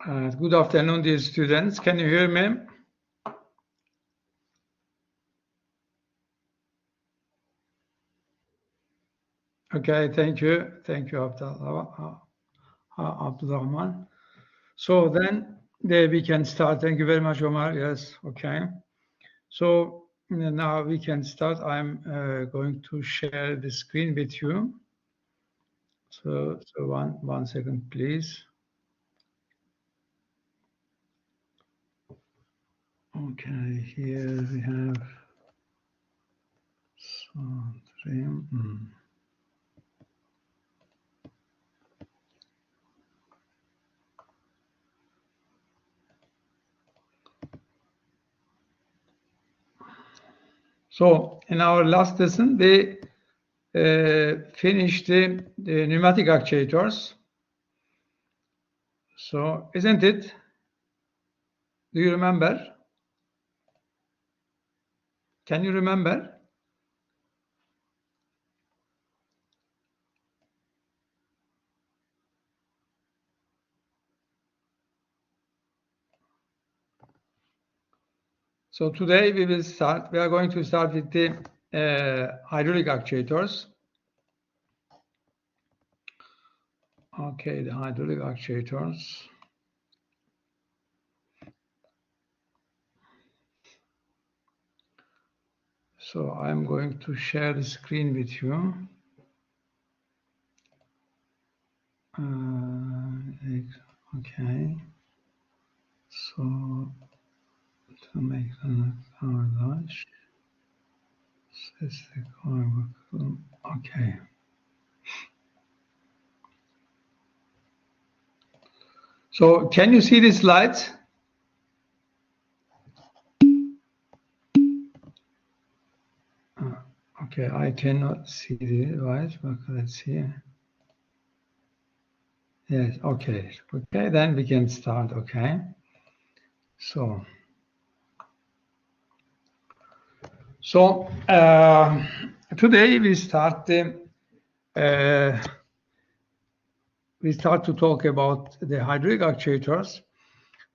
Good afternoon, dear students. Can you hear me? Okay, thank you. Thank you, Abdulrahman. So then we can start. Thank you very much, Omar. Yes, okay. So now we can start. I'm going to share the screen with you. So one second, please. Okay, here we have something. So in our last lesson, we finished the pneumatic actuators. So isn't it? Do you remember? Can you remember? So today we will start. We are going to start with the hydraulic actuators. Okay, the hydraulic actuators. So I'm going to share the screen with you. Okay. So to make our launch. Okay. So can you see the slides? Okay, I cannot see the slides, but let's see. Yes, okay. Okay, then we can start, okay. So today we start to talk about the hydraulic actuators.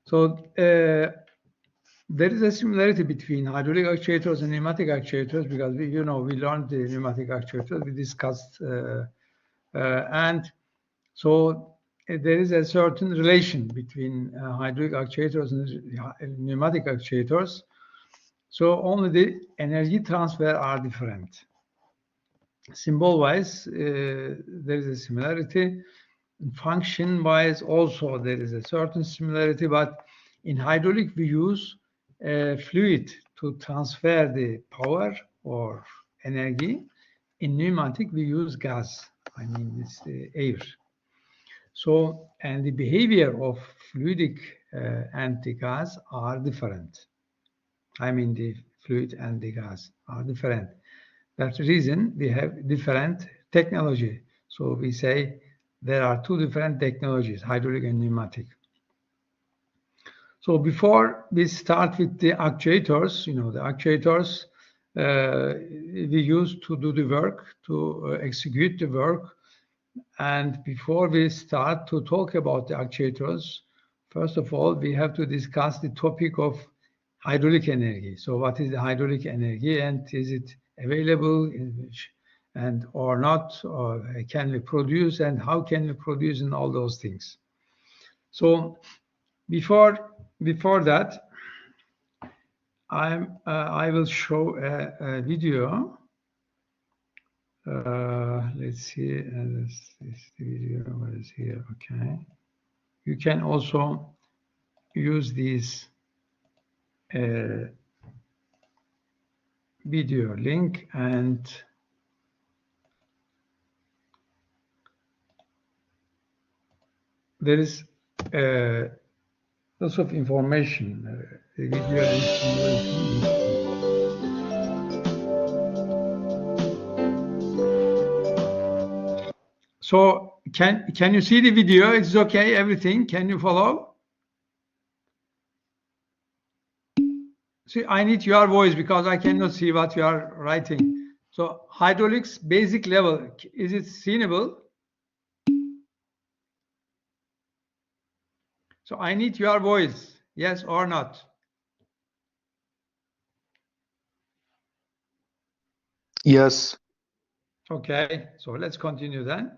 So there is a similarity between hydraulic actuators and pneumatic actuators because we learned the pneumatic actuators, we discussed, and so there is a certain relation between hydraulic actuators and pneumatic actuators. So only the energy transfer are different. Symbol-wise, there is a similarity. Function-wise, also there is a certain similarity, but in hydraulic we use fluid to transfer the power or energy. In pneumatic we use gas, I mean this air. So, and the behavior of fluidic and the gas are different. I mean the fluid and the gas are different. That's the reason we have different technology. So we say there are two different technologies, hydraulic and pneumatic. So before we start with the actuators, the actuators we use to do the work, to execute the work. And before we start to talk about the actuators, first of all, we have to discuss the topic of hydraulic energy. So what is the hydraulic energy and is it available and or not, or can we produce and how can we produce and all those things. So before that, I will show a video. Let's see, this video is here. Okay, you can also use this video link, and there is lots of information. The video is so can you see the video? It's okay, everything. Can you follow? See, I need your voice because I cannot see what you are writing. So hydraulics basic level, is it seeable? So I need your voice, yes or not? Yes. Okay, so let's continue then.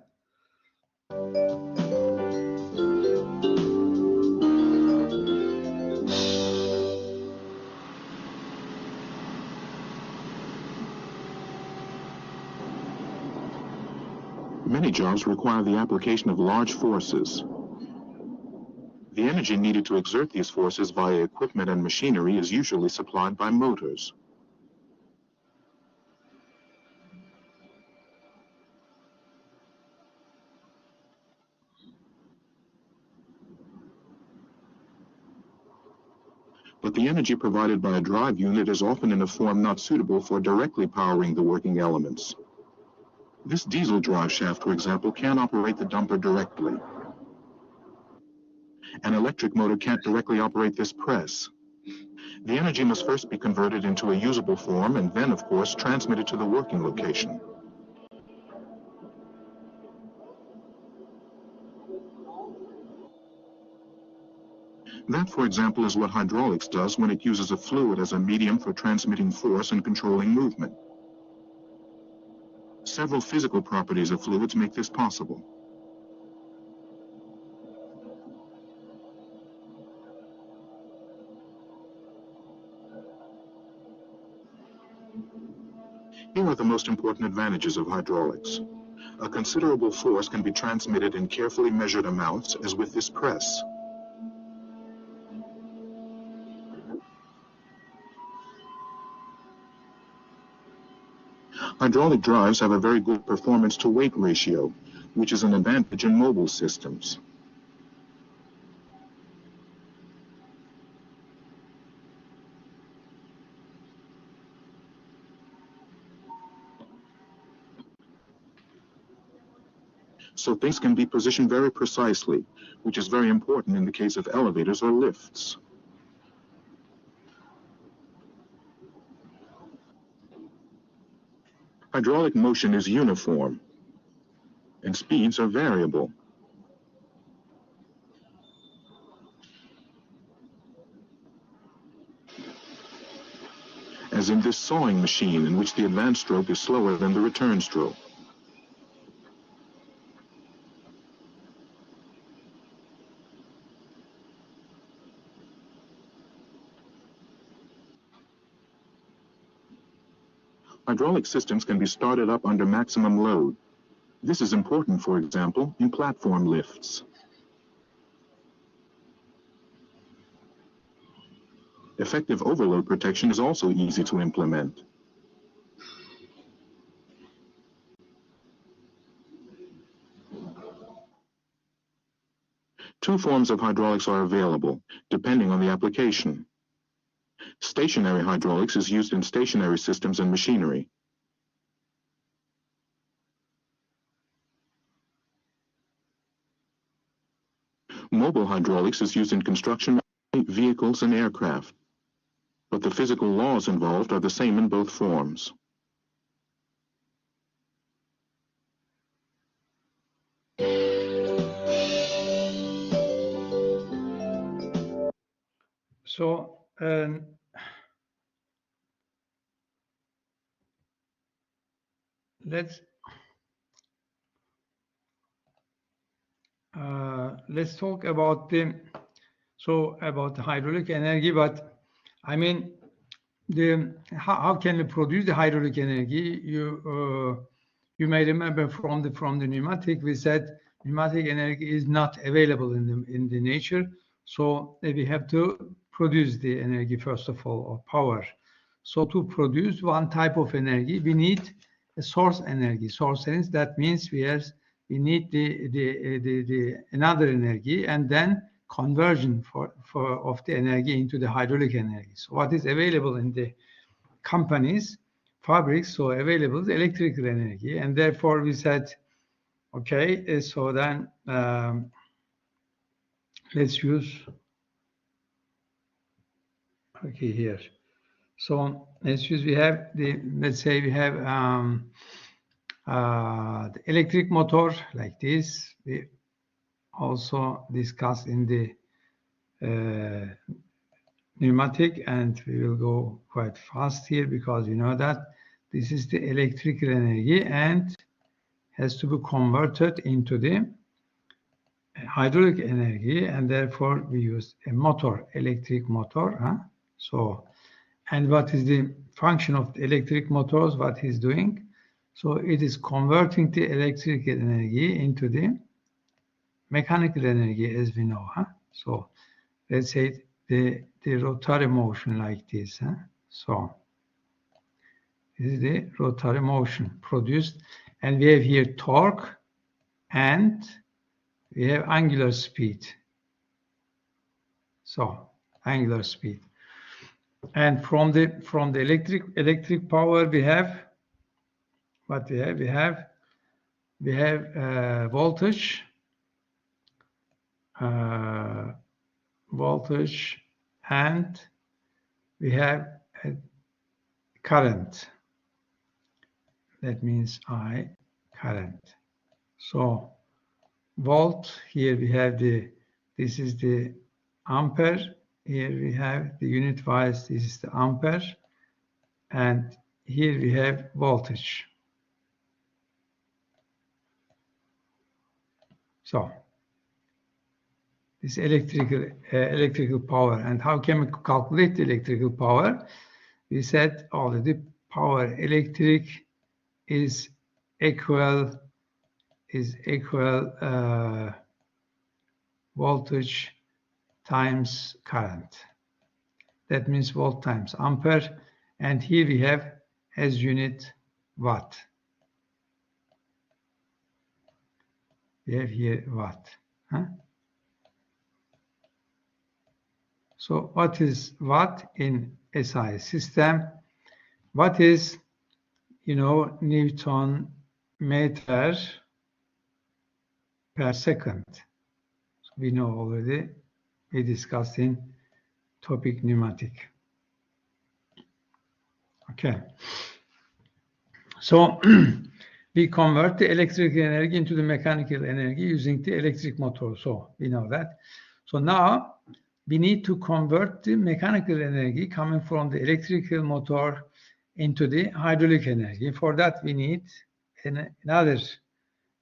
Many jobs require the application of large forces. The energy needed to exert these forces via equipment and machinery is usually supplied by motors. But the energy provided by a drive unit is often in a form not suitable for directly powering the working elements. This diesel drive shaft, for example, can't operate the dumper directly. An electric motor can't directly operate this press. The energy must first be converted into a usable form and then, of course, transmitted to the working location. That, for example, is what hydraulics does when it uses a fluid as a medium for transmitting force and controlling movement. Several physical properties of fluids make this possible. Here are the most important advantages of hydraulics. A considerable force can be transmitted in carefully measured amounts, as with this press. Hydraulic drives have a very good performance-to-weight ratio, which is an advantage in mobile systems. So things can be positioned very precisely, which is very important in the case of elevators or lifts. Hydraulic motion is uniform, and speeds are variable. As in this sawing machine, in which the advance stroke is slower than the return stroke. Hydraulic systems can be started up under maximum load. This is important, for example, in platform lifts. Effective overload protection is also easy to implement. Two forms of hydraulics are available, depending on the application. Stationary hydraulics is used in stationary systems and machinery. Mobile hydraulics is used in construction, vehicles, and aircraft. But the physical laws involved are the same in both forms. So let's talk about the hydraulic energy, but I mean how can we produce the hydraulic energy? You may remember from the pneumatic, we said pneumatic energy is not available in the nature, so we have to produce the energy first of all, or power. So to produce one type of energy, we need a source energy. Source energy, that means we need the another energy, and then conversion of the energy into the hydraulic energy. So what is available in the companies, fabrics, so available is electrical energy, and therefore we said, okay, so then let's use, okay, here. So let's use, let's say we have the electric motor like this. We also discussed in the pneumatic, and we will go quite fast here because you know that this is the electrical energy and has to be converted into the hydraulic energy, and therefore we use a motor, electric motor. So, and what is the function of the electric motors? What he's doing? So it is converting the electrical energy into the mechanical energy, as we know. So let's say the rotary motion like this. So this is the rotary motion produced, and we have here torque and we have angular speed. So angular speed, and from the electric power we have what we have. We have voltage, and we have a current. That means I current. So volt, here we have this is the ampere. Here we have the unit wise, this is the ampere. And here we have voltage. So this electrical power. And how can we calculate the electrical power? We said already power electric is equal voltage times current. That means volt times ampere, and here we have as unit watt. We have here watt. So what is watt in SI system? What is, Newton meter per second? So we know already, we discussed in topic pneumatic. Okay. So we convert the electrical energy into the mechanical energy using the electric motor. So we know that. So now we need to convert the mechanical energy coming from the electrical motor into the hydraulic energy. For that, we need another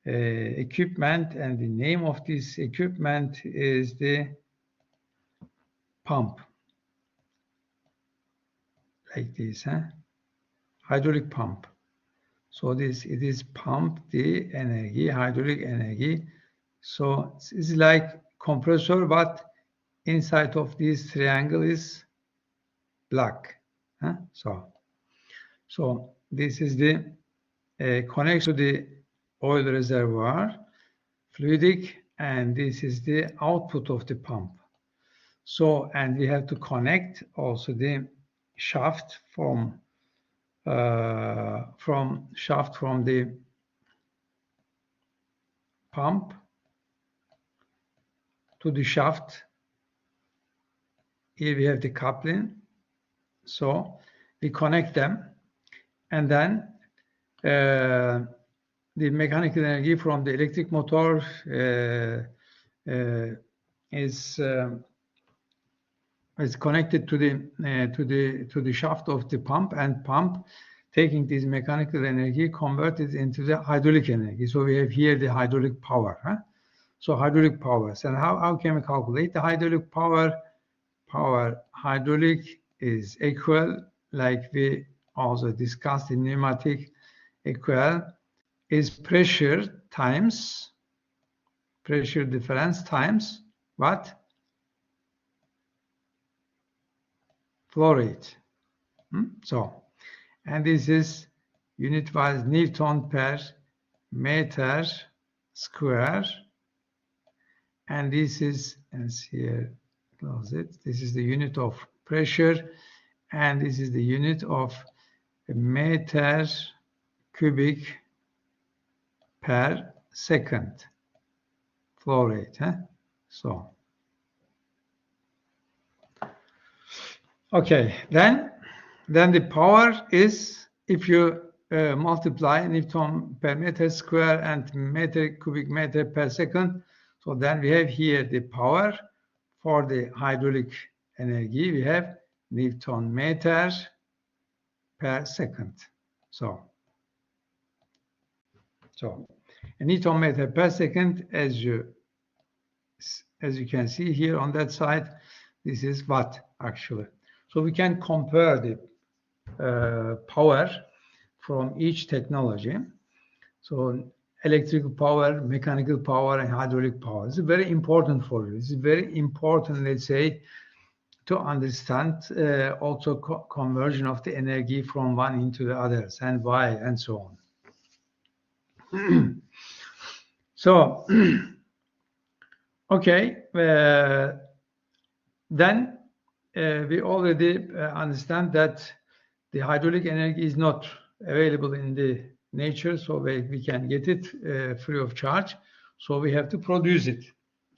equipment, and the name of this equipment is the pump. Like this, hydraulic pump. So it is pump the energy, hydraulic energy. So it's like compressor, but inside of this triangle is black. So this is the connection to the oil reservoir, fluidic, and this is the output of the pump. So, and we have to connect also the shaft from the pump to the shaft. Here we have the coupling. So we connect them, and then the mechanical energy from the electric motor is connected to the shaft of the pump, and pump taking this mechanical energy converted into the hydraulic energy. So we have here the hydraulic power. So hydraulic powers, and how can we calculate the hydraulic power? Hydraulic is equal, like we also discussed in pneumatic, equal is pressure difference times what? Flow rate. So, and this is unit wise Newton per meter square, and this is, as here, close it, this is the unit of pressure, and this is the unit of meter cubic per second flow rate. So okay, then the power is, if you multiply Newton per meter square and meter cubic meter per second, so then we have here the power for the hydraulic energy, we have Newton meter per second. So a Newton meter per second, as you can see here on that side, this is watt actually. So we can compare the power from each technology. So electrical power, mechanical power, and hydraulic power. This is very important for you. This is very important, let's say, to understand also conversion of the energy from one into the others and why and so on. So, okay, then we already understand that the hydraulic energy is not available in the nature, so we can get it free of charge. So we have to produce it.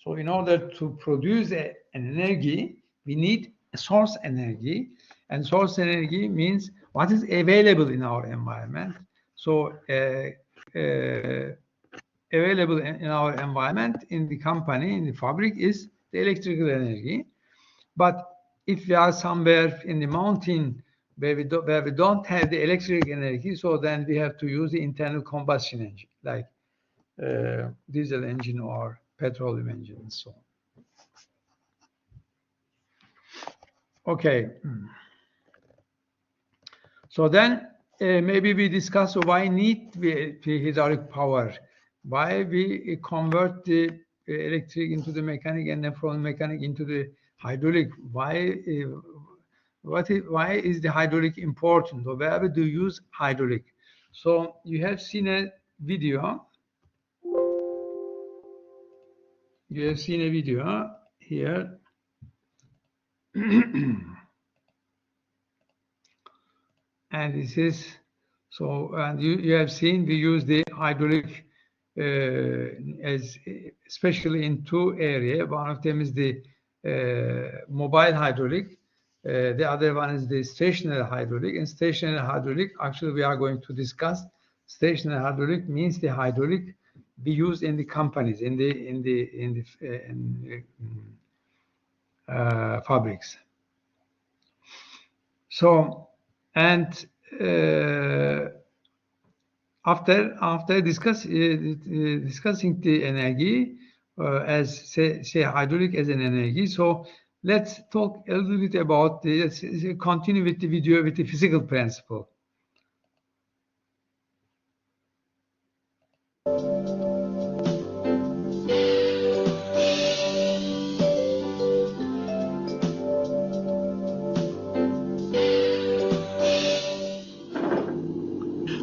So in order to produce an energy, we need a source energy, and source energy means what is available in our environment. So available in our environment, in the company, in the fabric, is the electrical energy. But if we are somewhere in the mountain where we don't have the electric energy, so then we have to use the internal combustion engine, like diesel engine or petroleum engine and so on. Okay. So then maybe we discuss why need the hydraulic power, why we convert the electric into the mechanic and then from mechanic into the hydraulic. Why is the hydraulic important, or where do you use hydraulic? So you have seen a video. You have seen a video here. And this is, so, and you have seen we use the hydraulic as especially in two areas. One of them is the mobile hydraulic. The other one is the stationary hydraulic. And stationary hydraulic, actually, we are going to discuss. Stationary hydraulic means the hydraulic we use in the companies, in the fabrics. So, and after discussing the energy as say hydraulic as an energy, so let's talk a little bit about let's continue with the video with the physical principle.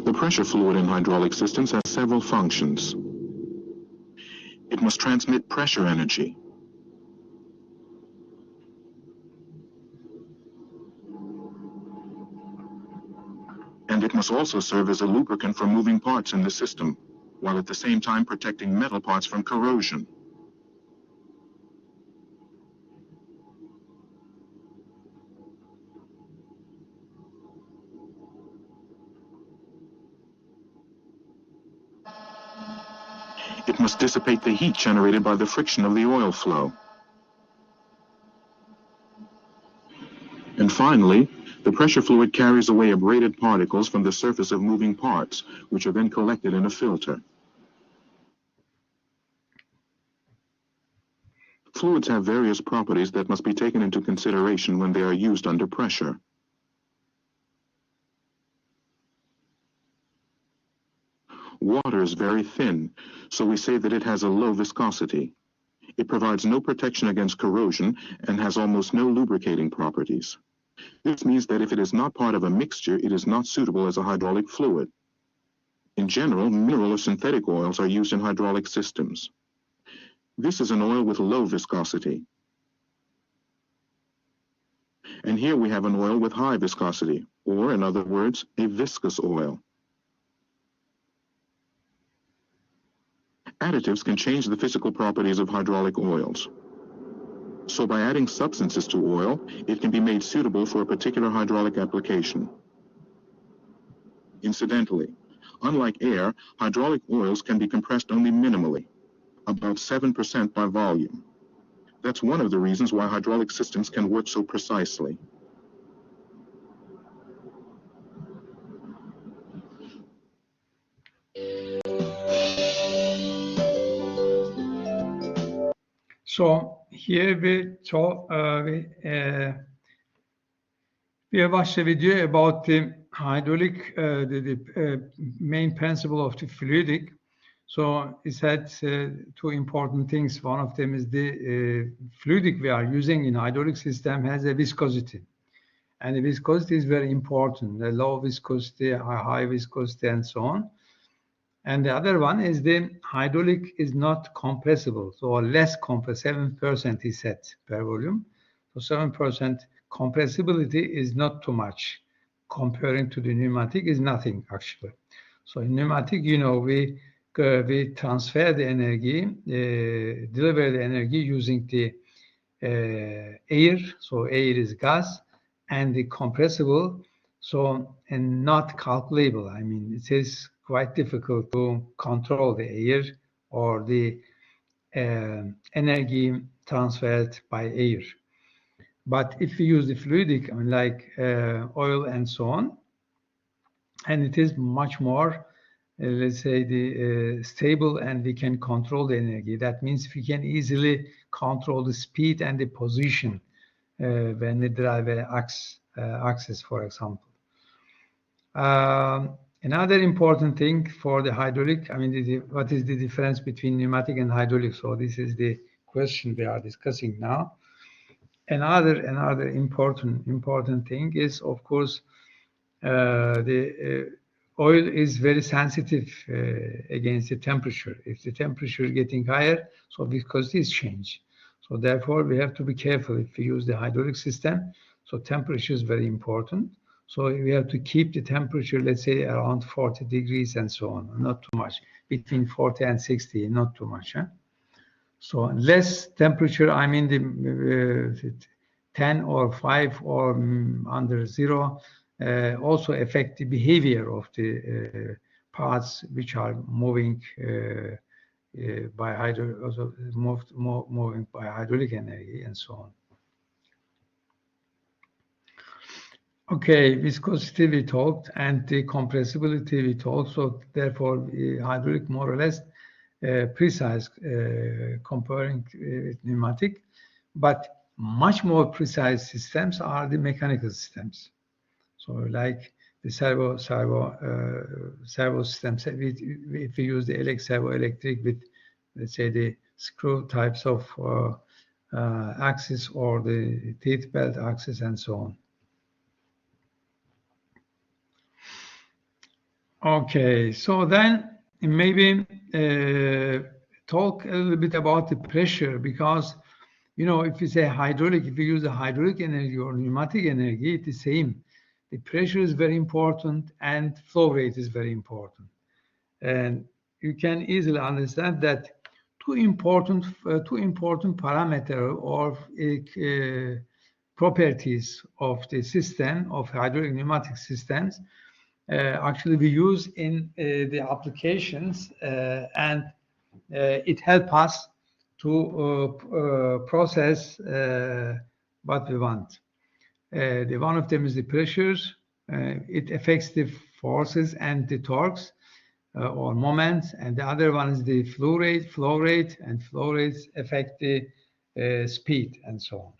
The pressure fluid in hydraulic systems has several functions. It must transmit pressure energy. And it must also serve as a lubricant for moving parts in the system, while at the same time protecting metal parts from corrosion. It must dissipate the heat generated by the friction of the oil flow. And finally, the pressure fluid carries away abraded particles from the surface of moving parts, which are then collected in a filter. Fluids have various properties that must be taken into consideration when they are used under pressure. Water is very thin, so we say that it has a low viscosity. It provides no protection against corrosion and has almost no lubricating properties. This means that if it is not part of a mixture, it is not suitable as a hydraulic fluid. In general, mineral or synthetic oils are used in hydraulic systems. This is an oil with low viscosity. And here we have an oil with high viscosity, or in other words, a viscous oil. Additives can change the physical properties of hydraulic oils. So by adding substances to oil, it can be made suitable for a particular hydraulic application. Incidentally, unlike air, hydraulic oils can be compressed only minimally, about 7% by volume. That's one of the reasons why hydraulic systems can work so precisely. So here we have watched a video about the hydraulic, the main principle of the fluidic. So it's had two important things. One of them is the fluidic we are using in hydraulic system has a viscosity. And the viscosity is very important, the low viscosity, high viscosity, and so on. And the other one is the hydraulic is not compressible, so less compress, 7% is set per volume. So 7% compressibility is not too much. Comparing to the pneumatic is nothing actually. So in pneumatic, you know, we transfer the energy, deliver the energy using the air. So air is gas, and the compressible, so and not calculable. I mean, it is quite difficult to control the air or the energy transferred by air. But if we use the fluidic, I mean, like oil and so on, and it is much more, let's say, the stable, and we can control the energy. That means we can easily control the speed and the position when we drive an axis, for example. Another important thing for the hydraulic, I mean, what is the difference between pneumatic and hydraulic? So this is the question we are discussing now. Another important thing is, of course, the oil is very sensitive against the temperature. If the temperature is getting higher, so viscosity is changed. So therefore, we have to be careful if we use the hydraulic system. So temperature is very important. So we have to keep the temperature, let's say, around 40 degrees and so on, not too much, between 40 and 60, not too much. Huh? So less temperature, I mean the 10 or 5 or under 0, also affect the behavior of the parts which are moving by moving by hydraulic energy and so on. Okay, viscosity we talked, and the compressibility we talked. So therefore, hydraulic more or less precise comparing with pneumatic, but much more precise systems are the mechanical systems. So like the servo systems, if we use the servo electric with, let's say, the screw types of axis or the teeth belt axis and so on. Okay, so then maybe talk a little bit about the pressure, because, you know, if you say hydraulic, if you use the hydraulic energy or pneumatic energy, it's the same. The pressure is very important and flow rate is very important. And you can easily understand that two important parameters or properties of the system, of hydraulic pneumatic systems, actually we use in the applications, and it helps us to process what we want. The one of them is the pressures. It affects the forces and the torques or moments, and the other one is the flow rate, and flow rates affect the speed and so on.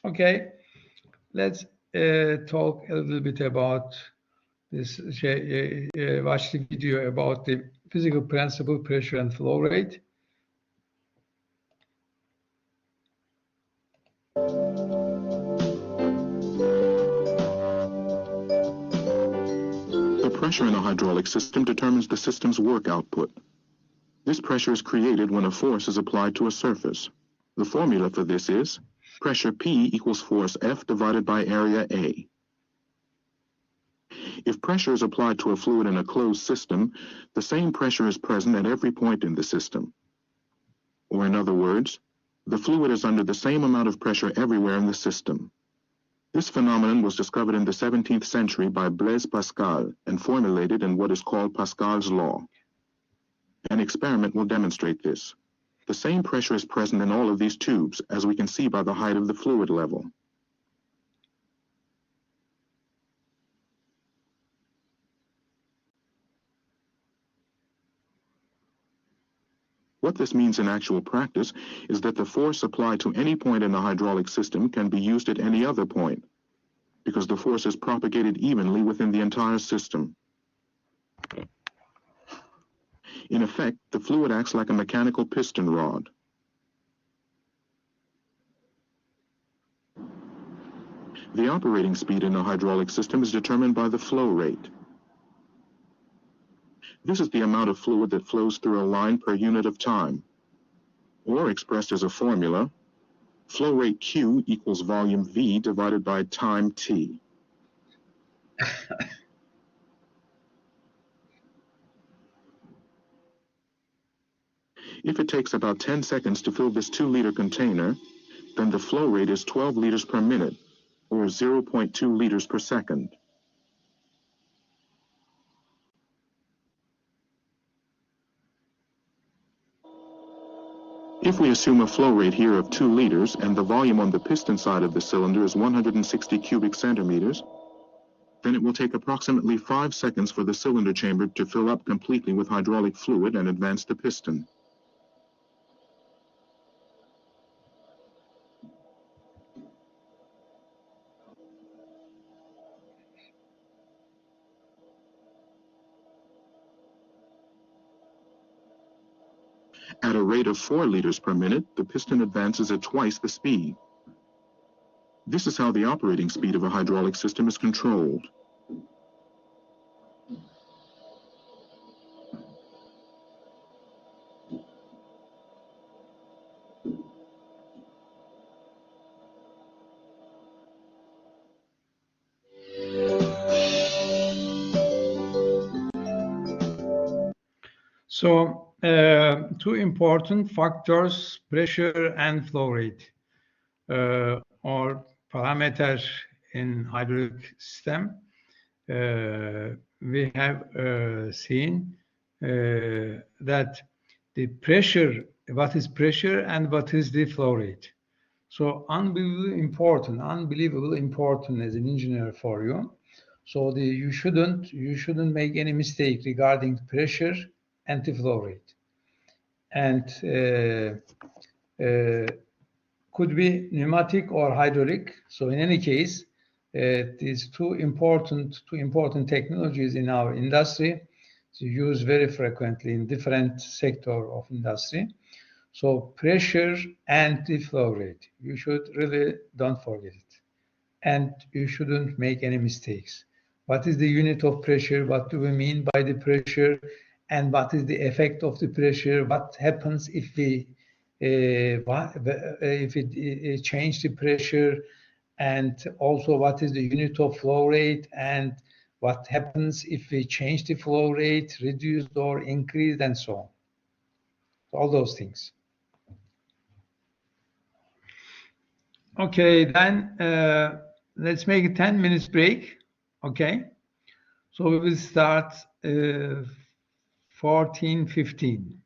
Okay, let's talk a little bit about this. Watch the video about the physical principle, pressure and flow rate. The pressure in a hydraulic system determines the system's work output. This pressure is created when a force is applied to a surface. The formula for this is pressure P equals force F divided by area A. If pressure is applied to a fluid in a closed system, the same pressure is present at every point in the system. Or in other words, the fluid is under the same amount of pressure everywhere in the system. This phenomenon was discovered in the 17th century by Blaise Pascal and formulated in what is called Pascal's law. An experiment will demonstrate this. The same pressure is present in all of these tubes, as we can see by the height of the fluid level. What this means in actual practice is that the force applied to any point in the hydraulic system can be used at any other point, because the force is propagated evenly within the entire system. In effect, the fluid acts like a mechanical piston rod. The operating speed in a hydraulic system is determined by the flow rate. This is the amount of fluid that flows through a line per unit of time. Or expressed as a formula, flow rate Q equals volume V divided by time T. If it takes about 10 seconds to fill this 2-liter container, then the flow rate is 12 liters per minute, or 0.2 liters per second. If we assume a flow rate here of 2 liters and the volume on the piston side of the cylinder is 160 cubic centimeters, then it will take approximately 5 seconds for the cylinder chamber to fill up completely with hydraulic fluid and advance the piston. At a rate of 4 liters per minute, the piston advances at twice the speed. This is how the operating speed of a hydraulic system is controlled. So, two important factors, pressure and flow rate, or parameters in hydraulic system. We have seen that the pressure, what is pressure and what is the flow rate. So unbelievable important as an engineer for you. So you shouldn't make any mistake regarding pressure and the flow rate. And could be pneumatic or hydraulic. So in any case, these two important technologies in our industry to use very frequently in different sector of industry. So pressure and the flow rate, you should really don't forget it. And you shouldn't make any mistakes. What is the unit of pressure? What do we mean by the pressure? And what is the effect of the pressure? What happens if we change the pressure? And also what is the unit of flow rate? And what happens if we change the flow rate, reduced or increased, and so on. All those things. Okay, then let's make a 10 minutes break. Okay, so we will start 14:15.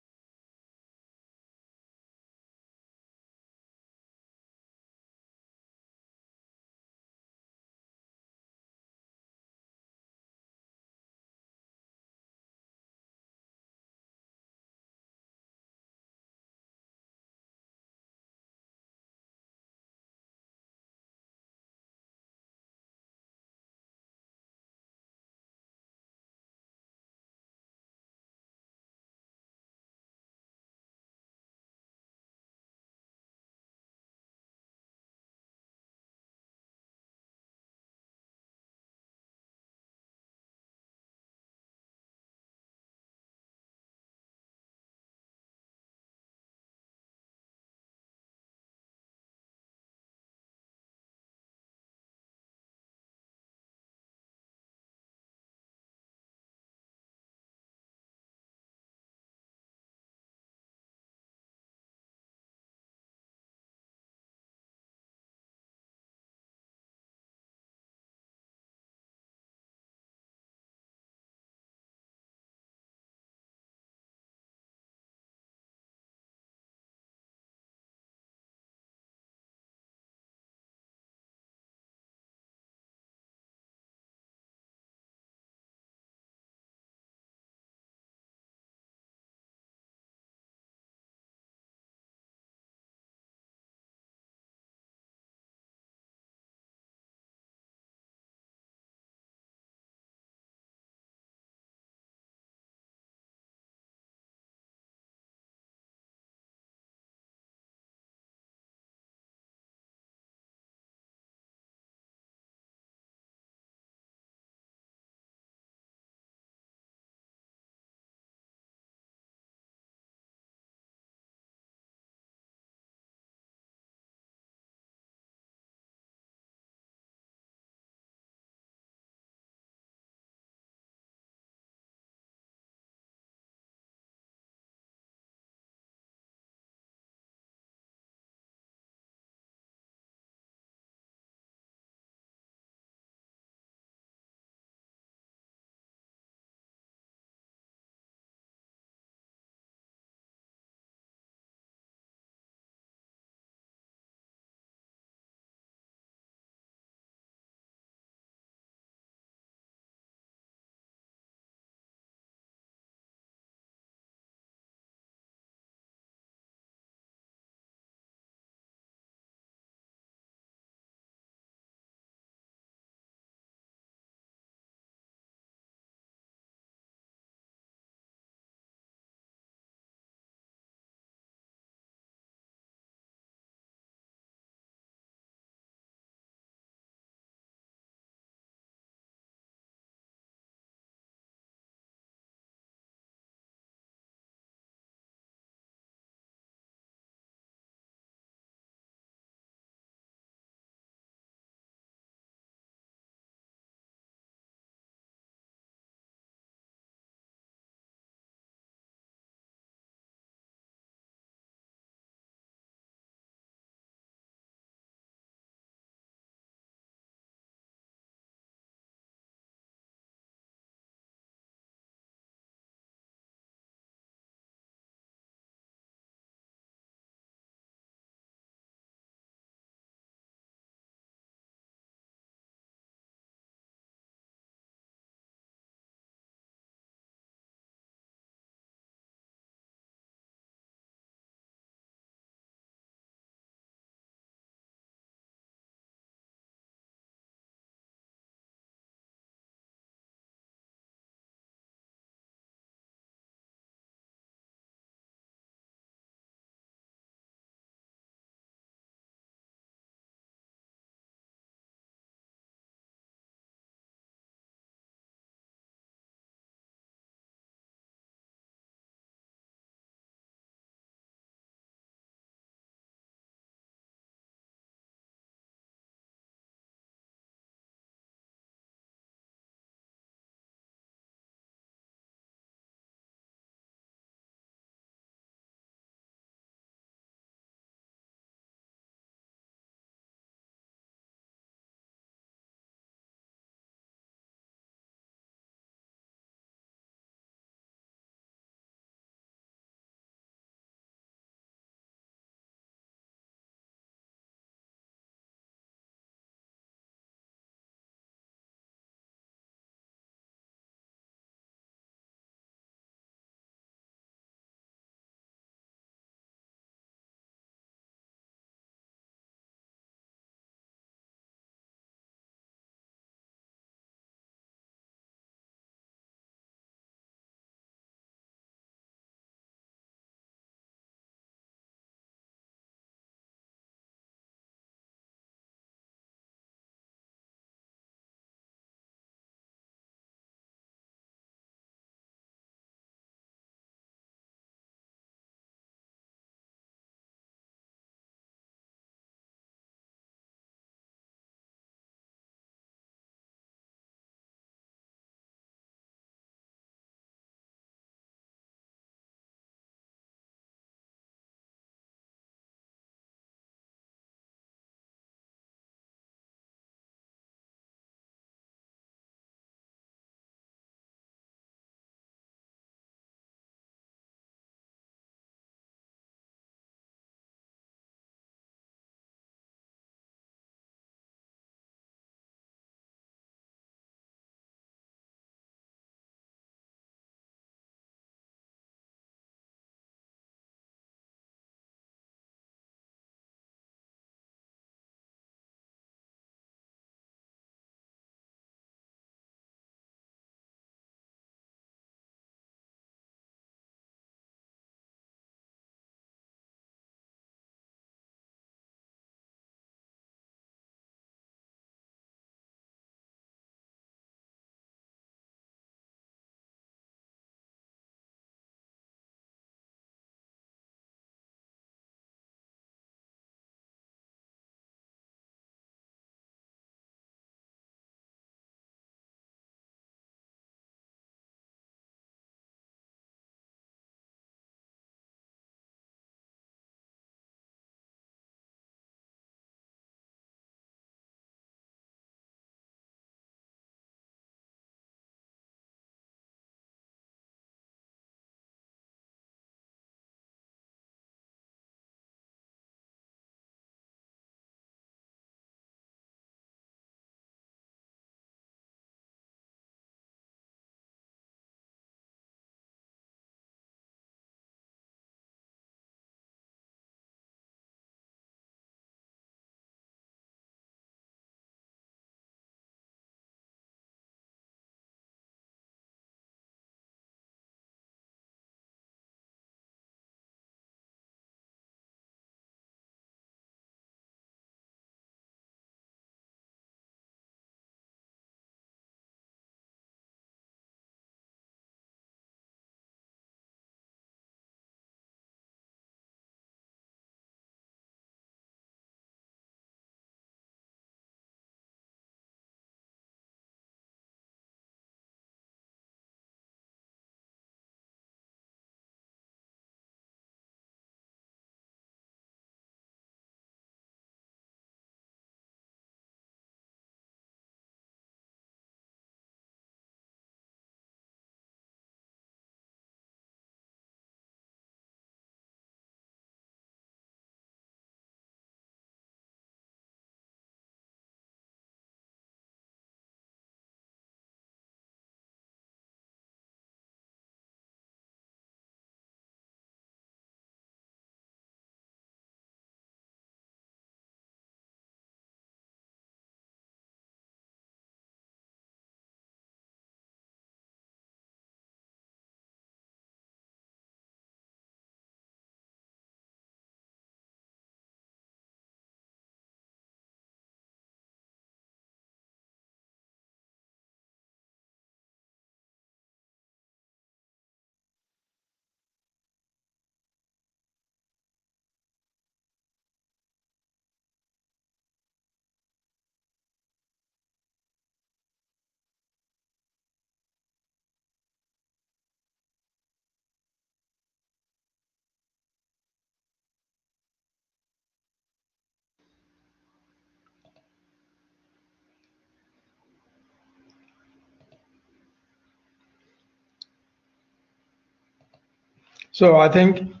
So I think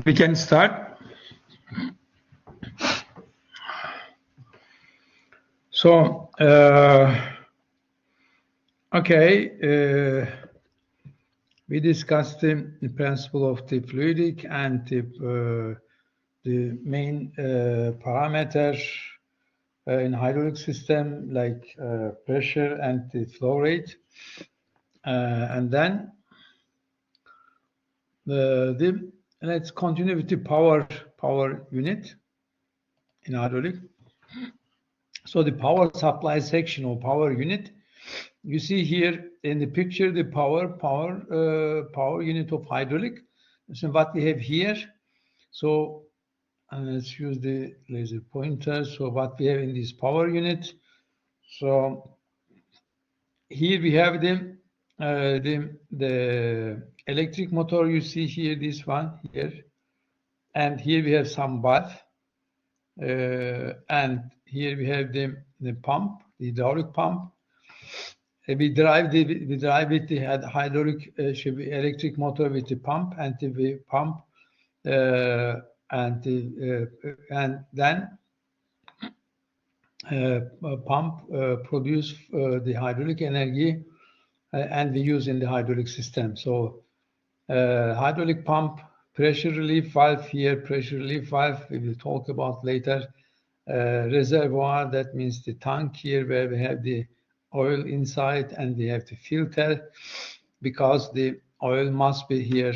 we can start. So, okay, we discussed the principle of the fluidic and the main parameters in hydraulic system like pressure and the flow rate. And then let's continue with the power unit in hydraulic. So the power supply section or power unit, you see here in the picture the power unit of hydraulic. So what we have here, so let's use the laser pointer. So what we have in this power unit, so here we have the electric motor. You see here, this one here, and here we have some valve, and here we have the pump, the hydraulic pump. We drive with the hydraulic electric motor with the pump, and the pump, and then pump produce the hydraulic energy, and we use in the hydraulic system. So hydraulic pump, pressure relief valve here, pressure relief valve we will talk about later. Reservoir, that means the tank here where we have the oil inside, and we have to filter because the oil must be here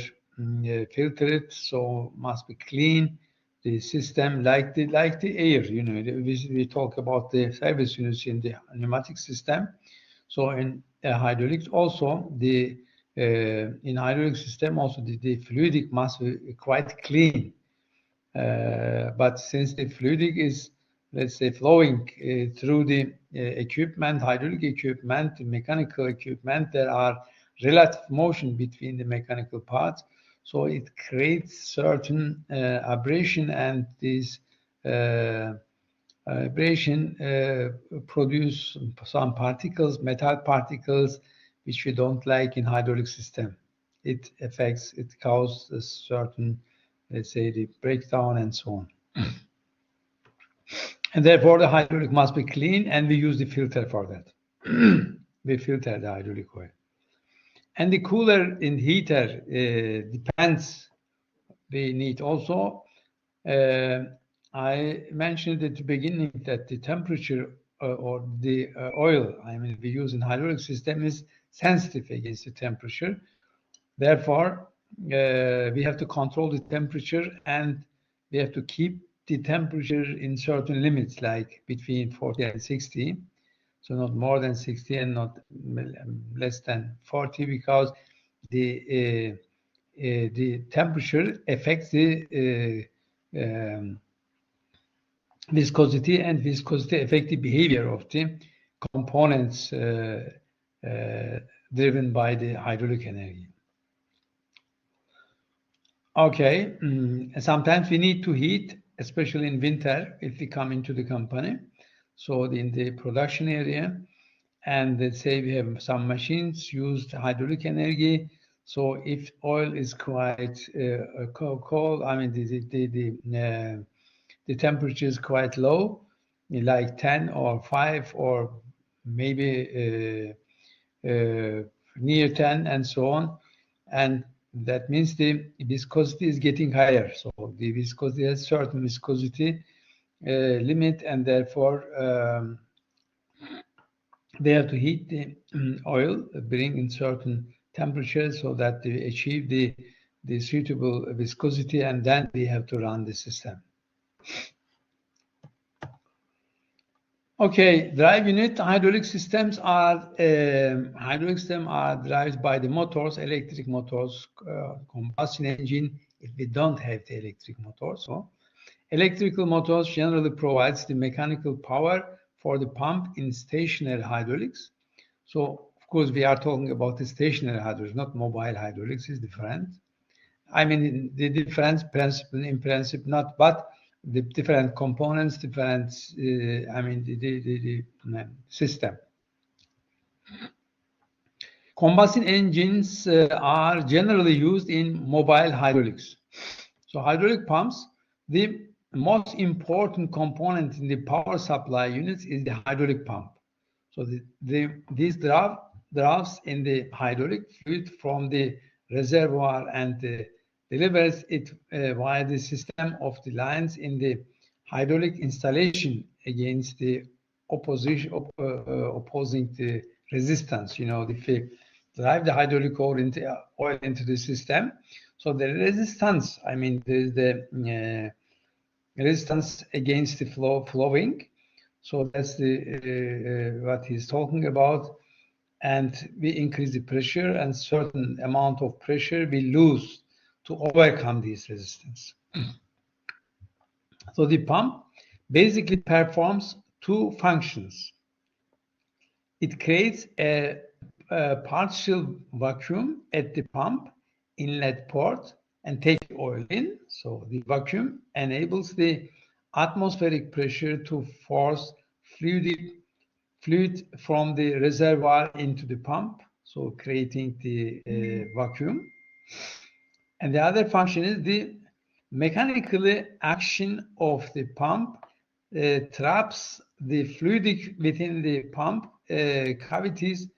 filtered, so must be clean. The system like the air, you know, we talk about the service units in the pneumatic system. So in hydraulics also, the in hydraulic system also the fluidic must be quite clean. But since the fluidic is, let's say, flowing through the equipment, hydraulic equipment, mechanical equipment, there are relative motion between the mechanical parts. So it creates certain abrasion, and this abrasion produce some particles, metal particles, which we don't like in hydraulic system. It causes a certain, let's say, the breakdown and so on. And therefore the hydraulic must be clean, and we use the filter for that. We filter the hydraulic oil. And the cooler and heater depends, we need also. I mentioned at the beginning that the temperature or the oil, I mean, we use in hydraulic system is sensitive against the temperature. Therefore, we have to control the temperature, and we have to keep the temperature in certain limits, like between 40 and 60. So not more than 60 and not less than 40, because the temperature affects the viscosity, and viscosity affects the behavior of the components driven by the hydraulic energy. Okay, sometimes we need to heat, especially in winter, if we come into the company. So in the production area, and let's say we have some machines used hydraulic energy. So if oil is quite cold, I mean the temperature is quite low, like 10 or 5 or maybe near 10 and so on, and that means the viscosity is getting higher. So the viscosity has certain viscosity limit, and therefore they have to heat the oil, bring in certain temperatures so that they achieve the suitable viscosity, and then we have to run the system. Okay, drive unit. Hydraulic systems are driven by the motors, electric motors, combustion engine. If we don't have the electric motors, so electrical motors generally provides the mechanical power for the pump in stationary hydraulics. So of course we are talking about the stationary hydraulics, not mobile hydraulics. Is different. I mean the difference principle in principle not, but the different components, different, I mean, the system. Combustion engines are generally used in mobile hydraulics. So hydraulic pumps, the most important component in the power supply units is the hydraulic pump. So these drafts in the hydraulic fluid from the reservoir and delivers it via the system of the lines in the hydraulic installation against the opposing the resistance. You know, if you drive the hydraulic oil into the system, so the resistance, I mean, there's the resistance against the flowing. So that's the what he's talking about. And we increase the pressure, and certain amount of pressure we lose to overcome this resistance. So the pump basically performs two functions. It creates a partial vacuum at the pump inlet port and take oil in. So the vacuum enables the atmospheric pressure to force fluid from the reservoir into the pump, so creating the vacuum. And the other function is the mechanical action of the pump traps the fluid within the pump cavities,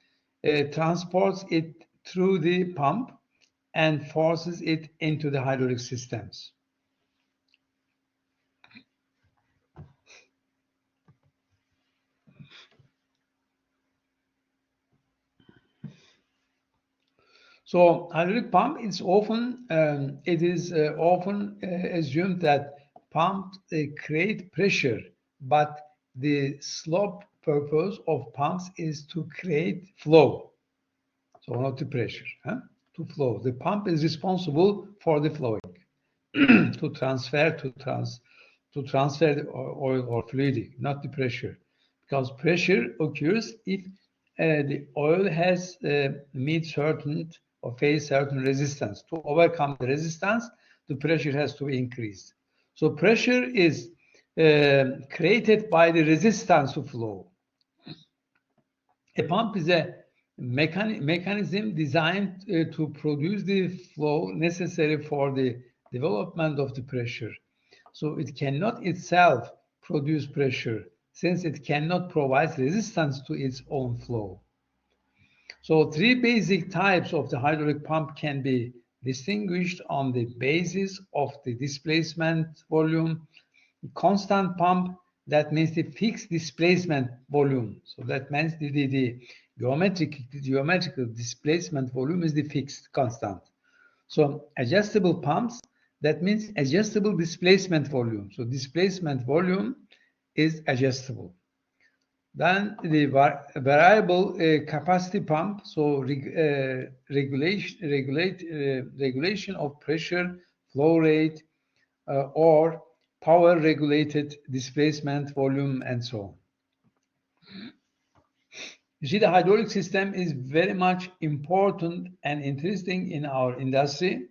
transports it through the pump and forces it into the hydraulic systems. So hydraulic pump is often often assumed that pumps create pressure, but the sole purpose of pumps is to create flow. So not the pressure, to flow. The pump is responsible for the flowing, to transfer the oil or fluid, not the pressure, because pressure occurs if the oil has meet certain or face certain resistance. To overcome the resistance, the pressure has to be increased. So pressure is created by the resistance to flow. A pump is a mechanism designed to produce the flow necessary for the development of the pressure. So it cannot itself produce pressure since it cannot provide resistance to its own flow. So three basic types of the hydraulic pump can be distinguished on the basis of the displacement volume. Constant pump, that means the fixed displacement volume. So that means the geometrical displacement volume is the fixed constant. So adjustable pumps, that means adjustable displacement volume. So displacement volume is adjustable. Then the variable capacity pump, so regulation of pressure, flow rate, or power regulated displacement volume, and so on. You see, the hydraulic system is very much important and interesting in our industry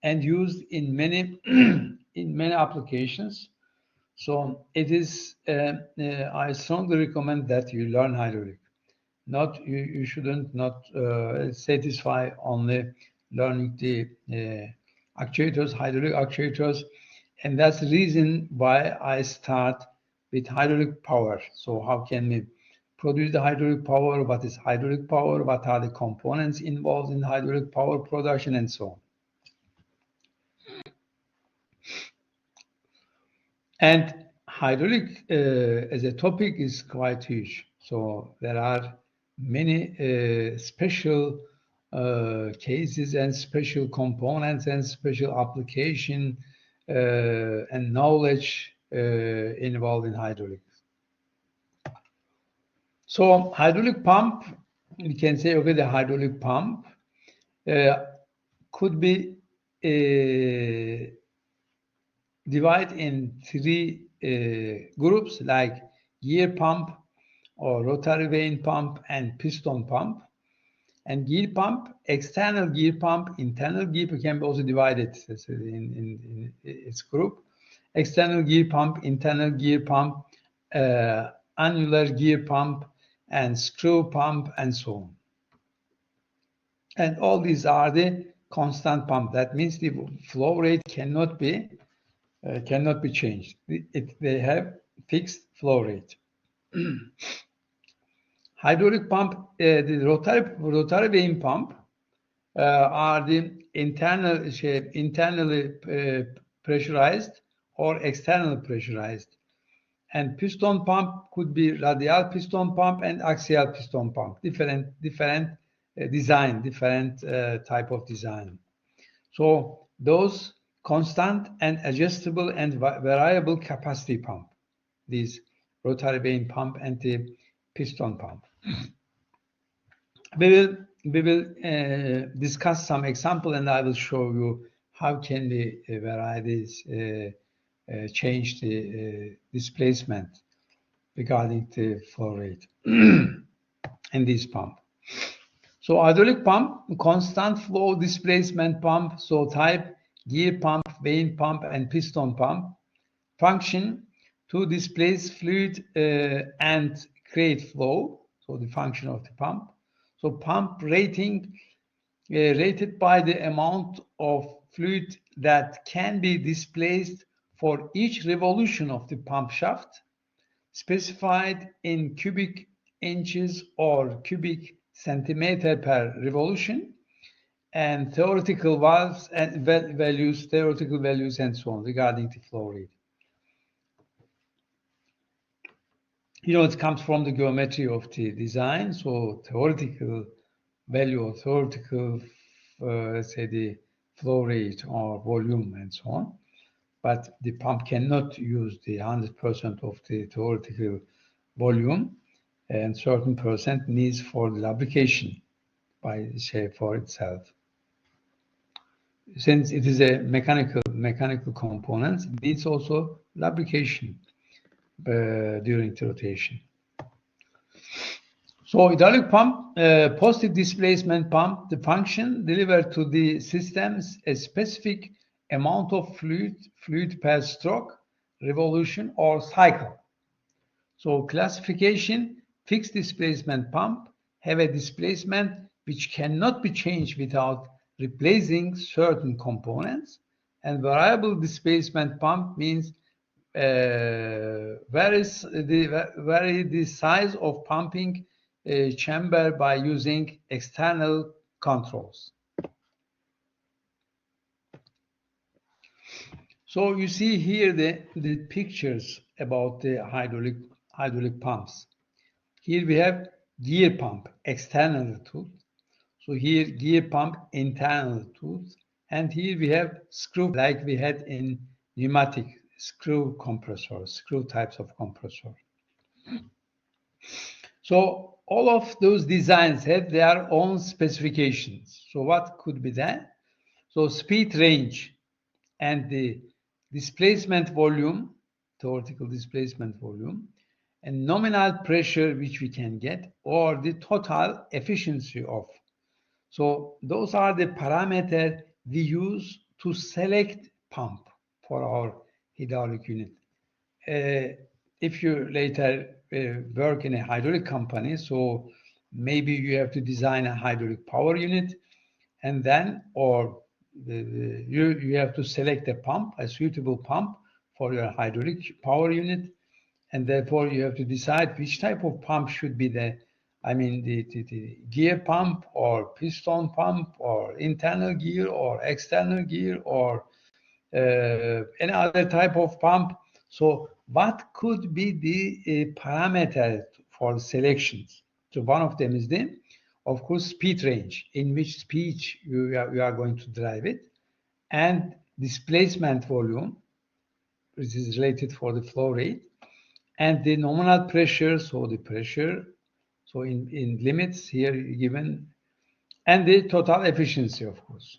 and used in many in many applications. So it is, I strongly recommend that you learn hydraulic. You shouldn't not satisfy only learning the actuators, hydraulic actuators, and that's the reason why I start with hydraulic power. So how can we produce the hydraulic power? What is hydraulic power? What are the components involved in hydraulic power production, and so on. And hydraulic as a topic is quite huge. So there are many special cases and special components and special application and knowledge involved in hydraulics. So hydraulic pump, we can say, okay, the hydraulic pump could be divided in three groups, like gear pump or rotary vane pump and piston pump. And gear pump, external gear pump, internal gear pump can be also divided in its group. External gear pump, internal gear pump, annular gear pump, and screw pump, and so on. And all these are the constant pump. That means the flow rate cannot be changed. They have fixed flow rate. Hydraulic pump, the rotary vane pump are the internally pressurized or externally pressurized. And piston pump could be radial piston pump and axial piston pump. Different design, different type of design. So those constant and adjustable and variable capacity pump, these rotary vane pump and the piston pump. We will discuss some example, and I will show you how can we vary this, change the displacement regarding the flow rate in this pump. So hydraulic pump, constant flow displacement pump, so type gear pump, vane pump, and piston pump, function to displace fluid and create flow, so the function of the pump. So pump rating rated by the amount of fluid that can be displaced for each revolution of the pump shaft, specified in cubic inches or cubic centimeter per revolution, and theoretical values and theoretical values, and so on regarding the flow rate. You know, it comes from the geometry of the design, so theoretical value or theoretical, let's say, the flow rate or volume and so on. But the pump cannot use the 100% of the theoretical volume, and certain percent needs for the lubrication by, say, for itself. Since it is a mechanical component, it needs also lubrication during the rotation. So hydraulic pump, positive displacement pump, the function delivered to the systems a specific amount of fluid per stroke, revolution, or cycle. So classification, fixed displacement pump have a displacement which cannot be changed without replacing certain components, and variable displacement pump means vary the size of pumping chamber by using external controls. So you see here the pictures about the hydraulic pumps. Here we have gear pump, external tooth. So here gear pump, internal tooth. And here we have screw, like we had in pneumatic, screw compressor, screw types of compressor. So all of those designs have their own specifications. So what could be that? So speed range and the displacement volume, theoretical displacement volume, and nominal pressure which we can get, or the total efficiency of. So those are the parameters we use to select pump for our hydraulic unit. If you later work in a hydraulic company, so maybe you have to design a hydraulic power unit, and then, or you have to select a pump, a suitable pump for your hydraulic power unit, and therefore you have to decide which type of pump should be the gear pump or piston pump or internal gear or external gear or any other type of pump. So what could be the parameter for selections? So one of them is the, of course, speed range, in which speed you are going to drive it, and displacement volume, which is related for the flow rate, and the nominal pressure, so the pressure, so in limits here given, and the total efficiency, of course.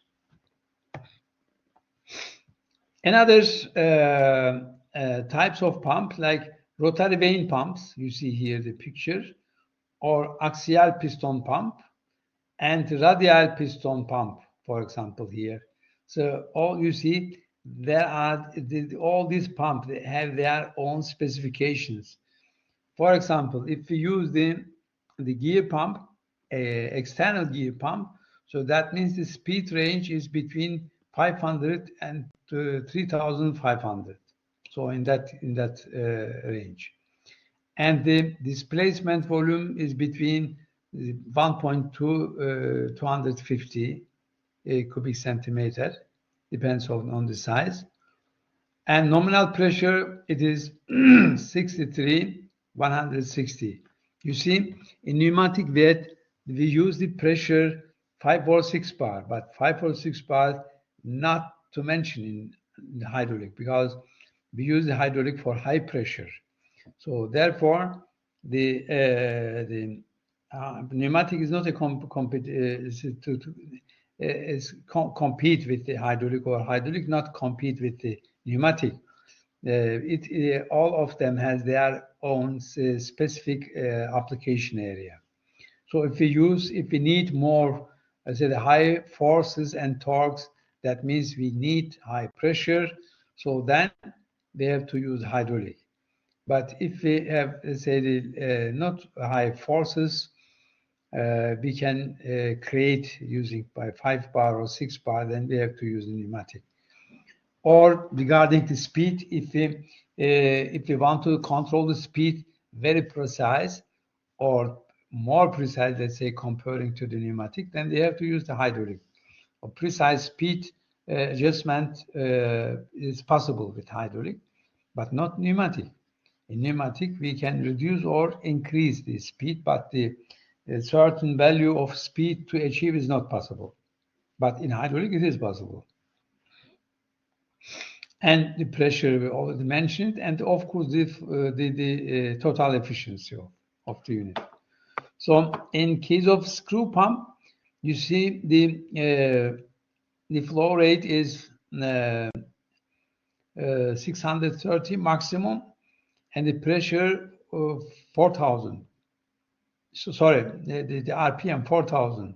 Another types of pump, like rotary vane pumps, you see here the picture, or axial piston pump, and radial piston pump, for example, here. So all you see, there are all these pumps, they have their own specifications. For example, if we use the gear pump, external gear pump, So that means the speed range is between 500 and 3,500. So in that range. And the displacement volume is between 1.2 250 cubic centimeter, depends on the size. And nominal pressure, it is 63 160. You see, in pneumatic vet, we use the pressure 546 bar, but 546 bar not to mention in the hydraulic, because we use the hydraulic for high pressure. So therefore, the pneumatic is not a compete with the hydraulic, or hydraulic not compete with the pneumatic. All of them has their own specific application area. So if we need more, I said, high forces and torques, that means we need high pressure. So then we have to use hydraulic. But if we have, let's say, not high forces, we can create using by 5 bar or 6 bar, then we have to use the pneumatic. Or regarding the speed, if we want to control the speed very precise or more precise, let's say, comparing to the pneumatic, then they have to use the hydraulic. A precise speed adjustment is possible with hydraulic, but not pneumatic. In pneumatic, we can reduce or increase the speed, but the certain value of speed to achieve is not possible. But in hydraulic, it is possible. And the pressure, we already mentioned, and of course, the total efficiency of the unit. So in case of screw pump, you see the flow rate is 630 maximum, and the pressure of 4,000. So sorry, the RPM 4,000.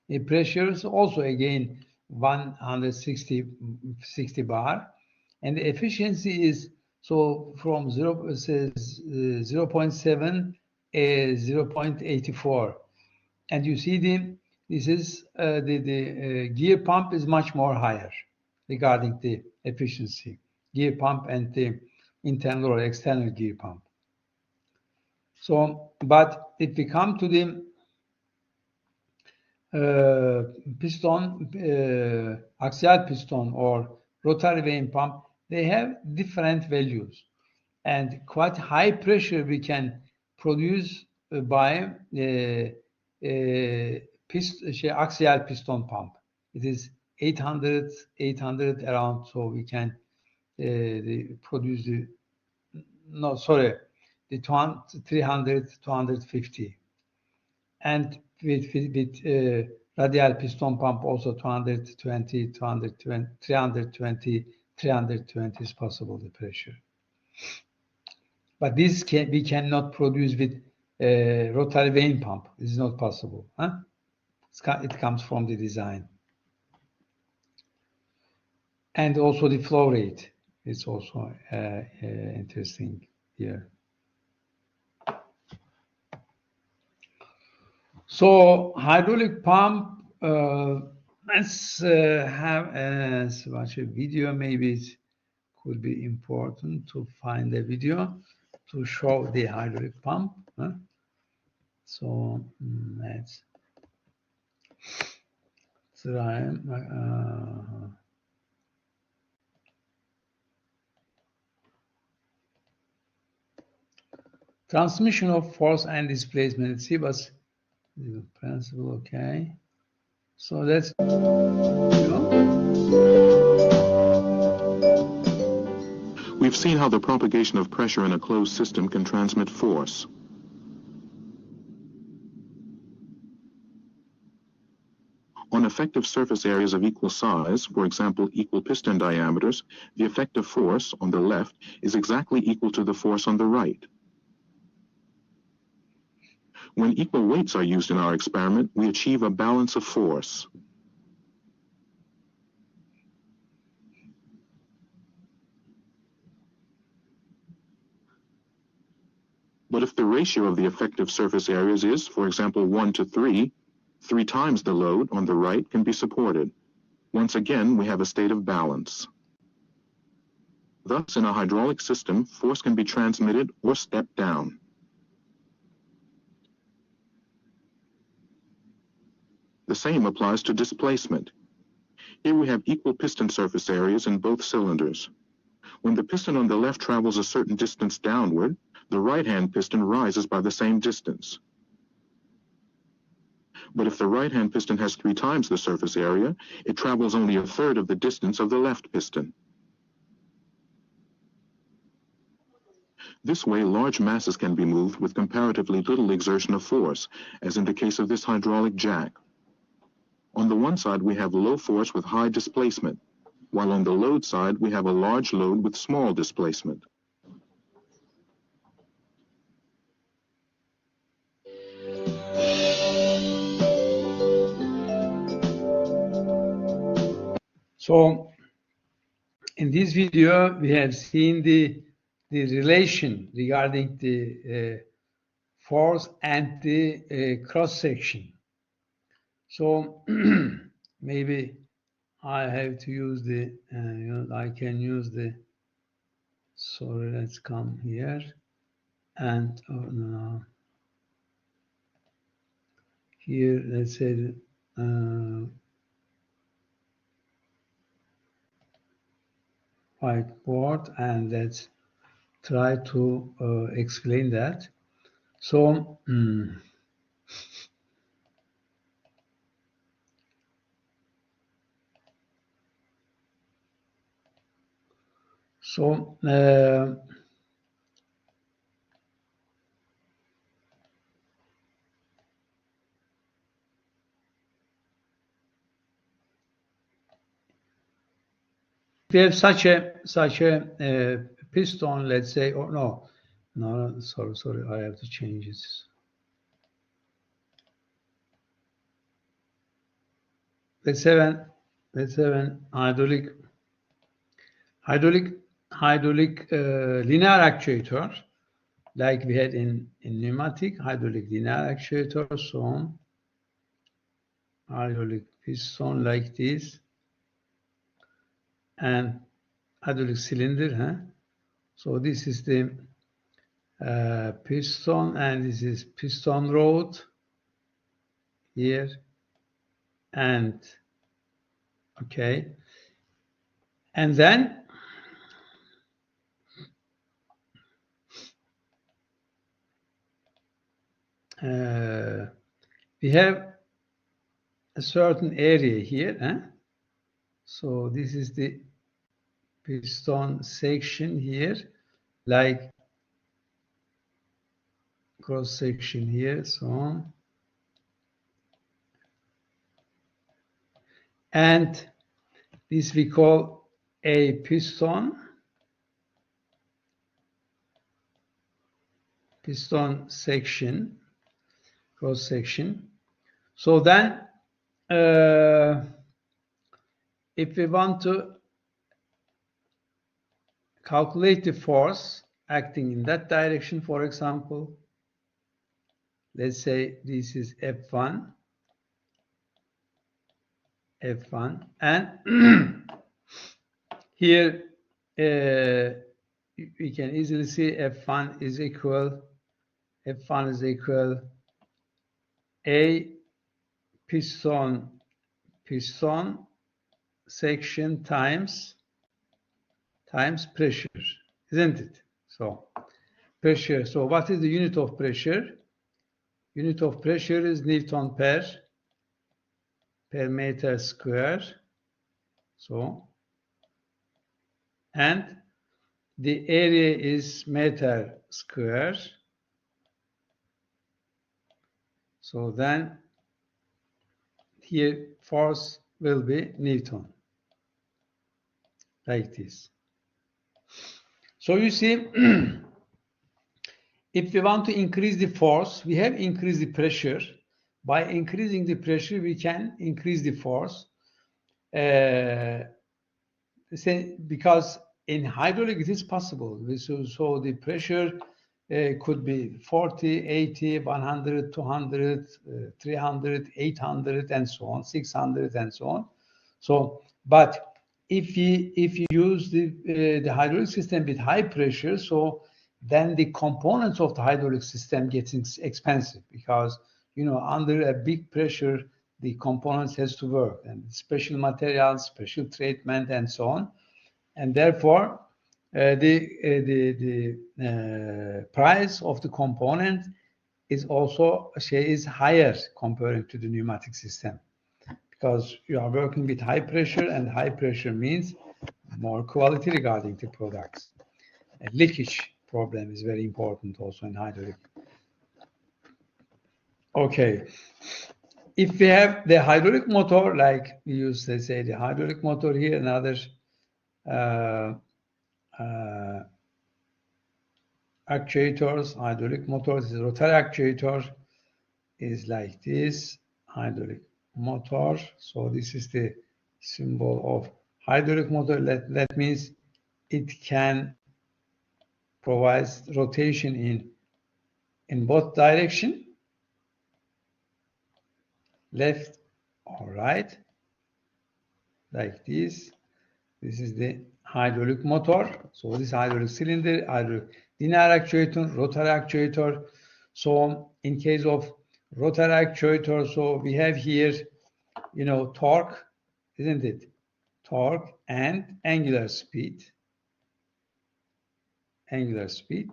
The pressure is also again 160 bar, and the efficiency is so from 0.7 0.84, and you see the gear pump is much more higher regarding the efficiency, gear pump and the internal or external gear pump. So, but if we come to the piston, axial piston or rotary vane pump, they have different values, and quite high pressure we can produce by axial piston pump. It is 800 around, so we can produce the 300 250, and with radial piston pump also 220 320 is possible, the pressure. But this we cannot produce with rotary vane pump. This is not possible. It comes from the design. And also the flow rate is also interesting here. So hydraulic pump, let's watch a video. Maybe it could be important to find a video to show the hydraulic pump. So let's try. Transmission of force and displacement. Let's see what's the principle. Okay. So that's, We've seen how the propagation of pressure in a closed system can transmit force. On effective surface areas of equal size, for example, equal piston diameters, the effective force on the left is exactly equal to the force on the right. When equal weights are used in our experiment, we achieve a balance of force. But if the ratio of the effective surface areas is, for example, 1 to 3, 3 times the load on the right can be supported. Once again, we have a state of balance. Thus, in a hydraulic system, force can be transmitted or stepped down. The same applies to displacement. Here we have equal piston surface areas in both cylinders. When the piston on the left travels a certain distance downward, the right-hand piston rises by the same distance. But if the right-hand piston has 3 times the surface area, it travels only a third of the distance of the left piston. This way, large masses can be moved with comparatively little exertion of force, as in the case of this hydraulic jack. On the one side, we have low force with high displacement, while on the load side, we have a large load with small displacement. So in this video, we have seen the relation regarding the force and the cross section. So maybe I have to use the, I can use the, sorry, let's come here. And here, let's say, whiteboard, and let's try to explain that. So, we have such a piston, let's say, or no, sorry, I have to change it. Let's have an hydraulic linear actuator, like we had in pneumatic hydraulic linear actuator. So hydraulic piston like this, and hydraulic cylinder. So this is the piston, and this is piston rod here, and okay, and then we have a certain area here. So this is the piston section here, like cross section here, so, and this we call a piston section, cross section. So then if we want to calculate the force acting in that direction, for example, let's say this is F1, and here we can easily see F1 is equal a piston section times pressure, isn't it? So pressure. So what is the unit of pressure? Unit of pressure is Newton per meter square. So, and the area is meter square. So then here force will be Newton, like this. So you see, if we want to increase the force, we have increased the pressure. By increasing the pressure, we can increase the force. Because in hydraulic it is possible. So the pressure could be 40, 80, 100, 200, 300, 800, and so on, 600, and so on. So, but if you use the hydraulic system with high pressure, so then the components of the hydraulic system getting expensive, because under a big pressure the components has to work, and special materials, special treatment, and so on, and therefore the price of the component is also higher comparing to the pneumatic system, because you are working with high pressure, and high pressure means more quality regarding the products. A leakage problem is very important also in hydraulic. Okay, if we have the hydraulic motor, like we use, let's say, the hydraulic motor here, another actuators, hydraulic motors, the rotary actuator is like this, hydraulic motor. So this is the symbol of hydraulic motor. That means it can provide rotation in both direction, left or right, like this. This is the hydraulic motor. So this hydraulic cylinder, hydraulic linear actuator, rotary actuator. So in case of rotary actuator, so we have here, torque, isn't it? Torque and angular speed. Angular speed.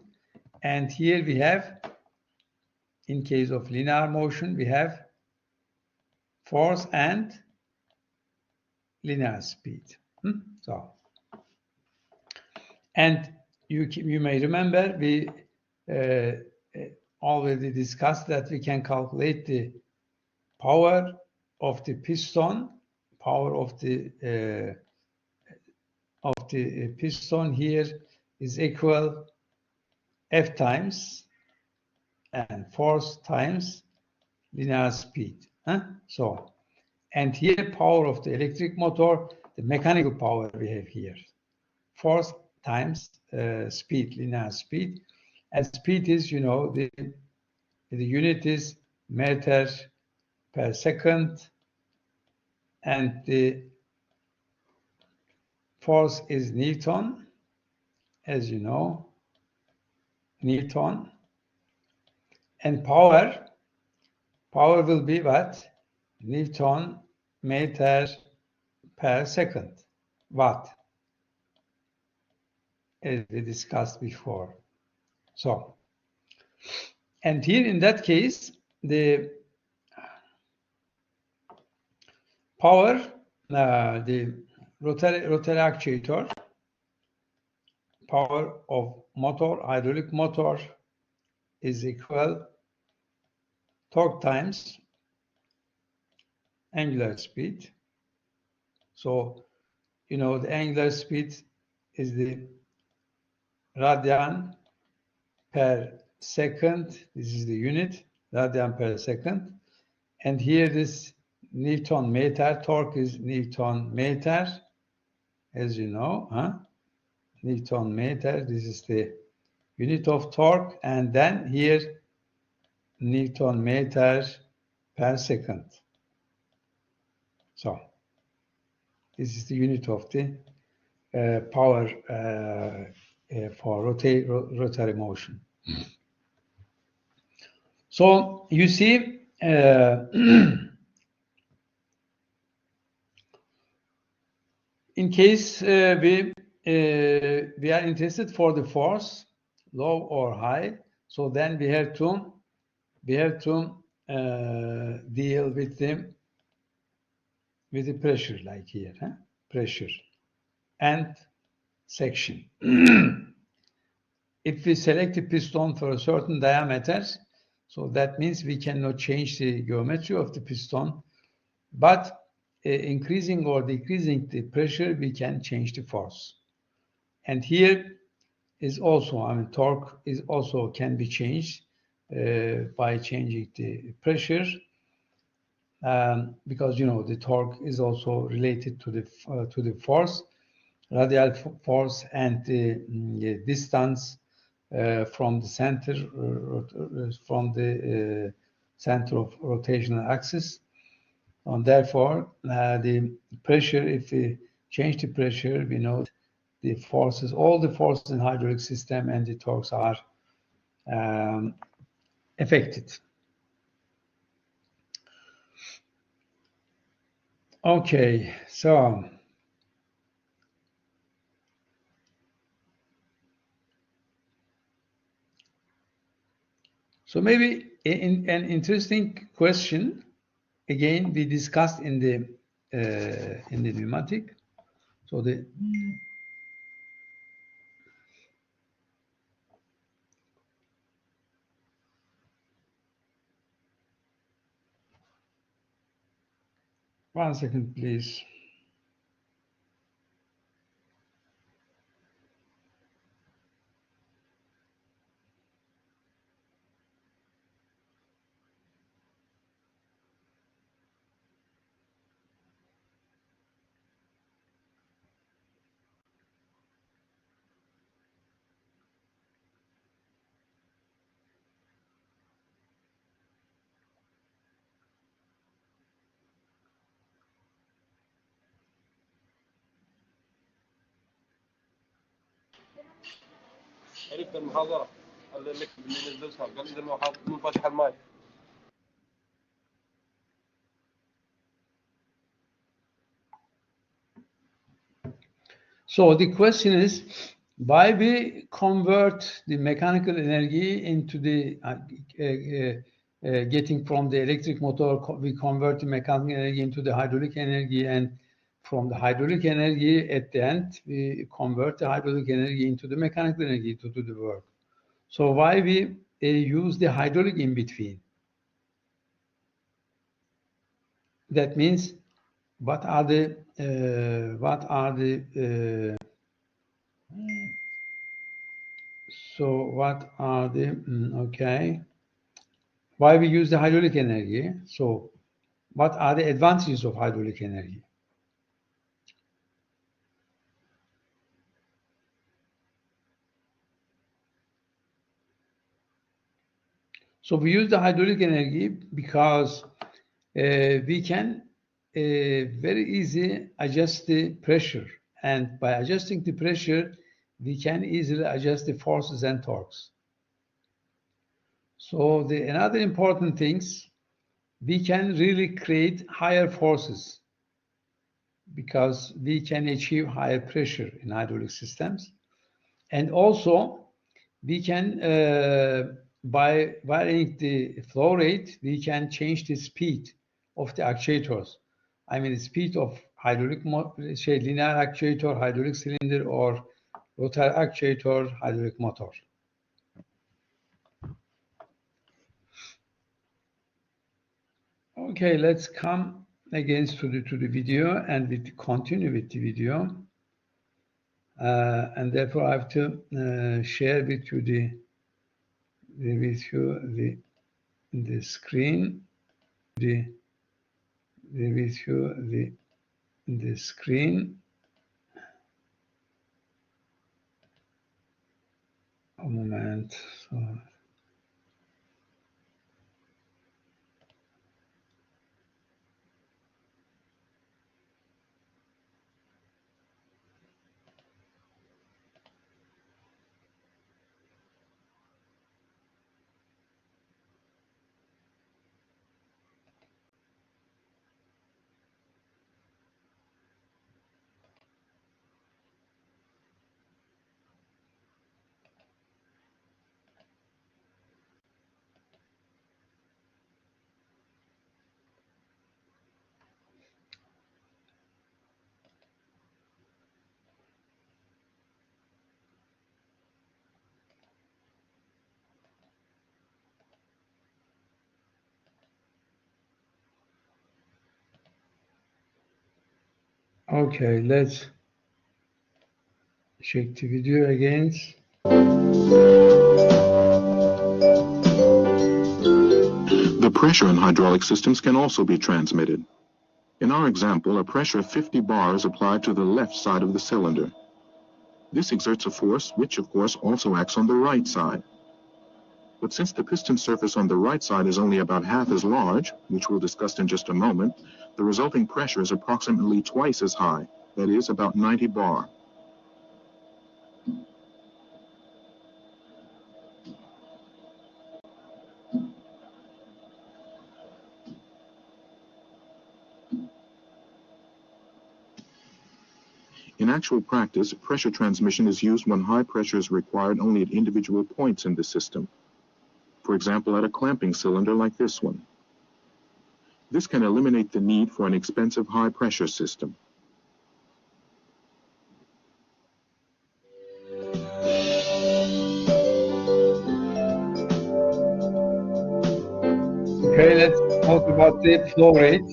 And here we have, in case of linear motion, we have force and linear speed. So, and you may remember we already discussed that we can calculate the power of the piston. Power of the piston here is equal F times and force times linear speed. So, and here power of the electric motor, the mechanical power we have here, force times speed, linear speed, and speed is, the unit is meter per second, and the force is Newton, as you know, Newton, and power will be what? Newton meter per second, watt, as we discussed before. So, and here in that case, the power, the rotary actuator, power of motor, hydraulic motor, is equal torque times angular speed. So, the angular speed is the radian per second. This is the unit, radian per second. And here this Newton meter, torque is Newton meter, as you know, Newton meter, this is the unit of torque, and then here Newton meter per second. So this is the unit of the power for rotary motion. So you see, in case we are interested for the force, low or high, so then we have to deal with the pressure, like here, pressure and section. If we select the piston for a certain diameter, so that means we cannot change the geometry of the piston, but increasing or decreasing the pressure, we can change the force. And here is also, torque is also can be changed by changing the pressure, because the torque is also related to the force, radial force, and the distance from the center center of rotational axis, and therefore the pressure, if we change the pressure, we know the forces, all the forces in hydraulic system and the torques are affected. Okay, so maybe an interesting question, again, we discussed in the pneumatic. So the one second, please. عرفت المحاضرة قال لك اللي نزلتها قال لي انه حاط منفتح الماي. So the question is, why we convert the mechanical energy into the getting from the electric motor, we convert the mechanical energy into the hydraulic energy, and from the hydraulic energy at the end, we convert the hydraulic energy into the mechanical energy to do the work. So why we use the hydraulic in between? That means, what are the okay, why we use the hydraulic energy? So what are the advantages of hydraulic energy? So we use the hydraulic energy because we can very easily adjust the pressure, and by adjusting the pressure, we can easily adjust the forces and torques. So another important things, we can really create higher forces because we can achieve higher pressure in hydraulic systems. And also, we can, by varying the flow rate, we can change the speed of the actuators. I mean, the speed of hydraulic linear actuator, hydraulic cylinder, or rotor actuator, hydraulic motor. Okay, let's come again to the video, and we continue with the video. And therefore, I have to share with you the screen, the screen. A moment. So, okay, let's check the video again. The pressure in hydraulic systems can also be transmitted. In our example, a pressure of 50 bars applied to the left side of the cylinder. This exerts a force which, of course, also acts on the right side. But since the piston surface on the right side is only about half as large, which we'll discuss in just a moment, the resulting pressure is approximately twice as high, that is, about 90 bar. In actual practice, pressure transmission is used when high pressure is required only at individual points in the system. For example, at a clamping cylinder like this one. This can eliminate the need for an expensive high-pressure system. Okay, let's talk about the flow rate.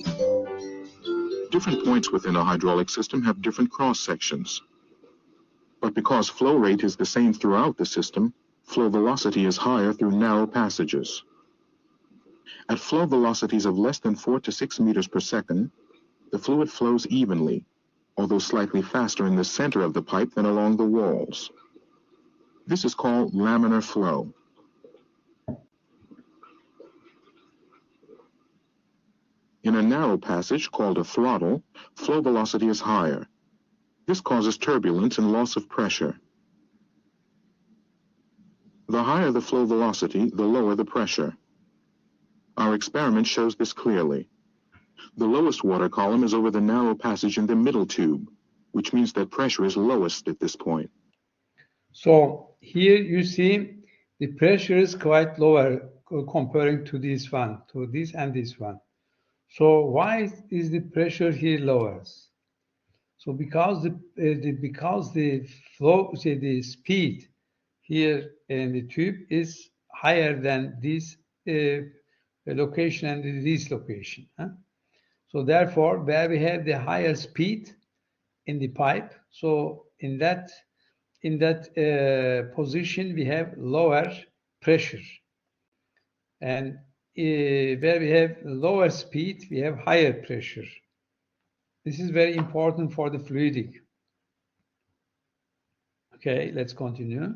Different points within a hydraulic system have different cross-sections. But because flow rate is the same throughout the system, flow velocity is higher through narrow passages. At flow velocities of less than 4 to 6 meters per second, the fluid flows evenly, although slightly faster in the center of the pipe than along the walls. This is called laminar flow. In a narrow passage called a throttle, flow velocity is higher. This causes turbulence and loss of pressure. The higher the flow velocity, the lower the pressure. Our experiment shows this clearly. The lowest water column is over the narrow passage in the middle tube, which means that pressure is lowest at this point. So here you see the pressure is quite lower comparing to this one, to this and this one. So why is the pressure here lower? So because the flow, say the speed here in the tube is higher than this location and this location. Huh? So therefore, where we have the higher speed in the pipe, so in that position we have lower pressure, and where we have lower speed we have higher pressure. This is very important for the fluidic. Okay, let's continue.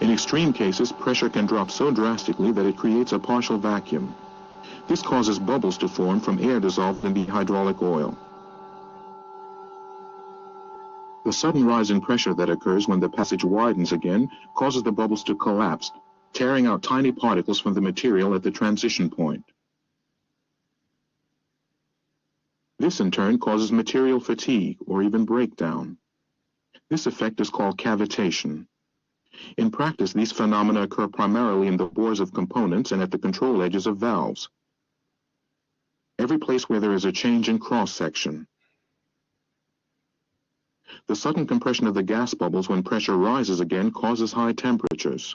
In extreme cases, pressure can drop so drastically that it creates a partial vacuum. This causes bubbles to form from air dissolved in the hydraulic oil. The sudden rise in pressure that occurs when the passage widens again causes the bubbles to collapse, tearing out tiny particles from the material at the transition point. This in turn causes material fatigue or even breakdown. This effect is called cavitation. In practice, these phenomena occur primarily in the bores of components and at the control edges of valves. Every place where there is a change in cross-section. The sudden compression of the gas bubbles when pressure rises again causes high temperatures.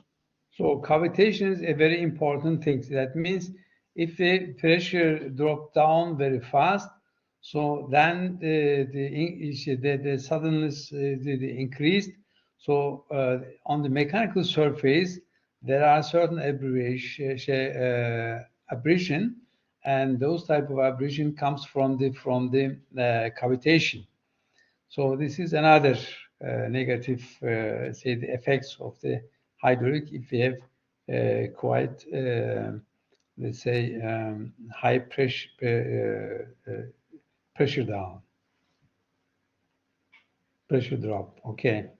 So cavitation is a very important thing. That means if the pressure drops down very fast, so then the suddenness the increased. So on the mechanical surface, there are certain abrasion, and those type of abrasion comes from the cavitation. So this is another negative, say, the effects of the hydraulic if we have quite, let's say, high pressure down, pressure drop. Okay.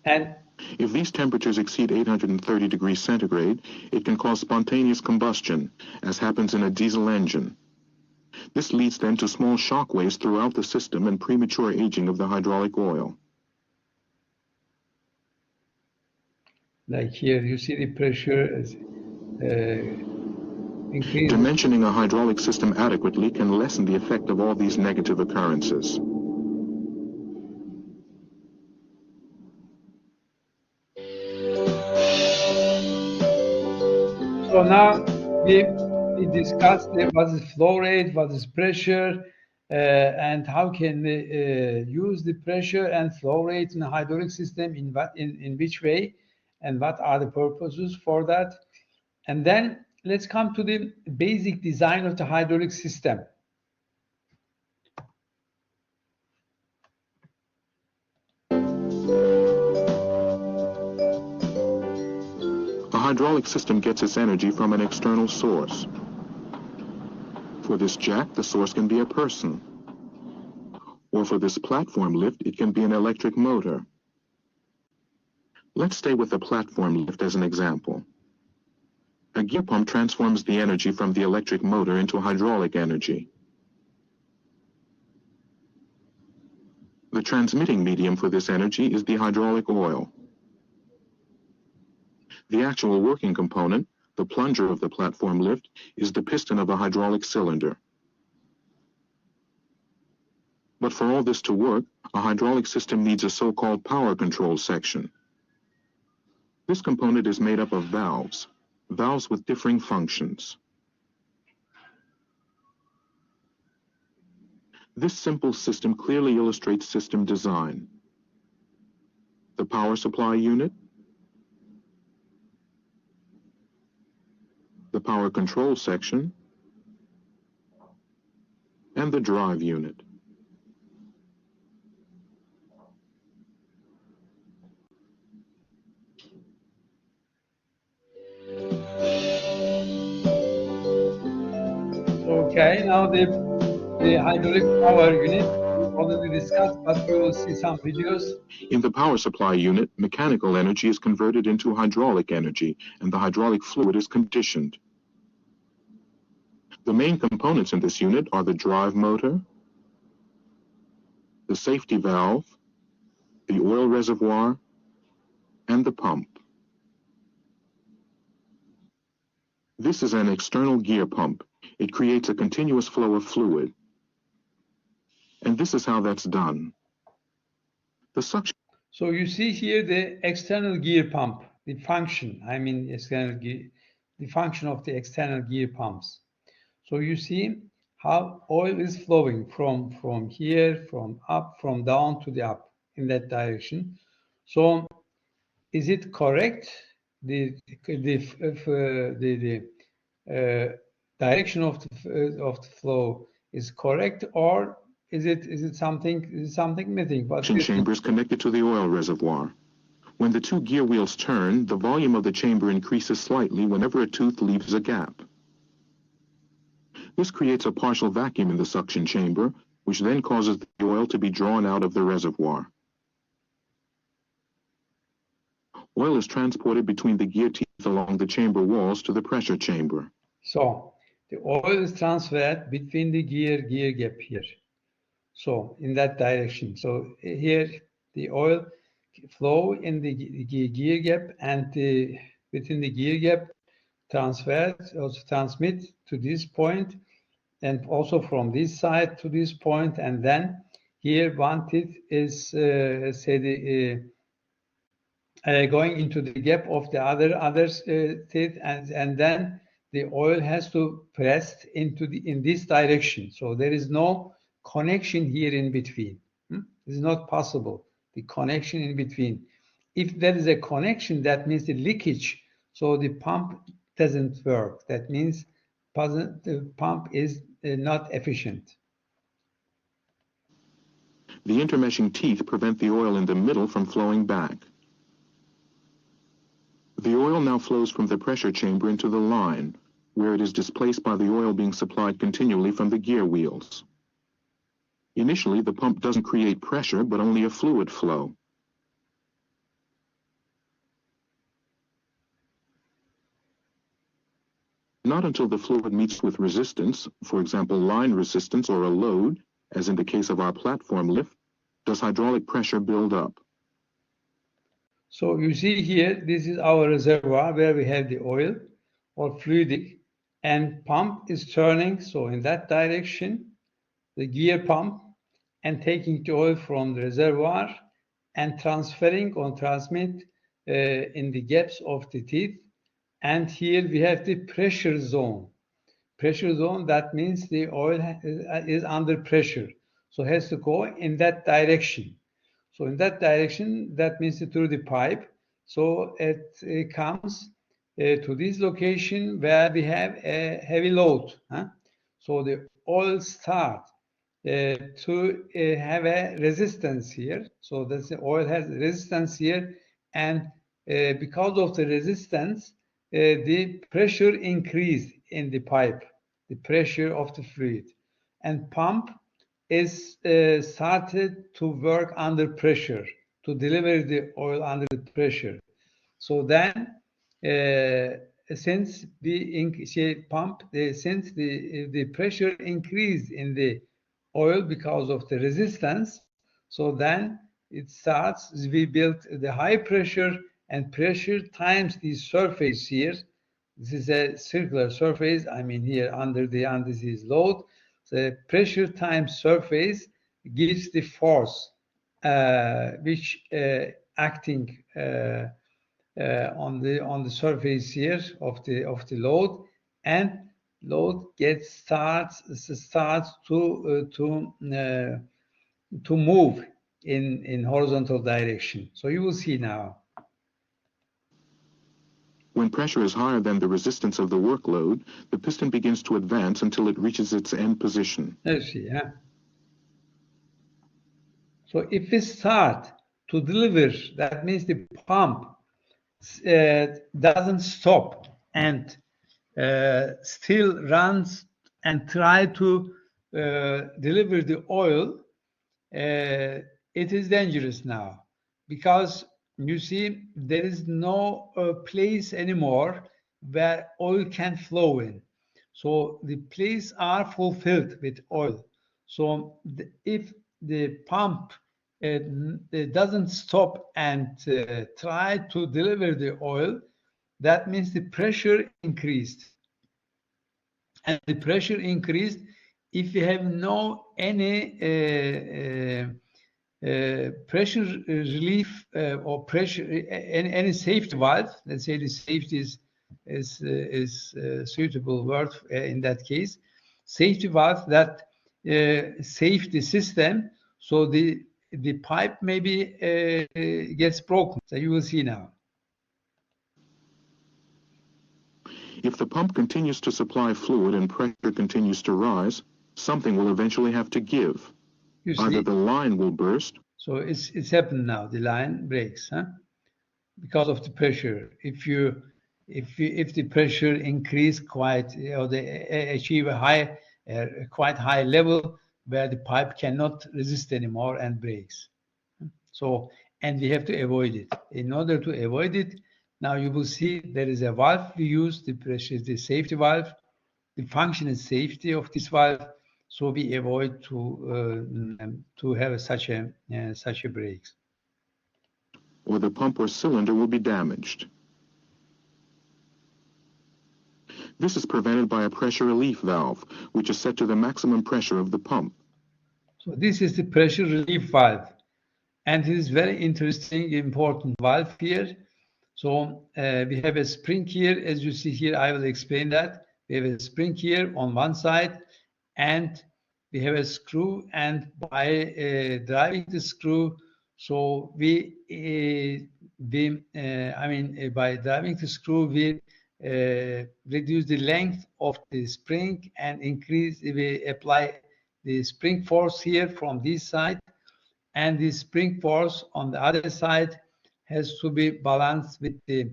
And if these temperatures exceed 830 degrees centigrade, it can cause spontaneous combustion, as happens in a diesel engine. This leads then to small shock waves throughout the system and premature aging of the hydraulic oil. Like here, you see the pressure is increasing. Dimensioning a hydraulic system adequately can lessen the effect of all these negative occurrences. So now we discussed what is flow rate, what is pressure, and how can we use the pressure and flow rate in a hydraulic system, in which way, and what are the purposes for that. And then let's come to the basic design of the hydraulic system. hydraulic system gets its energy from an external source. For this jack, the source can be a person. Or for this platform lift, it can be an electric motor. Let's stay with the platform lift as an example. A gear pump transforms the energy from the electric motor into hydraulic energy. The transmitting medium for this energy is the hydraulic oil. The actual working component, the plunger of the platform lift, is the piston of a hydraulic cylinder. But for all this to work, a hydraulic system needs a so-called power control section. This component is made up of valves with differing functions. This simple system clearly illustrates system design. The power supply unit, the power control section, and the drive unit. Okay, now the hydraulic power unit we already discussed, but we will see some videos. In the power supply unit, mechanical energy is converted into hydraulic energy, and the hydraulic fluid is conditioned. The main components in this unit are the drive motor, the safety valve, the oil reservoir, and the pump. This is an external gear pump. It creates a continuous flow of fluid. And this is how that's done. The suction. So you see here the external gear pump, the function, the function of the external gear pumps. So you see how oil is flowing from here, from up, from down to the up in that direction. So is it correct? The direction of the flow is correct, or is it something missing? But suction chamber is connected to the oil reservoir. When the two gear wheels turn, the volume of the chamber increases slightly whenever a tooth leaves a gap. This creates a partial vacuum in the suction chamber, which then causes the oil to be drawn out of the reservoir. Oil is transported between the gear teeth along the chamber walls to the pressure chamber. So the oil is transferred between the gear gap here. So in that direction. So here the oil flow in the gear gap, and within the gear gap transmit to this point, and also from this side to this point, and then here one teeth is going into the gap of the other teeth, and then the oil has to press in this direction. So there is no connection here in between. This is not possible. The connection in between. If there is a connection, that means the leakage. So the pump doesn't work. That means the pump is not efficient. The intermeshing teeth prevent the oil in the middle from flowing back. The oil now flows from the pressure chamber into the line, where it is displaced by the oil being supplied continually from the gear wheels. Initially, the pump doesn't create pressure, but only a fluid flow. Not until the fluid meets with resistance, for example, line resistance or a load, as in the case of our platform lift, does hydraulic pressure build up. So you see here, this is our reservoir where we have the oil or fluidic, and pump is turning. So in that direction, the gear pump, and taking the oil from the reservoir and transferring or transmit in the gaps of the teeth. And here we have the pressure zone. Pressure zone, that means the oil is under pressure. So it has to go in that direction. So in that direction, that means through the pipe. So it comes to this location where we have a heavy load. So the oil starts to have a resistance here. So that's the oil has resistance here, and because of the resistance, the pressure increased in the pipe, the pressure of the fluid, and pump is started to work under pressure to deliver the oil under the pressure. So then, since the pressure increased in the oil because of the resistance, so then it starts. We built the high pressure, and pressure times the surface here. This is a circular surface. I mean, here under this load, the pressure times surface gives the force, which acting on the surface here of the load, and load starts to move in horizontal direction. So you will see now. When pressure is higher than the resistance of the workload, the piston begins to advance until it reaches its end position. Let's see, yeah. So if we start to deliver, that means the pump doesn't stop and still runs and try to deliver the oil. It is dangerous now, because you see there is no place anymore where oil can flow in. So the places are fulfilled with oil. So if the pump doesn't stop and try to deliver the oil, that means the pressure increased. And the pressure increased if you have no any pressure relief or pressure any safety valve. Let's say the safety is suitable word in that case. Safety valve that save the system, so the pipe maybe gets broken. So you will see now. If the pump continues to supply fluid and pressure continues to rise, something will eventually have to give. Either the line will burst. So it's happened now. The line breaks, huh? Because of the pressure. If the pressure increase quite, or they achieve a high, quite high level where the pipe cannot resist anymore and breaks. So, and we have to avoid it. In order to avoid it, now you will see there is a valve we use. The pressure is the safety valve. The function is safety of this valve. So we avoid to have such a breaks. Or the pump or cylinder will be damaged. This is prevented by a pressure relief valve, which is set to the maximum pressure of the pump. So this is the pressure relief valve, and it is very interesting, important valve here. So we have a spring here, as you see here. I will explain that. We have a spring here on one side, and we have a screw, and by driving the screw, so by driving the screw, we reduce the length of the spring and we apply the spring force here from this side, and the spring force on the other side has to be balanced with the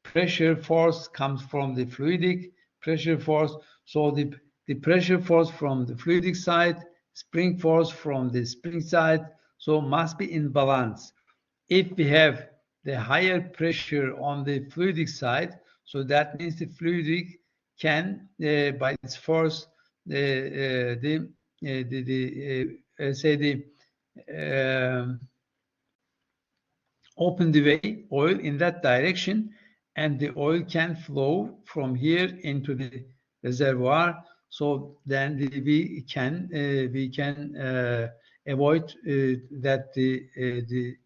pressure force comes from the fluidic pressure force. So the pressure force from the fluidic side, spring force from the spring side, so must be in balance. If we have the higher pressure on the fluidic side, so that means the fluidic can, by its force, open the way oil in that direction, and the oil can flow from here into the reservoir. So then we can avoid that the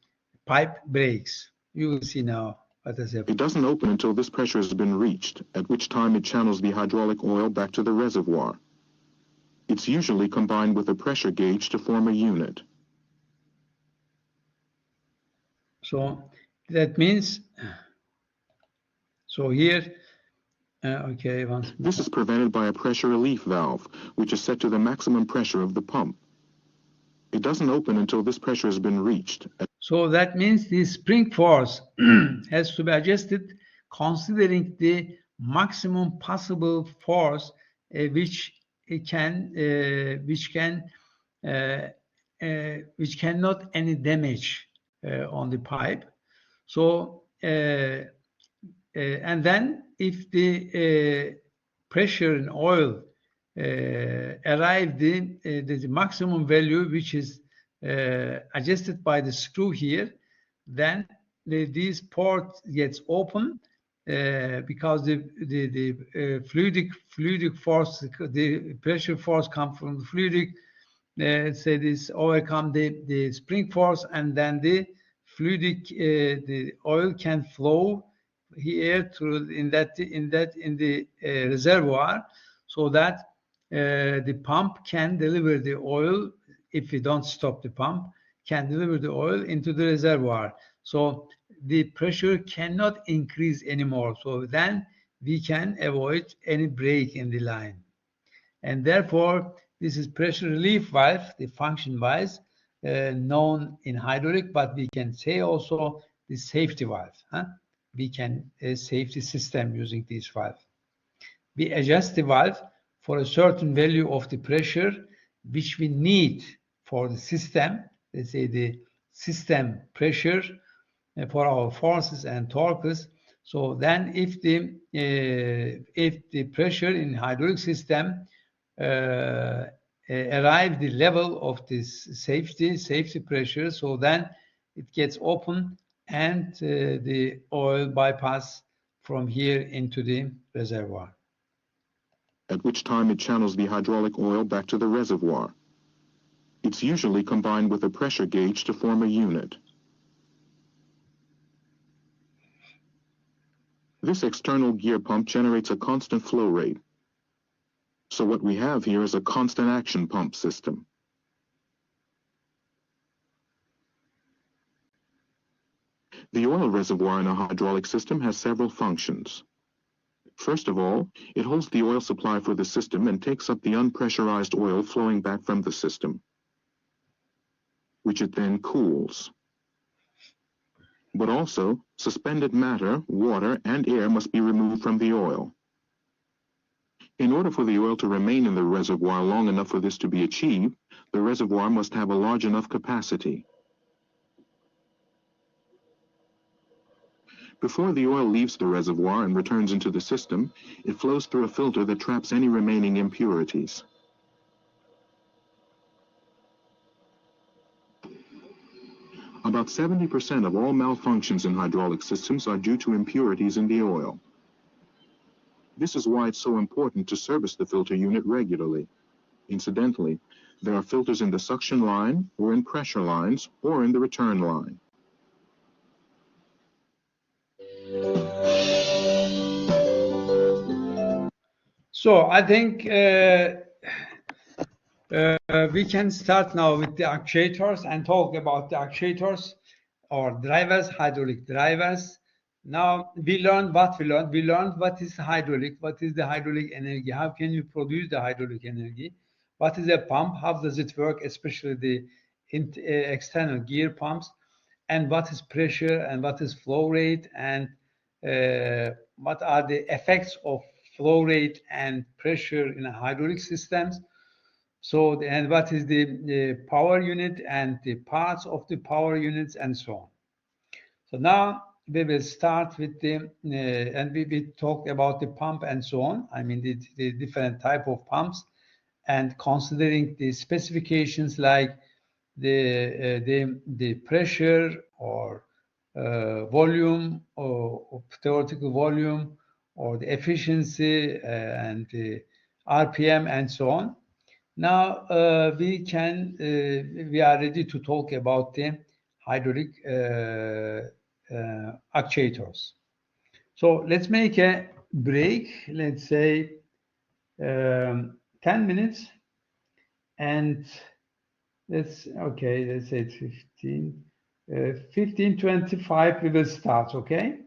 pipe breaks. You will see now what has happened. It doesn't open until this pressure has been reached, at which time it channels the hydraulic oil back to the reservoir. It's usually combined with a pressure gauge to form a unit. So that means, so here, okay. This is prevented by a pressure relief valve, which is set to the maximum pressure of the pump. It doesn't open until this pressure has been reached. So that means the spring force has to be adjusted considering the maximum possible force which cannot any damage on the pipe. So and then if the pressure in oil arrive the maximum value which is adjusted by the screw here, then this port gets open because the fluidic force, the pressure force comes from the fluidic. Say this overcome the spring force, and then the fluidic the oil can flow here through in the reservoir, so that the pump can deliver the oil. If we don't stop the pump, can deliver the oil into the reservoir. So the pressure cannot increase anymore. So then we can avoid any break in the line. And therefore, this is pressure relief valve, the function wise, known in hydraulic, but we can say also the safety valve. We can safety system using this valve. We adjust the valve for a certain value of the pressure which we need for the system. Let's say the system pressure for our forces and torques. So then if the pressure in hydraulic system arrive the level of this safety pressure, so then it gets open and the oil bypass from here into the reservoir. At which time it channels the hydraulic oil back to the reservoir. It's usually combined with a pressure gauge to form a unit. This external gear pump generates a constant flow rate. So what we have here is a constant action pump system. The oil reservoir in a hydraulic system has several functions. First of all, it holds the oil supply for the system and takes up the unpressurized oil flowing back from the system, which it then cools. But also, suspended matter, water, and air must be removed from the oil. In order for the oil to remain in the reservoir long enough for this to be achieved, the reservoir must have a large enough capacity. Before the oil leaves the reservoir and returns into the system, it flows through a filter that traps any remaining impurities. About 70% of all malfunctions in hydraulic systems are due to impurities in the oil. This is why it's so important to service the filter unit regularly. Incidentally, there are filters in the suction line, or in pressure lines, or in the return line. So I think we can start now with the actuators and talk about the actuators or drivers, hydraulic drivers. Now we learned what we learned. We learned what is hydraulic, what is the hydraulic energy, how can you produce the hydraulic energy, what is a pump, how does it work, especially the external gear pumps, and what is pressure and what is flow rate, and what are the effects of flow rate and pressure in a hydraulic systems. So, and what is the power unit and the parts of the power units and so on. So now we will start with the, and we will talk about the pump and so on. I mean, the different type of pumps, and considering the specifications like the pressure or volume or theoretical volume or the efficiency and the RPM and so on. Now we are ready to talk about the hydraulic actuators. So let's make a break. Let's say 10 minutes, and let's say 15:25 we will start. Okay.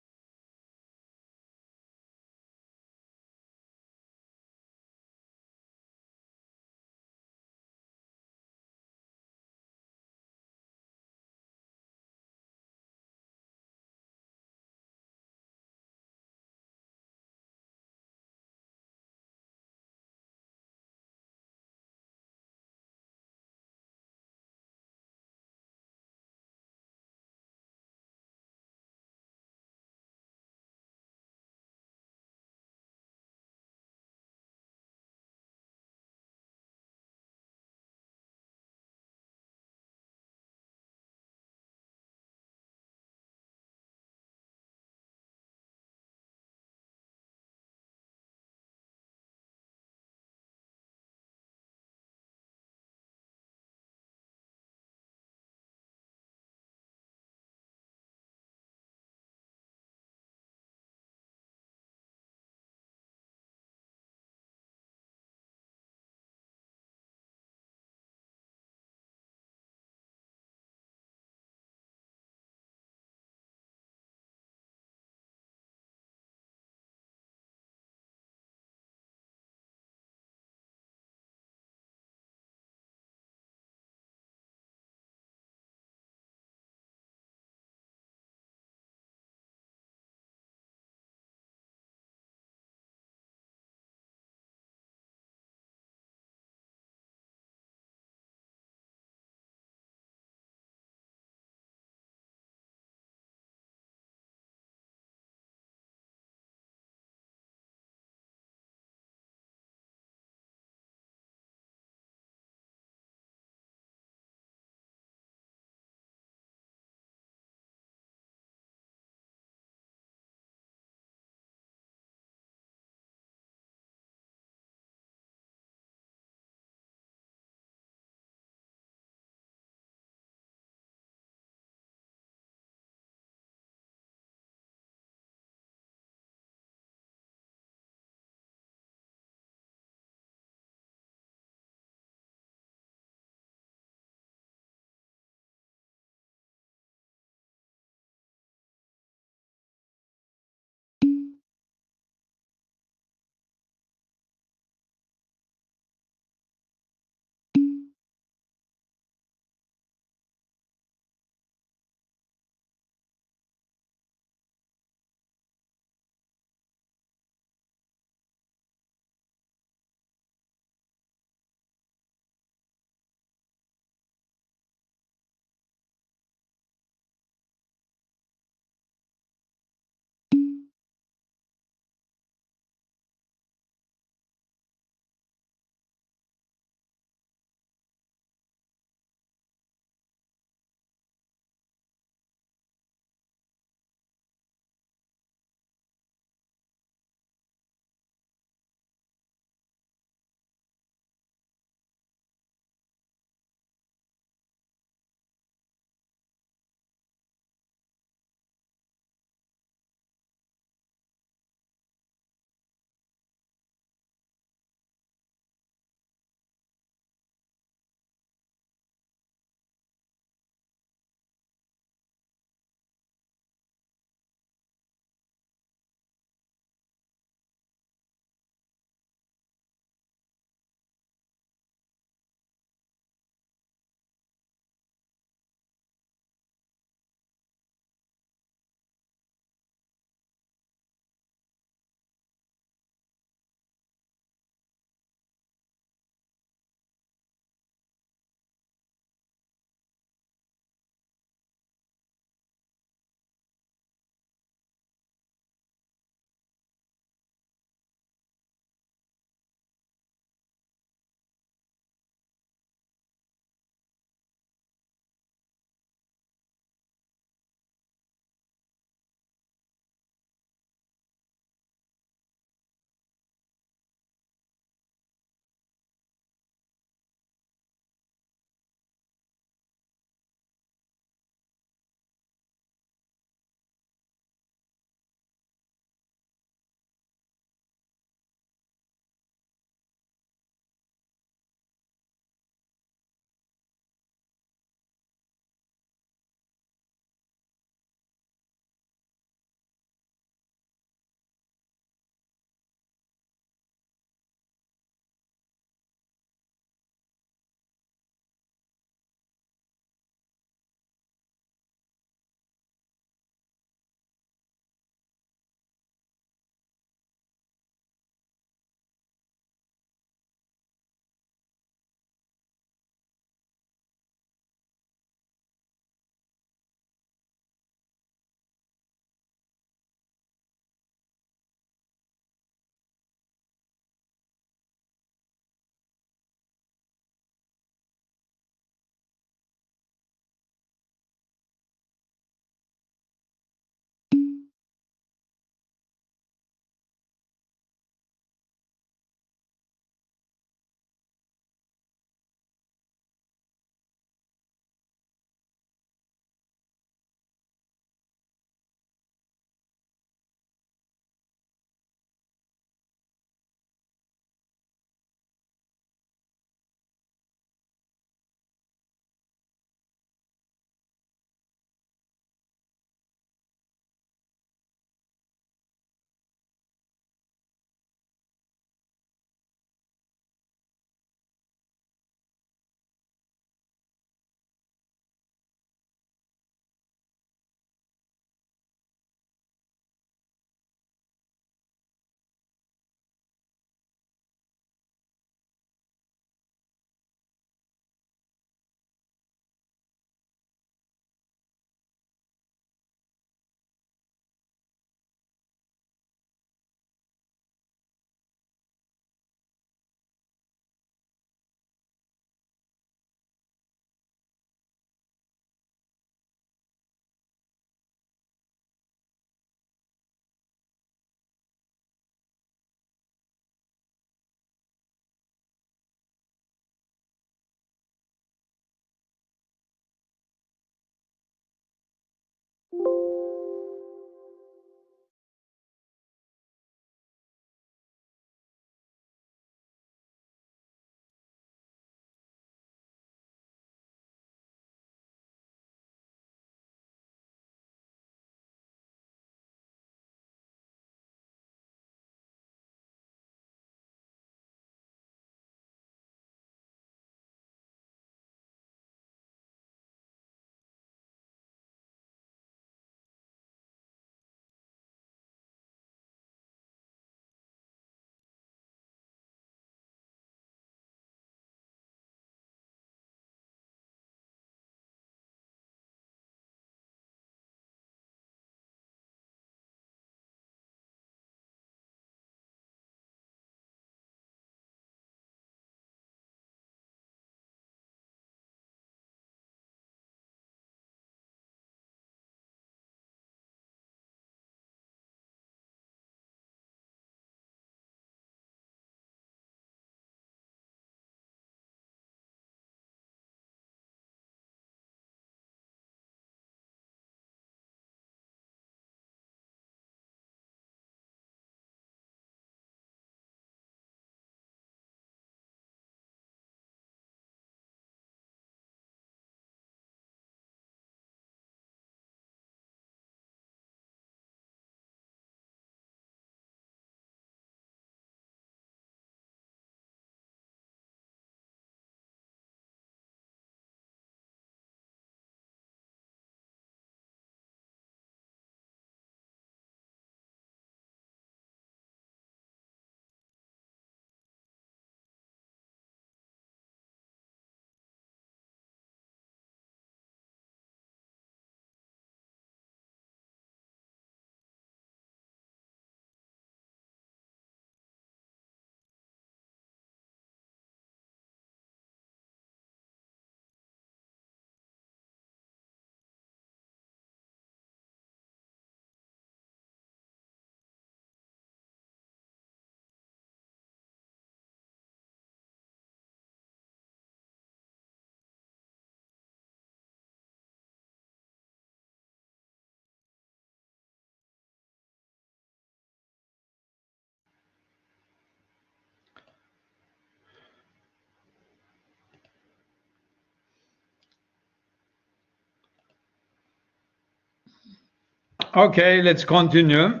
Okay, let's continue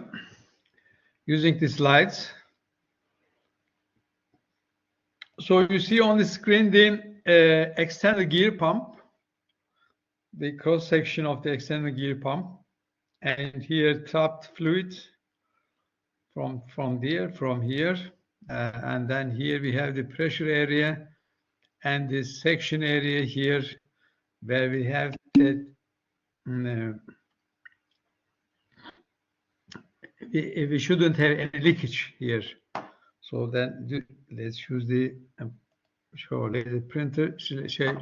using the slides. So you see on the screen the external gear pump, the cross section of the external gear pump, and here trapped fluid from here, and then here we have the pressure area and the section area here where we have the we shouldn't have any leakage here. So then let's use the show laser printer,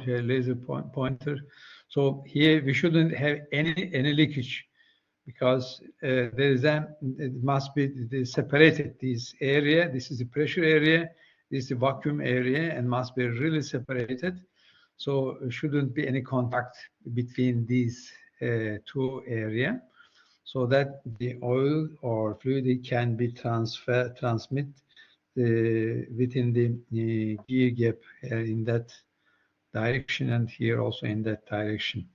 laser pointer. So here we shouldn't have any leakage because there is it must be separated this area. This is the pressure area. This is the vacuum area, and must be really separated. So shouldn't be any contact between these two areas, so that the oil or fluid can be transmit within the gear gap in that direction, and here also in that direction.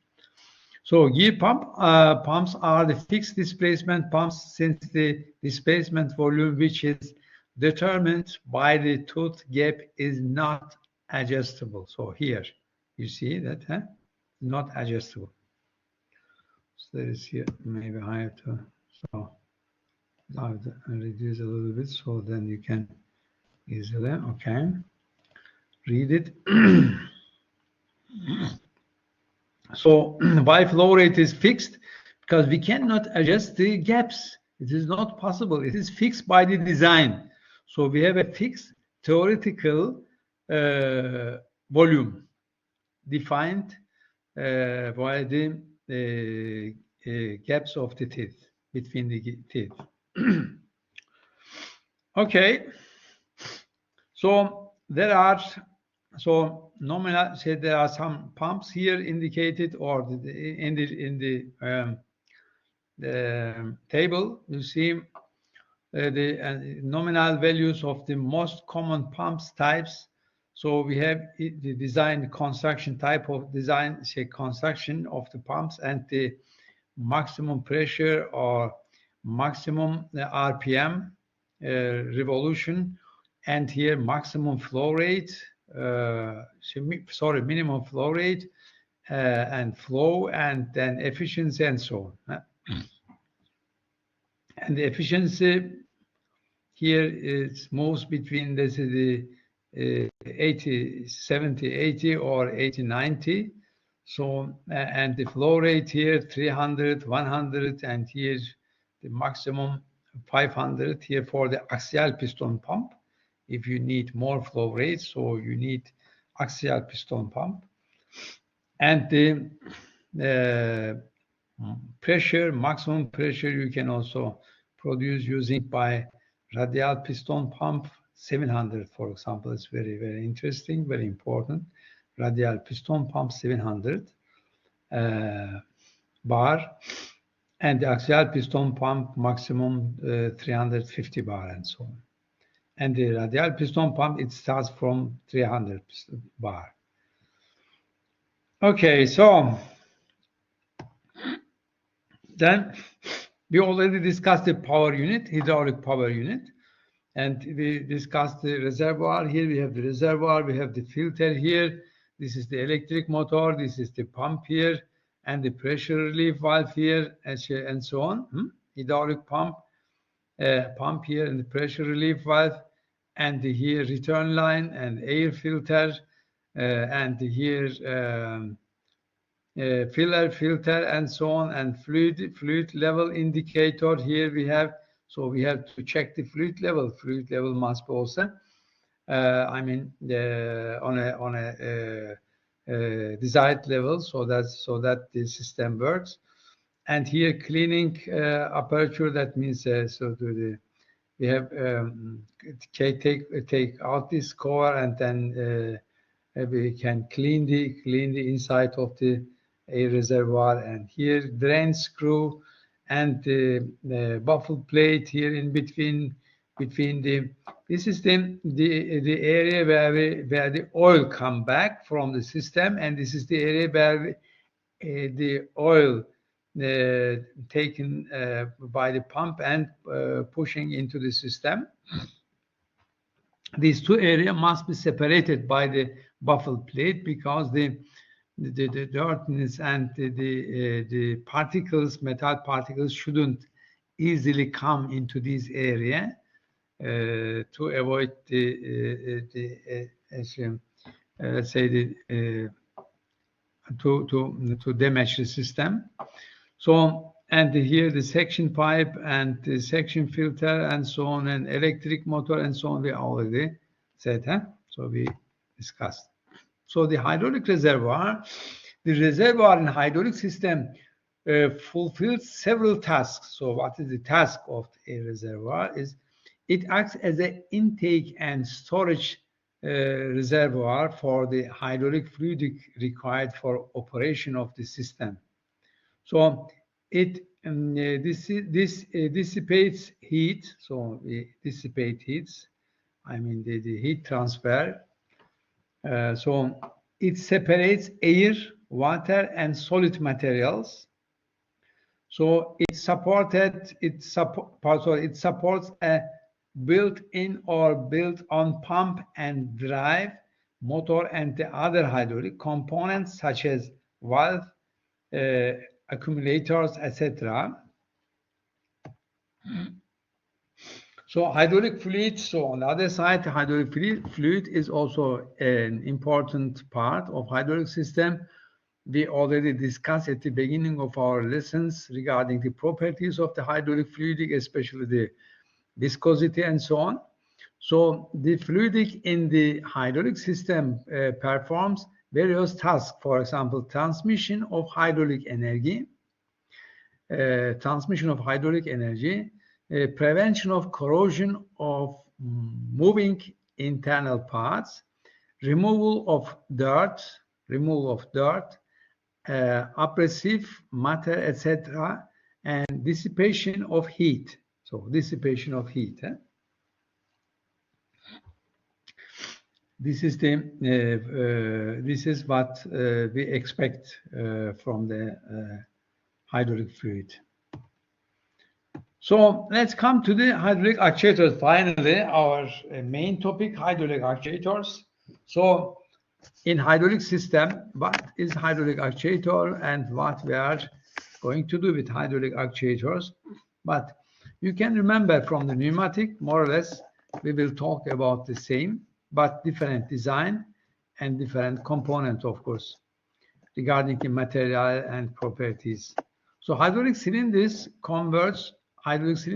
So gear pumps are the fixed displacement pumps, since the displacement volume which is determined by the tooth gap is not adjustable. So here you see that not adjustable. So there is here, maybe I have to, so I have to reduce a little bit so then you can easily, okay, read it. So why flow rate is fixed? Because we cannot adjust the gaps. It is not possible. It is fixed by the design. So we have a fixed theoretical volume defined by the gaps of the teeth, between the teeth. Okay. So there are, so nominal, say there are some pumps here indicated, or in the table you see the nominal values of the most common pumps types. So we have the design construction type of design, say construction of the pumps, and the maximum pressure or maximum RPM revolution, and here maximum flow rate, minimum flow rate, and flow, and then efficiency, and so on. And the efficiency here is moves between, this is the 80, 70, 80, or 80, 90. So, and the flow rate here 300, 100, and here the maximum 500 here for the axial piston pump. If you need more flow rate, so you need axial piston pump. And the pressure, maximum pressure, you can also produce using by radial piston pump 700, for example. It's very, very interesting, very important. Radial piston pump 700 bar, and the axial piston pump maximum 350 bar, and so on. And the radial piston pump, it starts from 300 bar. Okay, so then we already discussed the power unit, hydraulic power unit, and we discussed the reservoir. Here we have the reservoir, we have the filter here. This is the electric motor, this is the pump here, and the pressure relief valve here, and so on. Hydraulic pump, pump here, and the pressure relief valve, and here return line, and air filter, and here filler filter, and so on, and fluid level indicator here we have. So we have to check the fluid level. Fluid level must be also, I mean, on a desired level, so that the system works. And here cleaning aperture, that means so we have take out this cover, and then we can clean the inside of the air reservoir. And here drain screw, and the baffle plate here in between the, this is the area where the oil come back from the system, and this is the area where the oil taken by the pump and pushing into the system. These two areas must be separated by the baffle plate because the dirtiness and the particles, metal particles, shouldn't easily come into this area to avoid let's say to damage the system. So, and here the section pipe and the section filter and so on, and electric motor and so on, we already said, huh? So we discussed. So the hydraulic reservoir, the reservoir in hydraulic system fulfills several tasks. So what is the task of a reservoir? Is it acts as an intake and storage reservoir for the hydraulic fluid required for operation of the system. So it dissipates heat. So we dissipate heats. I mean the heat transfer. So it separates air, water, and solid materials. So it supports a built-in or built-on pump and drive, motor, and the other hydraulic components such as valve, accumulators, etc. So hydraulic fluid, so on the other side, hydraulic fluid is also an important part of hydraulic system. We already discussed at the beginning of our lessons regarding the properties of the hydraulic fluidic, especially the viscosity and so on. So the fluidic in the hydraulic system performs various tasks. For example, transmission of hydraulic energy, prevention of corrosion of moving internal parts, removal of dirt, abrasive matter, etc., and dissipation of heat. So dissipation of heat. This is what we expect from the hydraulic fluid. So let's come to the hydraulic actuators. Finally, our main topic, hydraulic actuators. So in hydraulic system, what is hydraulic actuator and what we are going to do with hydraulic actuators? But you can remember from the pneumatic, more or less, we will talk about the same, but different design and different component, of course, regarding the material and properties. So hydraulic cylinders converts hydraulic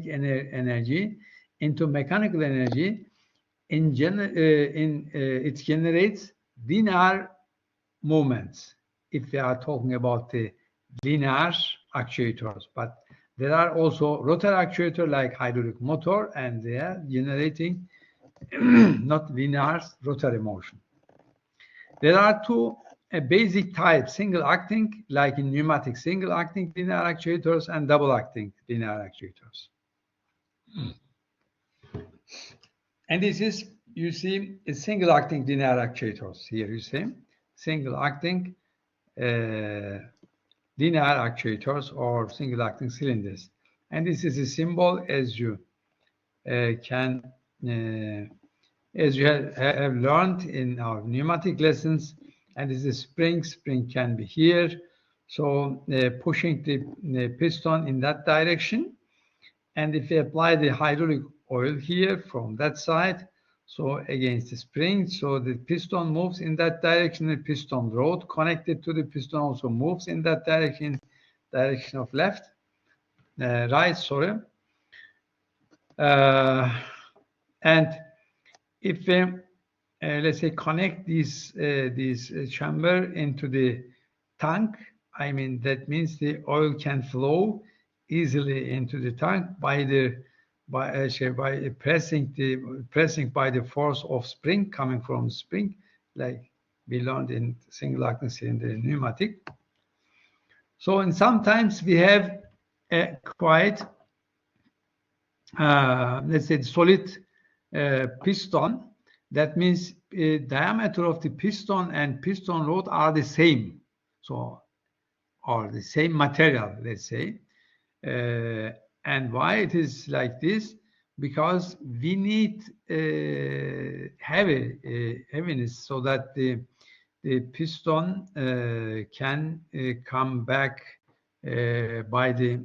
energy into mechanical energy. It generates linear movements if we are talking about the linear actuators, but there are also rotary actuators like hydraulic motor, and they are generating not linear rotary motion. There are two basic types, single acting, like in pneumatic, single acting linear actuators and double acting linear actuators. And this is, you see, a single acting linear actuators. Here you see single acting linear actuators or single acting cylinders. And this is a symbol, as you have learned in our pneumatic lessons. And this is spring can be here. So pushing the piston in that direction. And if you apply the hydraulic oil here from that side, so against the spring, so the piston moves in that direction. The piston rod connected to the piston also moves in that direction of right, sorry. And if we let's say connect this chamber into the tank, I mean that means the oil can flow easily into the tank by pressing by the force of spring coming from spring, like we learned in single acting cylinder pneumatic. So, and sometimes we have a quite let's say solid piston. That means diameter of the piston and piston rod are the same. So or the same material, let's say. And why it is like this? Because we need heaviness so that the piston can come back by the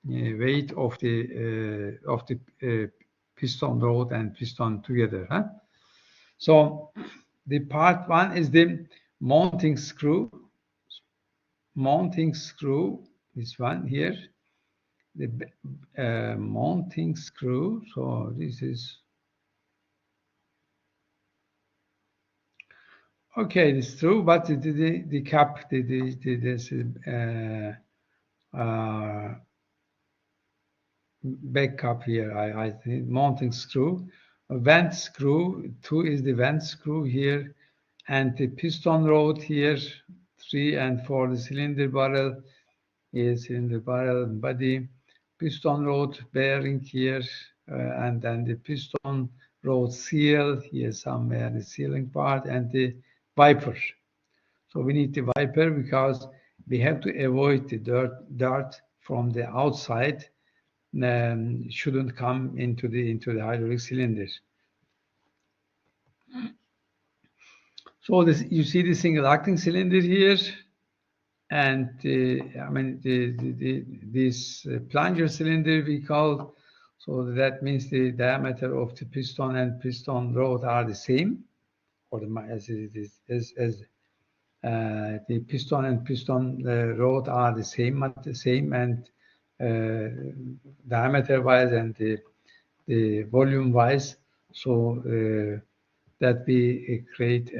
weight of the piston rod and piston together. Huh? So the part one is the mounting screw. Mounting screw, this one here, the mounting screw. So this is okay. It's true, but the cap, this back cap here. I think mounting screw, a vent screw. 2 is the vent screw here, and the piston rod here. 3 and 4 the cylinder barrel is in the barrel body, piston rod bearing here, and then the piston rod seal here somewhere, the sealing part, and the wiper. So we need the wiper because we have to avoid the dirt from the outside. Shouldn't come into the hydraulic cylinder. So this, you see the single acting cylinder here. And I mean, this plunger cylinder we call, so that means the diameter of the piston and piston rod are the same, or the piston and piston rod are the same, and diameter wise and the volume wise, so that we create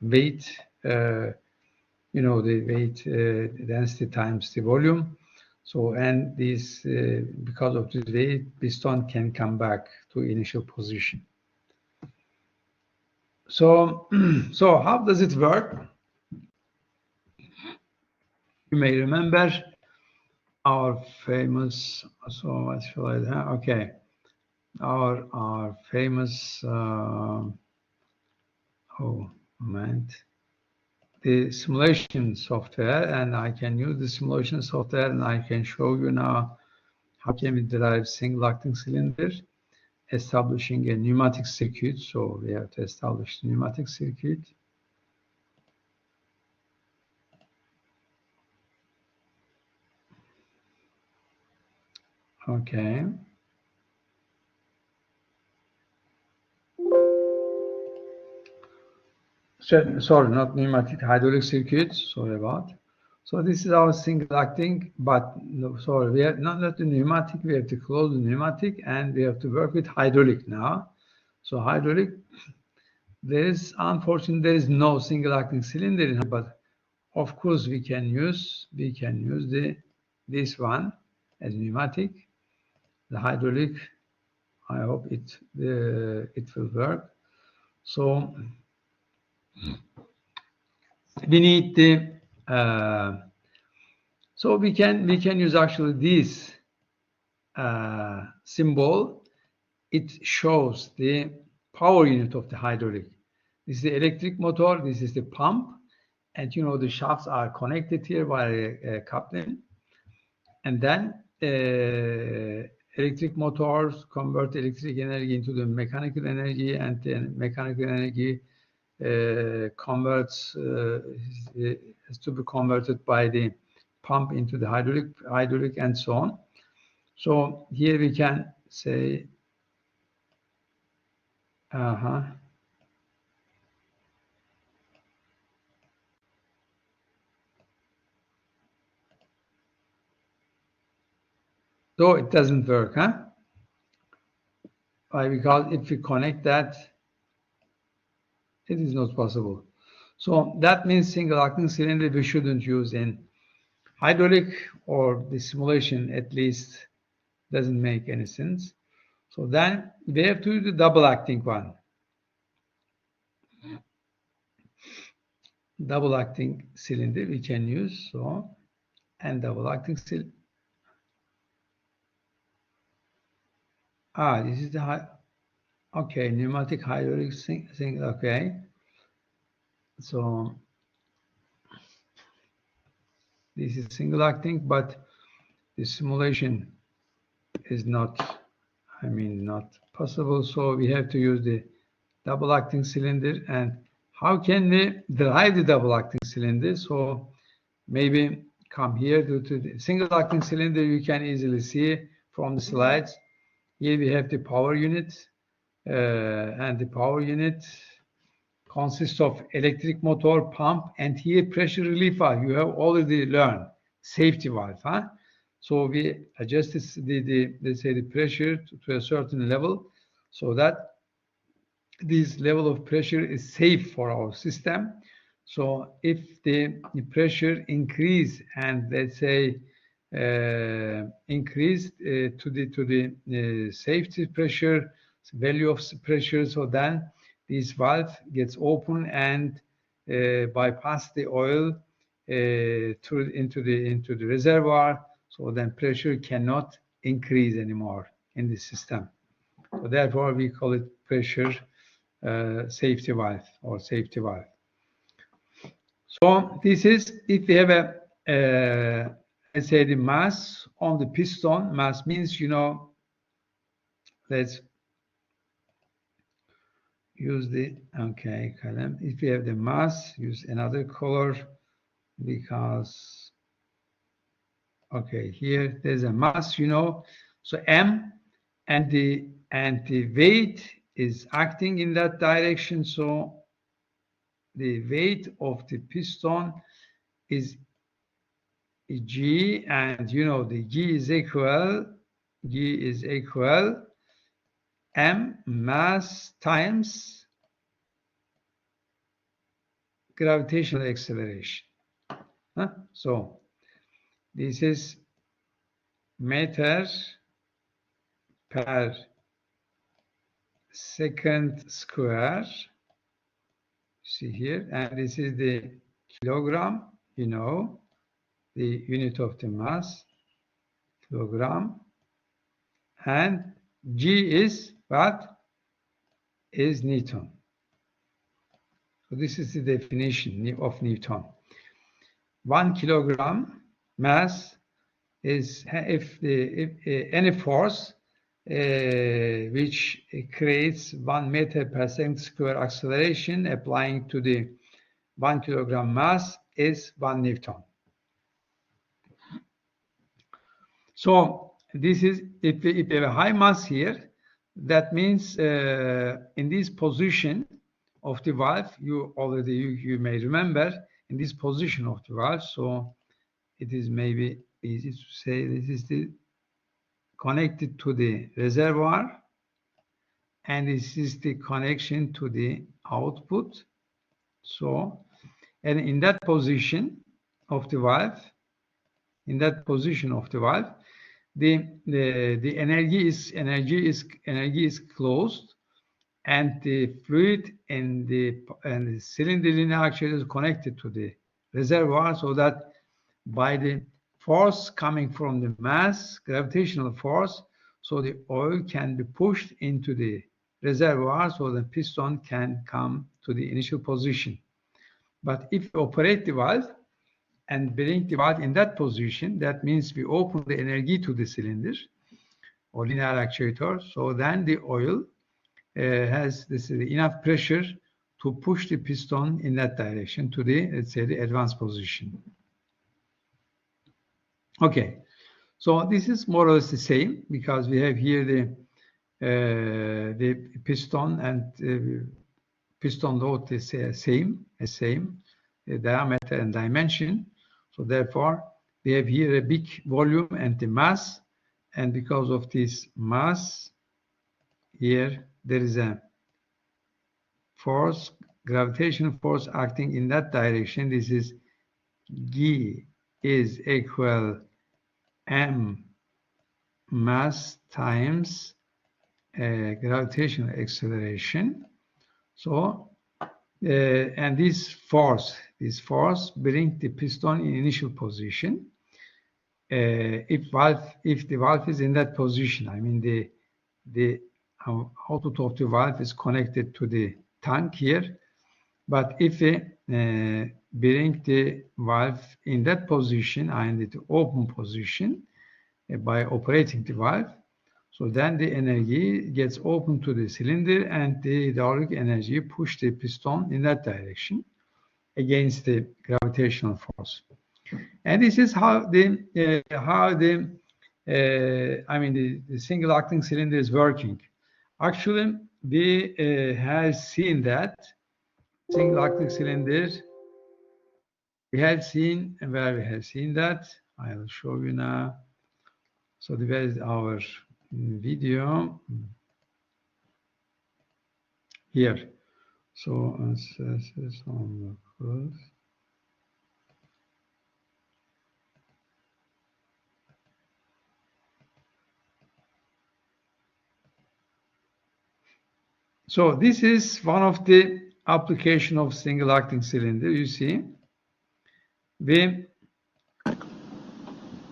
weight. The weight density times the volume. So, and this, because of the weight, piston can come back to initial position. So, so how does it work? You may remember our famous, so what shall I do? Okay, our famous, the simulation software, and I can use the simulation software, and I can show you now how can we derive single acting cylinder, establishing a pneumatic circuit. So we have to establish the pneumatic circuit. Okay. Sorry, not pneumatic, hydraulic circuit. Sorry about. So this is our single acting, but no, sorry, we have not the pneumatic. We have to close the pneumatic, and we have to work with hydraulic now. So hydraulic, unfortunately there is no single acting cylinder in, but of course we can use this one as pneumatic. The hydraulic, I hope it will work. So we need the so we can use actually this symbol. It shows the power unit of the hydraulic. This is the electric motor. This is the pump, and the shafts are connected here by a coupling, and then electric motors convert electric energy into the mechanical energy, and then mechanical energy has to be converted by the pump into the hydraulic, and so on. So here we can say, So it doesn't work, huh? Why? Because if we connect that, it is not possible. So that means single acting cylinder we shouldn't use in hydraulic, or the simulation at least doesn't make any sense. So then we have to do the double acting one. Double acting cylinder we can use, so, and double acting cylinder. This is the okay, pneumatic hydraulic thing. Okay, so This is single acting, but the simulation is not, not possible. So we have to use the double acting cylinder. And how can we drive the double acting cylinder? So maybe come here to the single acting cylinder. You can easily see from the slides. Here we have the power unit, and the power unit consists of electric motor, pump, and here pressure relief valve. You have already learned safety valve, huh? So we adjust let's say the pressure to a certain level, so that this level of pressure is safe for our system. So if the pressure increase and let's say increase to the safety pressure, value of pressure, so then this valve gets open and bypass the oil into the reservoir. So then pressure cannot increase anymore in the system. So therefore we call it pressure safety valve or safety valve. So this is if we have a let's say the mass on the piston. Mass means, let's use the column. If we have the mass, use another color because here there's a mass, so M, and the weight is acting in that direction. So the weight of the piston is G, and the G is equal M mass times gravitational acceleration. So this is meter per second square. See here, and this is the kilogram, the unit of the mass, kilogram, and G is what? Is Newton. So this is the definition of Newton. 1 kilogram mass is if any force which creates 1 meter per second square acceleration applying to the 1 kilogram mass is 1 Newton. So this is if we have a high mass here, that means in this position of the valve, you may remember in this position of the valve. So it is maybe easy to say this is the connected to the reservoir, and this is the connection to the output. So, and in that position of the valve, the energy is closed, and the fluid and the cylinder linear actuator is connected to the reservoir, so that by the force coming from the mass, gravitational force, so the oil can be pushed into the reservoir, so the piston can come to the initial position. But if you operate the valve and bring the valve in that position, that means we open the energy to the cylinder or linear actuator, so then the oil has enough pressure to push the piston in that direction to the, let's say, the advanced position. Okay, so this is more or less the same because we have here the piston and piston load is same diameter and dimension. So therefore, we have here a big volume and the mass, and because of this mass, here there is a force, gravitational force acting in that direction. This is G is equal M mass times gravitational acceleration. So, and this force brings the piston in initial position. If the valve is in that position, I mean the output of the valve is connected to the tank here. But if bring the valve in that position, and the open position, by operating the valve. So then the energy gets open to the cylinder, and the hydraulic energy push the piston in that direction against the gravitational force. And this is how the single acting cylinder is working. Actually, we have seen that single acting cylinder. We have seen where we have seen that. I will show you now. So where is our video? Here. So this is on the course. So this is one of the application of single acting cylinder. You see,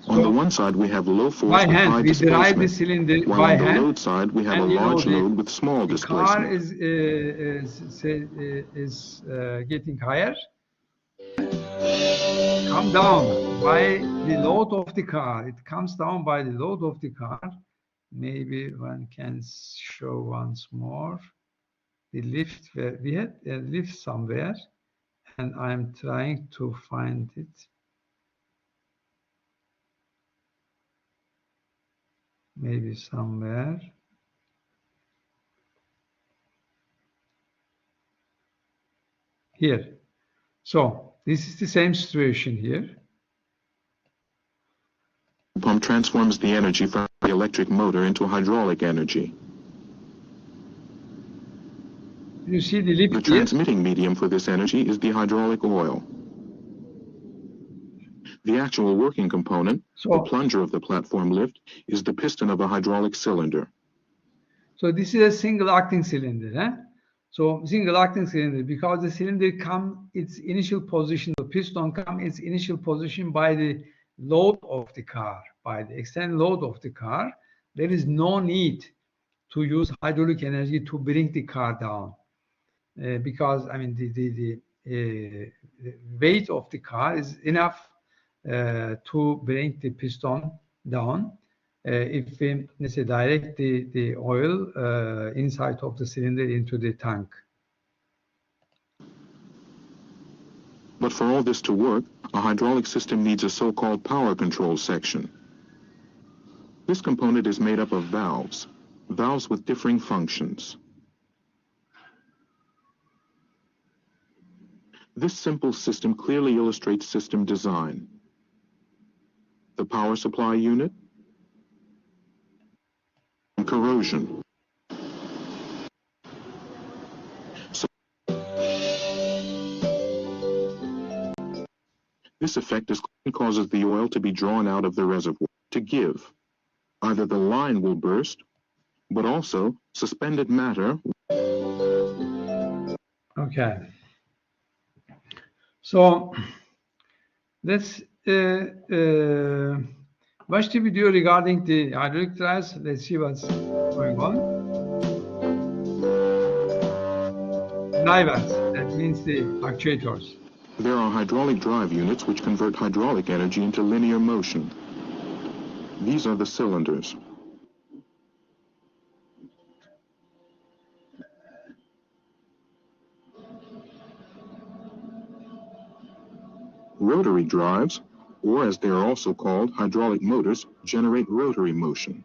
on the one side, we have low force by with hand high we drive the displacement, cylinder while by on the hand. load side, we have a And large load with small the car displacement. is getting higher. Come down by the load of the car. It comes down by the load of the car. Maybe one can show once more the lift. Where we had a lift somewhere, and I'm trying to find it. Maybe somewhere. Here. So this is the same situation here. Pump transforms the energy from the electric motor into hydraulic energy. You see the lift The here? transmitting medium for this energy is the hydraulic oil. The actual working component, the plunger of the platform lift, is the piston of a hydraulic cylinder. So this is a single acting cylinder. So single acting cylinder, because the cylinder come its initial position, the piston come its initial position by the load of the car, by the extended load of the car. There is no need to use hydraulic energy to bring the car down, because I mean the weight of the car is enough to bring the piston down. If we, let's say, direct the oil inside of the cylinder into the tank. But for all this to work, a hydraulic system needs a so-called power control section. This component is made up of valves with differing functions. This simple system clearly illustrates system design. The power supply unit, and corrosion. So this effect causes the oil to be drawn out of the reservoir to give. Either the line will burst, but also suspended matter. Okay. So let's watch the video regarding the hydraulic drives. Let's see what's going on. Drivers, that means the actuators. There are hydraulic drive units which convert hydraulic energy into linear motion. These are the cylinders. Rotary drives, or as they are also called, hydraulic motors, generate rotary motion.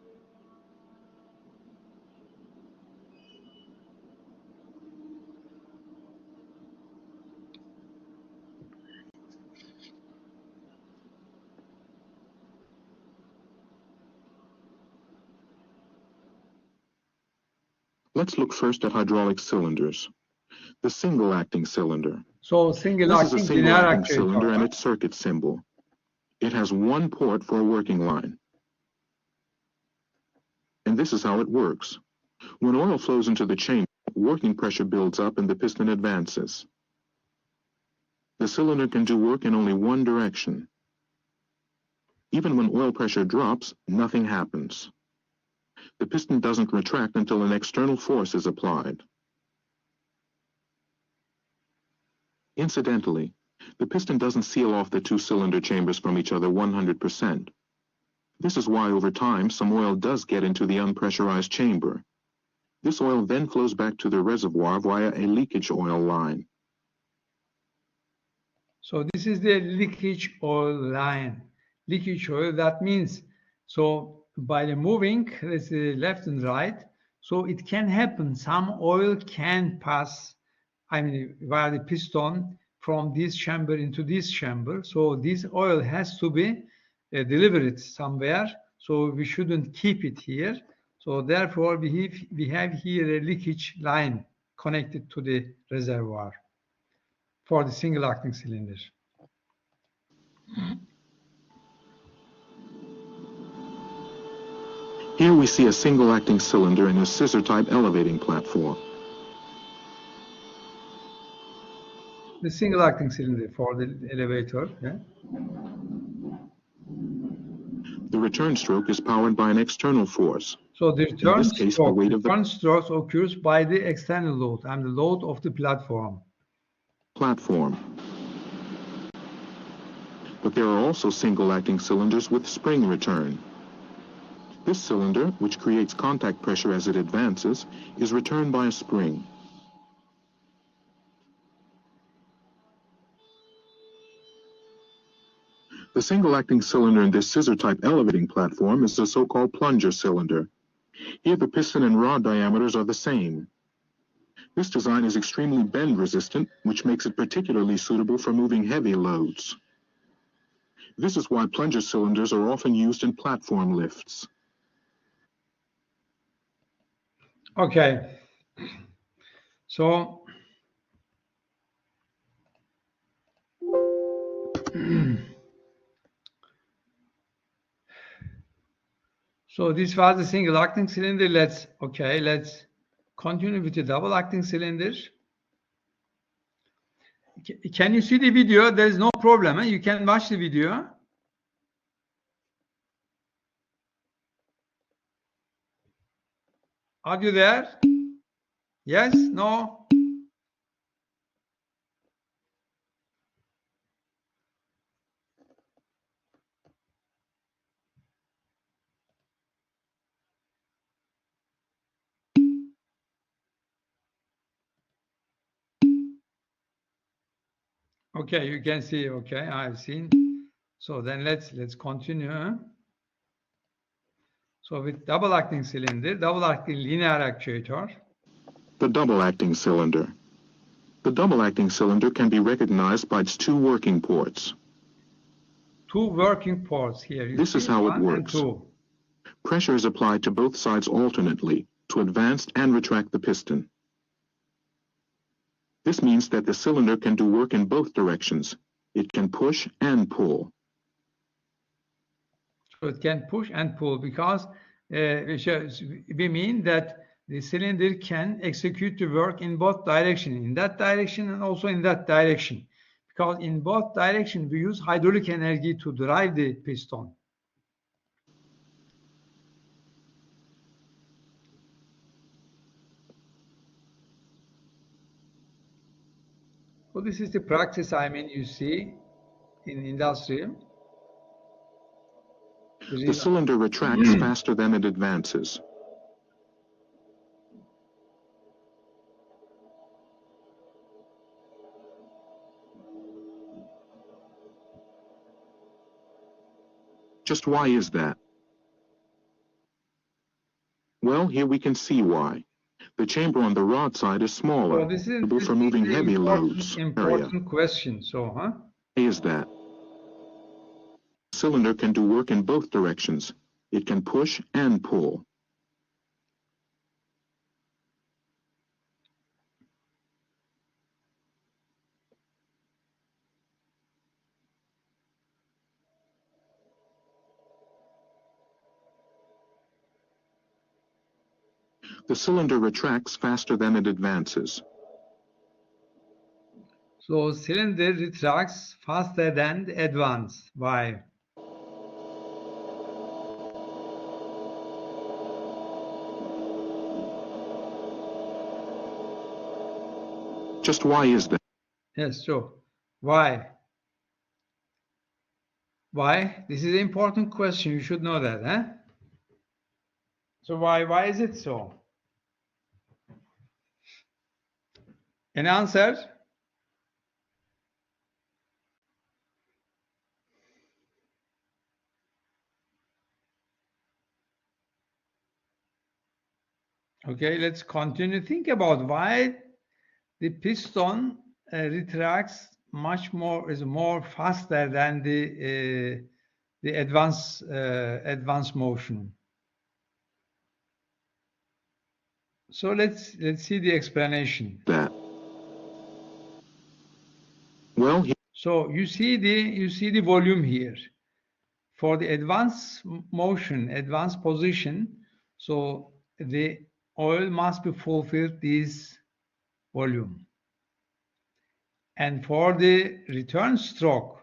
Let's look first at hydraulic cylinders. The single-acting cylinder. So This is a single-acting linear cylinder and actuator. its circuit symbol. It has one port for a working line. And this is how it works. When oil flows into the chamber, working pressure builds up and the piston advances. The cylinder can do work in only one direction. Even when oil pressure drops, nothing happens. The piston doesn't retract until an external force is applied. Incidentally, The piston doesn't seal off the two cylinder chambers from each other 100%. This is why over time some oil does get into the unpressurized chamber. This oil then flows back to the reservoir via a leakage oil line. So this is the leakage oil line. Leakage oil, that means, so by the moving, let's say left and right, so it can happen. Some oil can pass, via the piston from this chamber into this chamber. So this oil has to be delivered somewhere. So we shouldn't keep it here. So therefore, we have here a leakage line connected to the reservoir for the single acting cylinder. Here we see a single acting cylinder in a scissor type elevating platform. The single acting cylinder for the elevator. Yeah? The return stroke is powered by an external force. So the return this case, the weight of the stroke occurs by the external load and the load of the platform. But there are also single acting cylinders with spring return. This cylinder, which creates contact pressure as it advances, is returned by a spring. The single-acting cylinder in this scissor-type elevating platform is the so-called plunger cylinder. Here the piston and rod diameters are the same. This design is extremely bend-resistant, which makes it particularly suitable for moving heavy loads. This is why plunger cylinders are often used in platform lifts. Okay. So so this was the single acting cylinder. Let's continue with the double acting cylinder. Can you see the video? There is no problem. You can watch the video. Are you there? Yes? No? Okay, you can see. Okay, I've seen. So then let's continue. So with double acting cylinder, double acting linear actuator. The double acting cylinder. The double acting cylinder can be recognized by its two working ports. Two working ports here. This is how it works. Pressure is applied to both sides alternately to advance and retract the piston. This means that the cylinder can do work in both directions. It can push and pull. So it can push and pull because we mean that the cylinder can execute the work in both directions, in that direction and also in that direction. Because in both directions we use hydraulic energy to drive the piston. So this is the practice, you see in industry. The cylinder retracts faster than it advances. Just why is that? Well, here we can see why. The chamber on the rod side is smaller, so this is for moving heavy loads. Important question. So, Why is that? The cylinder can do work in both directions. It can push and pull. The cylinder retracts faster than it advances. So cylinder retracts faster than the advance. Why? Just why is that? Yes, so Why? Why? This is an important question. You should know that, huh? So why is it so? An answer? Okay, let's continue. Think about why the piston retracts much more, is more faster than the advanced motion. So let's see the explanation. That. Well, So you see the volume here. For the advanced motion, advanced position, so the oil must be fulfilled this volume. And for the return stroke,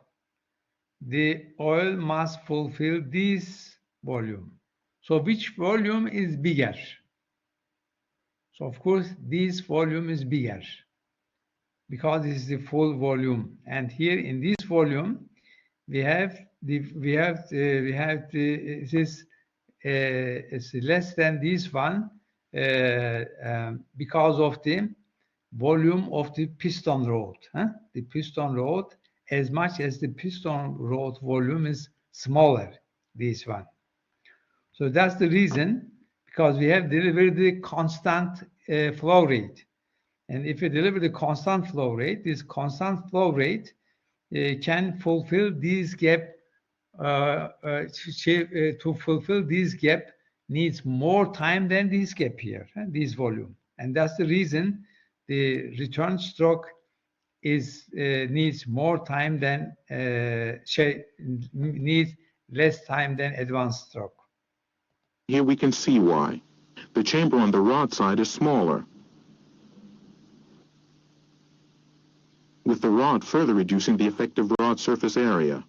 the oil must fulfill this volume. So which volume is bigger? So of course, this volume is bigger because this is the full volume. And here in this volume, it's less than this one because of the volume of the piston rod. The piston rod, as much as the piston rod volume is smaller, this one. So that's the reason, because we have delivered the constant flow rate. And if you deliver the constant flow rate, this constant flow rate can fulfill this gap. To fulfill this gap needs more time than this gap here, this volume. And that's the reason the return stroke needs more time than needs less time than advanced stroke. here we can see why. The chamber on the rod side is smaller, with the rod further reducing the effective rod surface area.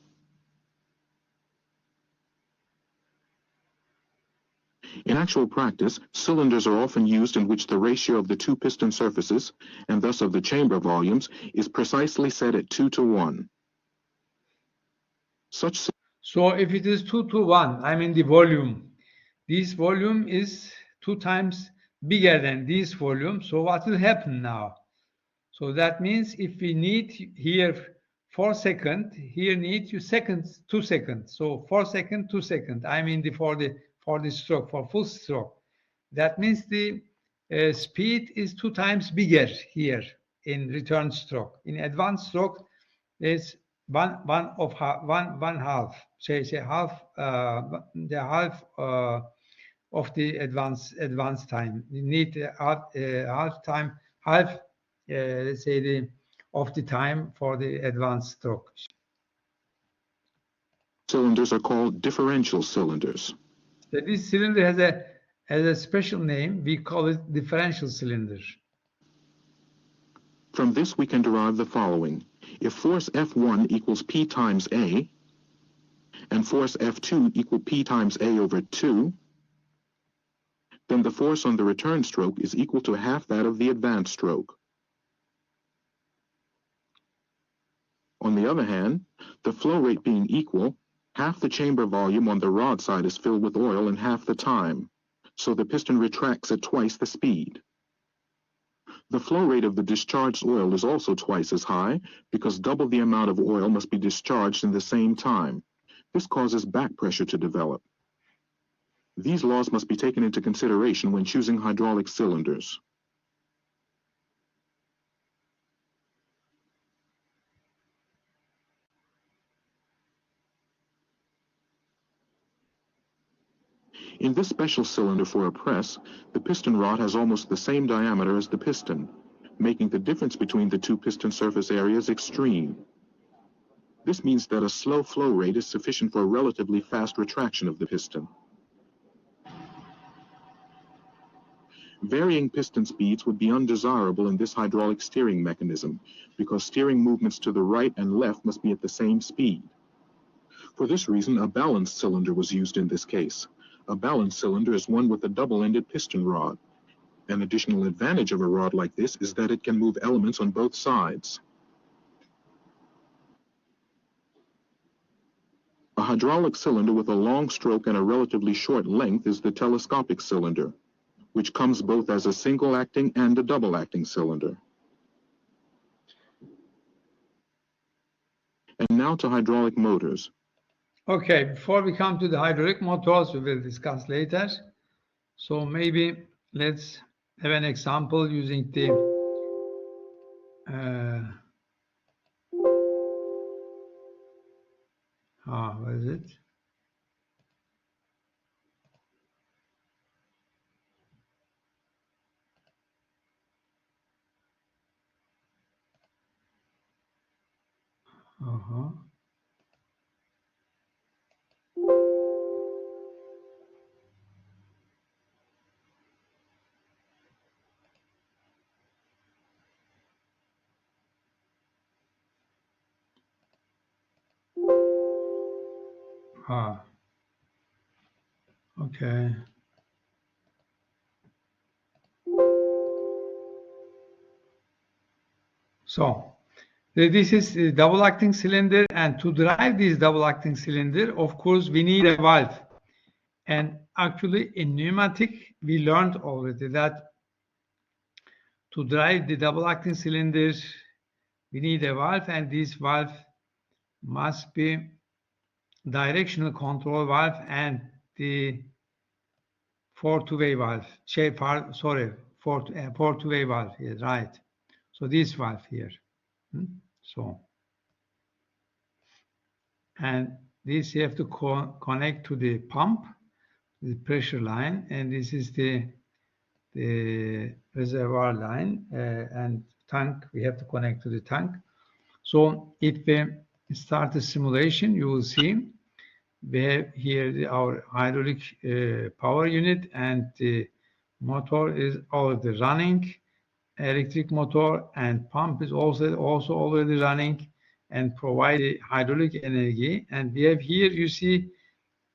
In actual practice, cylinders are often used in which the ratio of the two piston surfaces, and thus of the chamber volumes, is precisely set at 2:1. So if it is 2:1, I mean the volume, this volume is 2 times bigger than this volume. So what will happen now? So that means if we need here 4 seconds, here need 2 seconds. So 4 seconds, 2 seconds. I mean for the stroke, for full stroke. That means the speed is 2 times bigger here in return stroke. In advanced stroke, is one half. Say half the half of the advanced time. You need half time, let's say of the time for the advanced stroke. Cylinders are called differential cylinders. So this cylinder has a special name. We call it differential cylinder. From this we can derive the following. If force F1 equals P times A, and force F2 equal P times A over 2, then the force on the return stroke is equal to half that of the advanced stroke. On the other hand, the flow rate being equal, half the chamber volume on the rod side is filled with oil in half the time, so the piston retracts at twice the speed. The flow rate of the discharged oil is also twice as high because double the amount of oil must be discharged in the same time. This causes back pressure to develop. These laws must be taken into consideration when choosing hydraulic cylinders. In this special cylinder for a press, the piston rod has almost the same diameter as the piston, making the difference between the two piston surface areas extreme. This means that a slow flow rate is sufficient for a relatively fast retraction of the piston. Varying piston speeds would be undesirable in this hydraulic steering mechanism because steering movements to the right and left must be at the same speed. For this reason, a balanced cylinder was used in this case. A balanced cylinder is one with a double-ended piston rod. An additional advantage of a rod like this is that it can move elements on both sides. hydraulic cylinder with a long stroke and a relatively short length is the telescopic cylinder, which comes both as a single-acting and a double-acting cylinder. And now to hydraulic motors. Okay, before we come to the hydraulic motors, we will discuss later. So maybe let's have an example using the what is it? Okay. So this is the double-acting cylinder, and to drive this double-acting cylinder, of course, we need a valve. And actually, in pneumatic, we learned already that to drive the double-acting cylinder, we need a valve, and this valve must be directional control valve and the four-way valve. Sorry, four-way valve. Yes, right. So this valve here. So, and this you have to connect to the pump, the pressure line, and this is the reservoir line and tank. We have to connect to the tank. So if we start the simulation, you will see we have here our hydraulic power unit, and the motor is already running. Electric motor and pump is also already running and provide the hydraulic energy. And we have here, you see,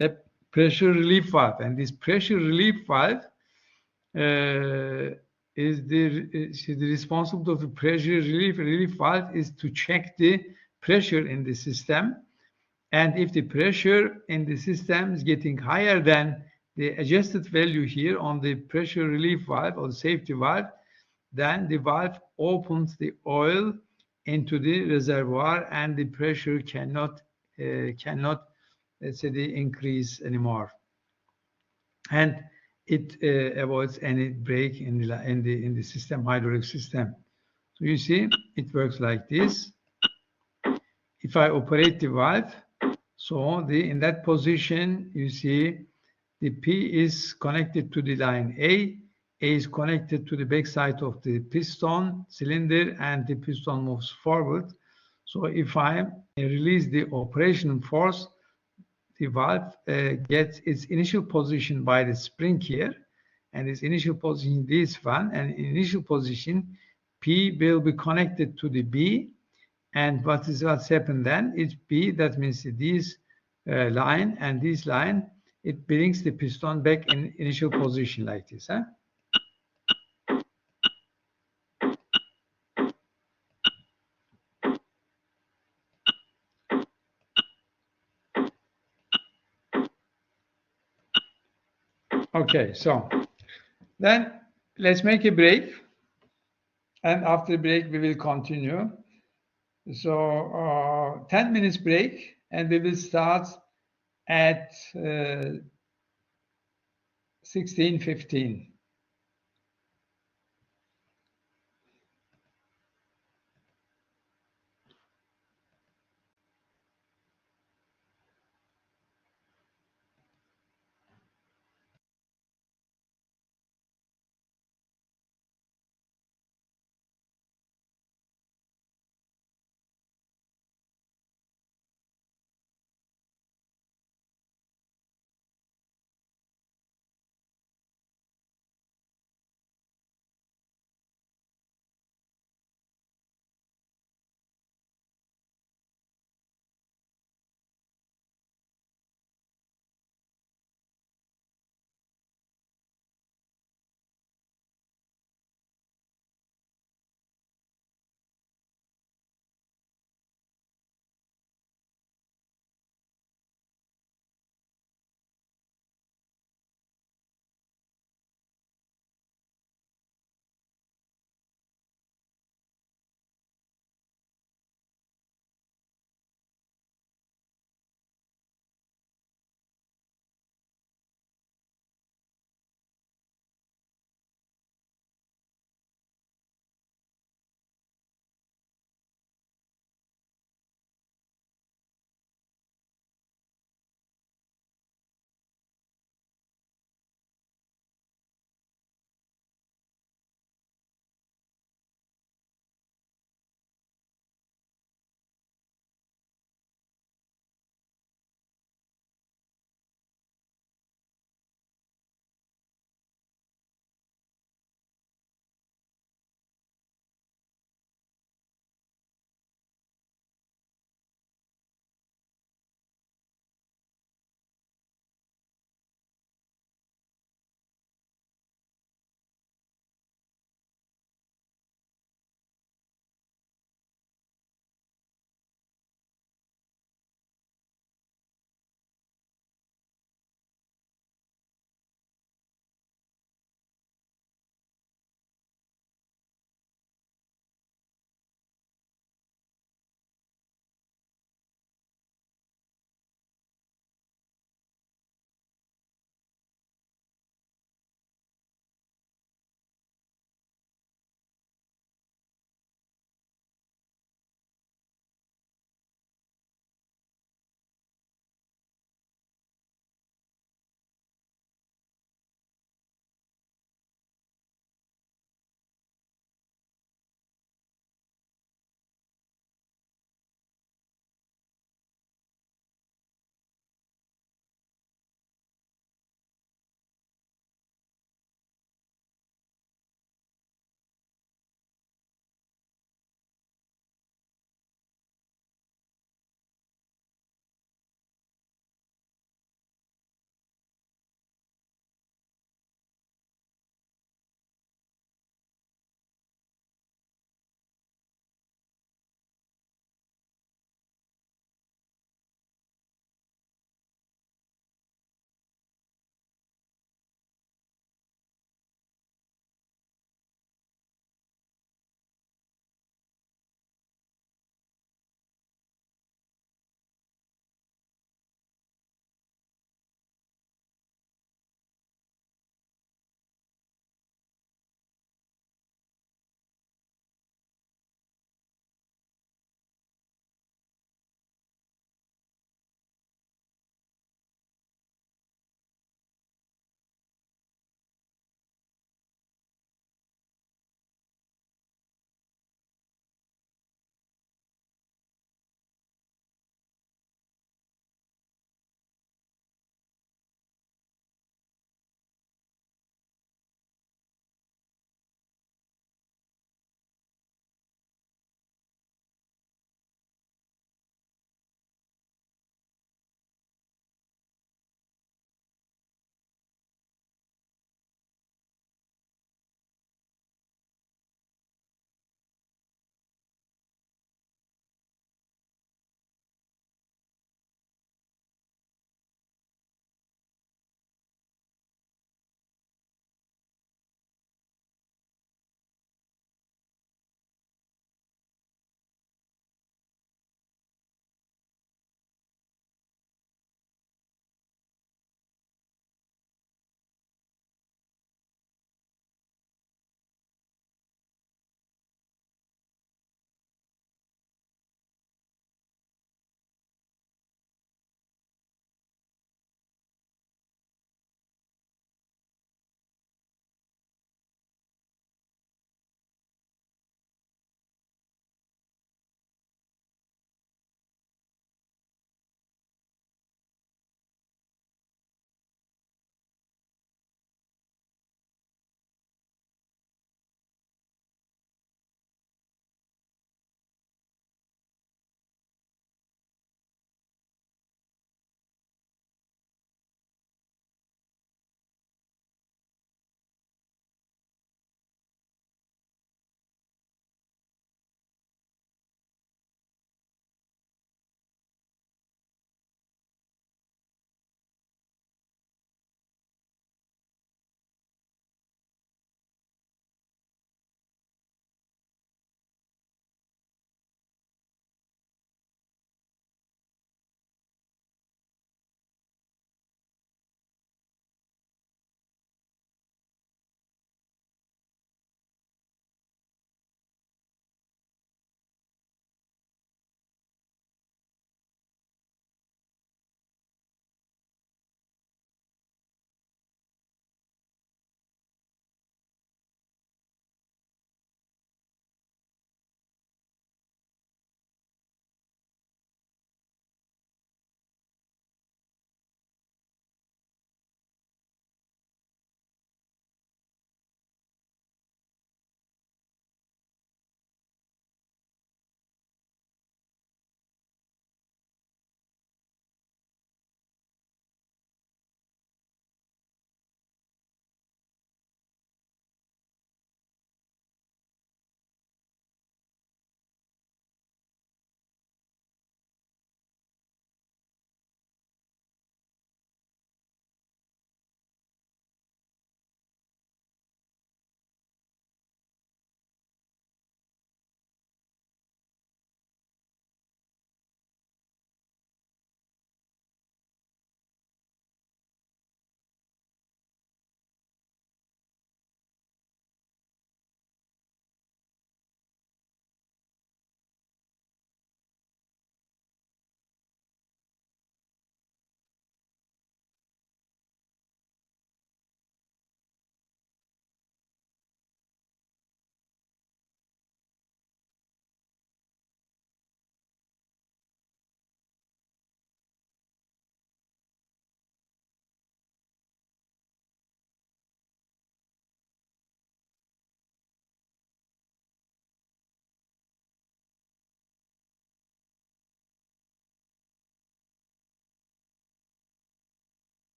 a pressure relief valve, and this pressure relief valve is the responsibility of the pressure relief valve is to check the pressure in the system. And if the pressure in the system is getting higher than the adjusted value here on the pressure relief valve or the safety valve, then the valve opens the oil into the reservoir, and the pressure cannot let's say, increase anymore, and it avoids any break in the system, hydraulic system. So you see, it works like this. If I operate the valve, so in that position, you see the P is connected to the line A is connected to the backside of the piston cylinder, and the piston moves forward. So if I release the operational force, the valve gets its initial position by the spring here, and its initial position this one, and initial position P will be connected to the B, and what's happened then is B, that means this line and this line, it brings the piston back in initial position like this. Okay, so then let's make a break, and after the break we will continue. So 10 minutes break, and we will start at 16:15.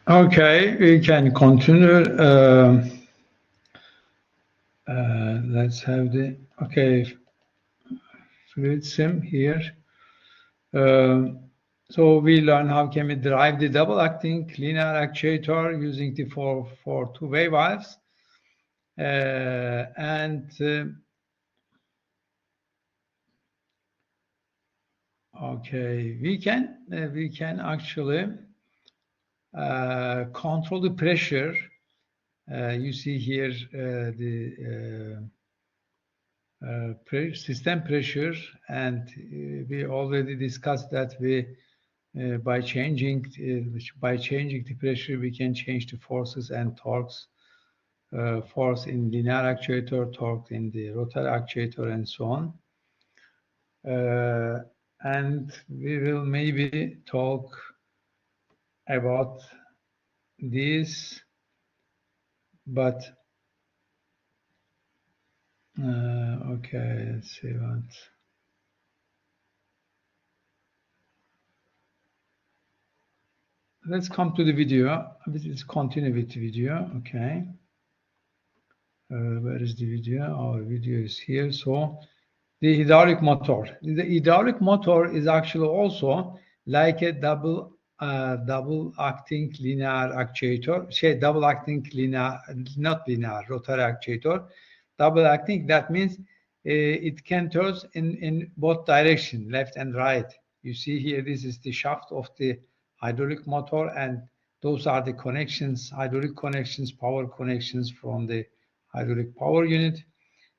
Okay, we can continue. Let's have the, okay, fluid sim here. So we learn how can we drive the double-acting linear actuator using the four two-way valves. Okay, we can actually control the pressure. You see here the system pressure, and we already discussed that we by changing the pressure we can change the forces and torques. Force in linear actuator, torque in the rotary actuator, and so on. And we will maybe talk about this, but okay, let's see what. Let's come to the video. Let's continue with the video. Okay. Where is the video? Our video is here. So the hydraulic motor. The hydraulic motor is actually also like a double-acting linear actuator. Double-acting linear, not linear, rotary actuator. Double-acting, that means it can turn in both directions, left and right. You see here, this is the shaft of the hydraulic motor, and those are the connections, hydraulic connections, power connections from the hydraulic power unit.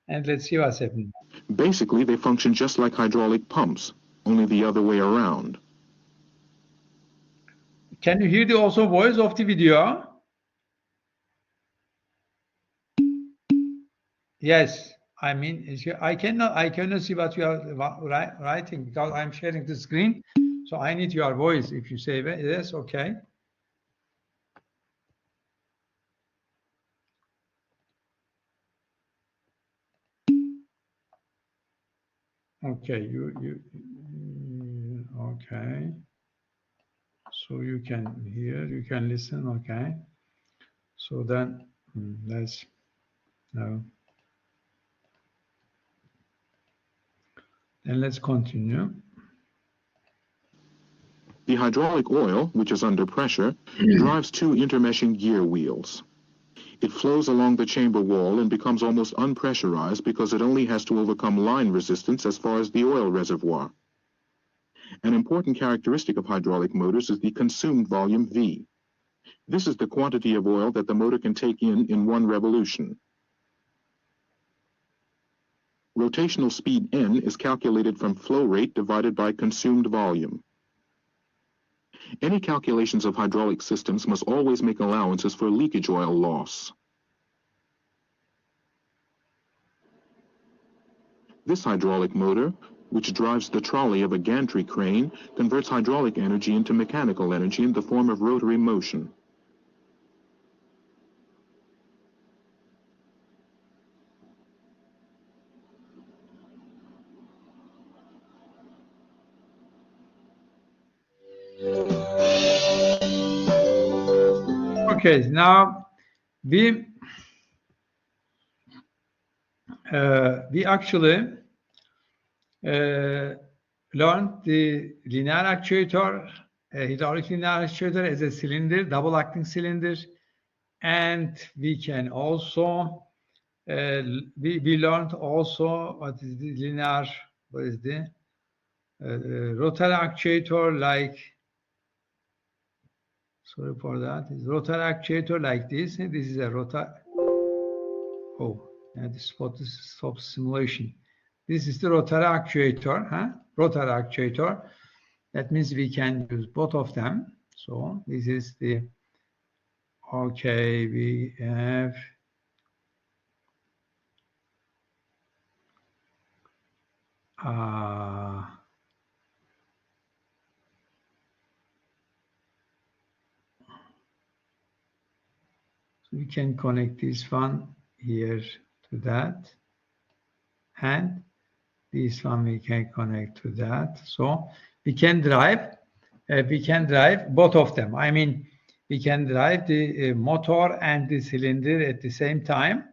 And let's see what's happening. Basically, they function just like hydraulic pumps, only the other way around. Can you hear the also voice of the video? Yes, I mean, I cannot see what you are writing because I'm sharing the screen. So I need your voice. If you say yes, okay. Okay, okay. So you can hear, you can listen, okay. So then let's no. Then let's continue. The hydraulic oil, which is under pressure, drives two intermeshing gear wheels. It flows along the chamber wall and becomes almost unpressurized because it only has to overcome line resistance as far as the oil reservoir. An important characteristic of hydraulic motors is the consumed volume V. This is the quantity of oil that the motor can take in one revolution. Rotational speed N is calculated from flow rate divided by consumed volume. Any calculations of hydraulic systems must always make allowances for leakage oil loss. This hydraulic motor, which drives the trolley of a gantry crane, converts hydraulic energy into mechanical energy in the form of rotary motion. Okay, now we actually learned the linear actuator, hydraulic linear actuator as a cylinder, double-acting cylinder, and we can also we learned also what is the linear, what is the rotary actuator, like, sorry for that, is rotary actuator like this. This is a rotary. Oh, yeah, this spot is stop simulation. This is the rotary actuator, huh? Rotary actuator. That means we can use both of them. So this is the, okay, we have we can connect this one here to that, and this one we can connect to that. So we can drive both of them. I mean, we can drive the motor and the cylinder at the same time.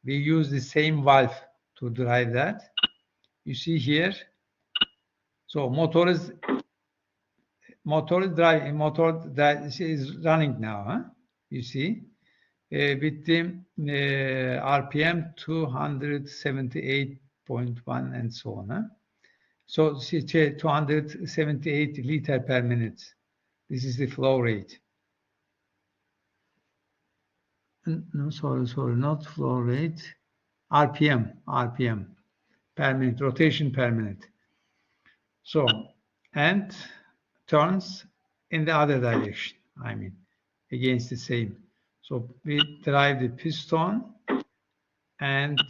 We use the same valve to drive that. You see here. So motor is driving. Motor that is running now. Huh? You see, with the RPM 278.1 and so on. Huh? So 278 liter per minute. This is the flow rate. No, sorry, not flow rate. RPM per minute, rotation per minute. So, and turns in the other direction, I mean, against the same. So we drive the piston and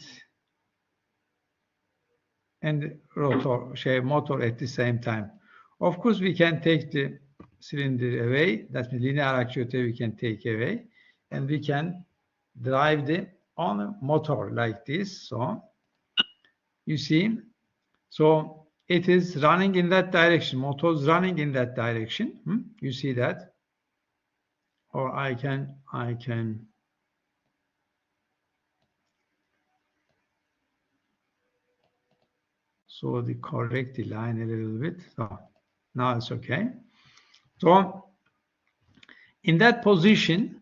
rotor, motor at the same time. Of course, we can take the cylinder away. That's the linear actuator we can take away. And we can drive the on a motor like this. So you see, so it is running in that direction. Motor is running in that direction. You see that? Or I can so correct the line a little bit. So now it's okay. So in that position,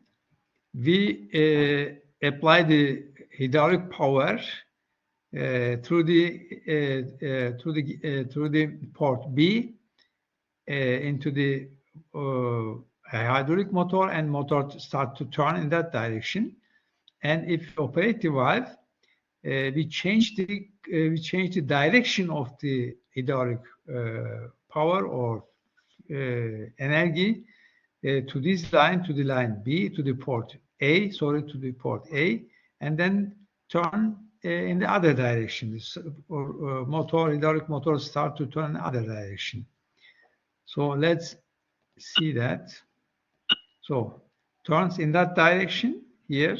we apply the hydraulic power through the port B into the hydraulic motor, and motor start to turn in that direction. And if operate the valve, we change the direction of the hydraulic power or energy to this line, to the line B, to the port A, to the port A, and then turn in the other direction. This hydraulic motor start to turn in the other direction. So let's see that. So turns in that direction here,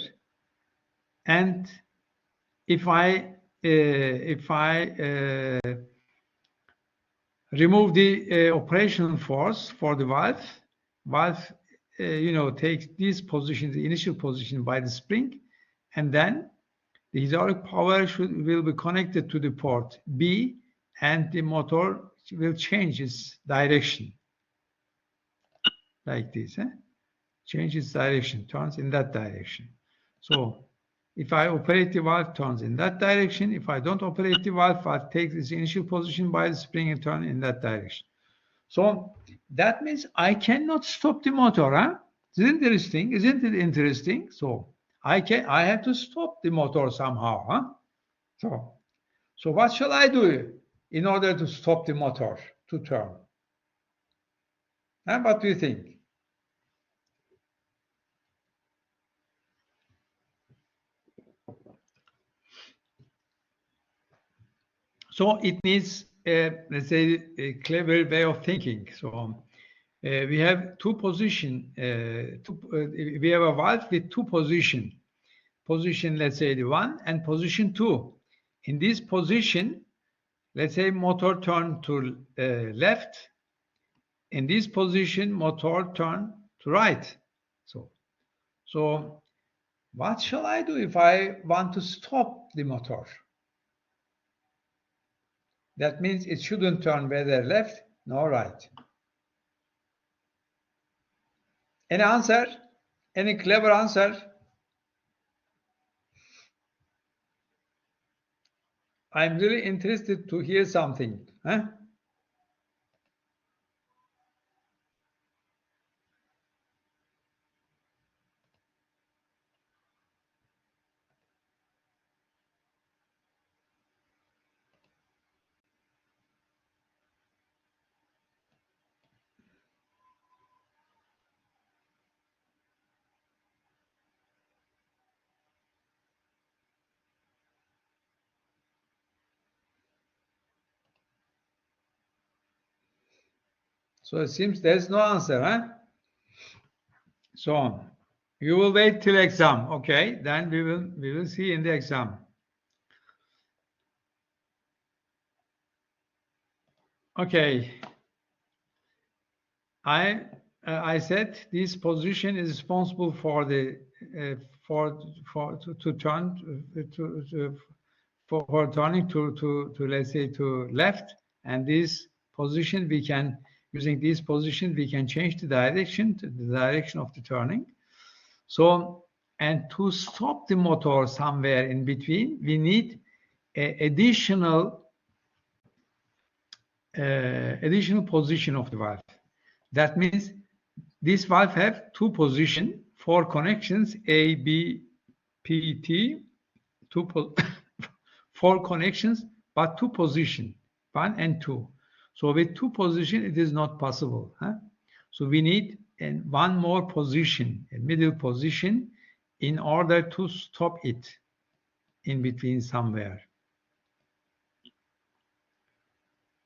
and if I remove the operational force for the valve takes this position, the initial position by the spring, and then the hydraulic power will be connected to the port B, and the motor will change its direction like this. Change its direction, turns in that direction. So if I operate the valve, turns in that direction. If I don't operate the valve takes its initial position by the spring and turn in that direction. So that means I cannot stop the motor. Huh? Isn't it interesting? So I have to stop the motor somehow. Huh? So what shall I do in order to stop the motor to turn? And what do you think? So it needs, let's say, a clever way of thinking. So we have two positions. We have a valve with two positions. Position, let's say, the 1 and position 2. In this position, let's say motor turn to left. In this position, motor turn to right. So what shall I do if I want to stop the motor? That means it shouldn't turn whether left nor right. Any answer? Any clever answer? I'm really interested to hear something. Huh? So it seems there's no answer, huh? So you will wait till exam, okay? Then we will see in the exam. Okay. I I said this position is responsible for the to turn for turning to let's say to left, and this position we can, using this position we can change the direction to the direction of the turning. So, and to stop the motor somewhere in between, we need a additional position of the valve. That means this valve have two positions, four connections, A, B, P, T, four connections, but two positions, 1 and 2. So with two positions, it is not possible. Huh? So we need one more position, a middle position, in order to stop it in between somewhere.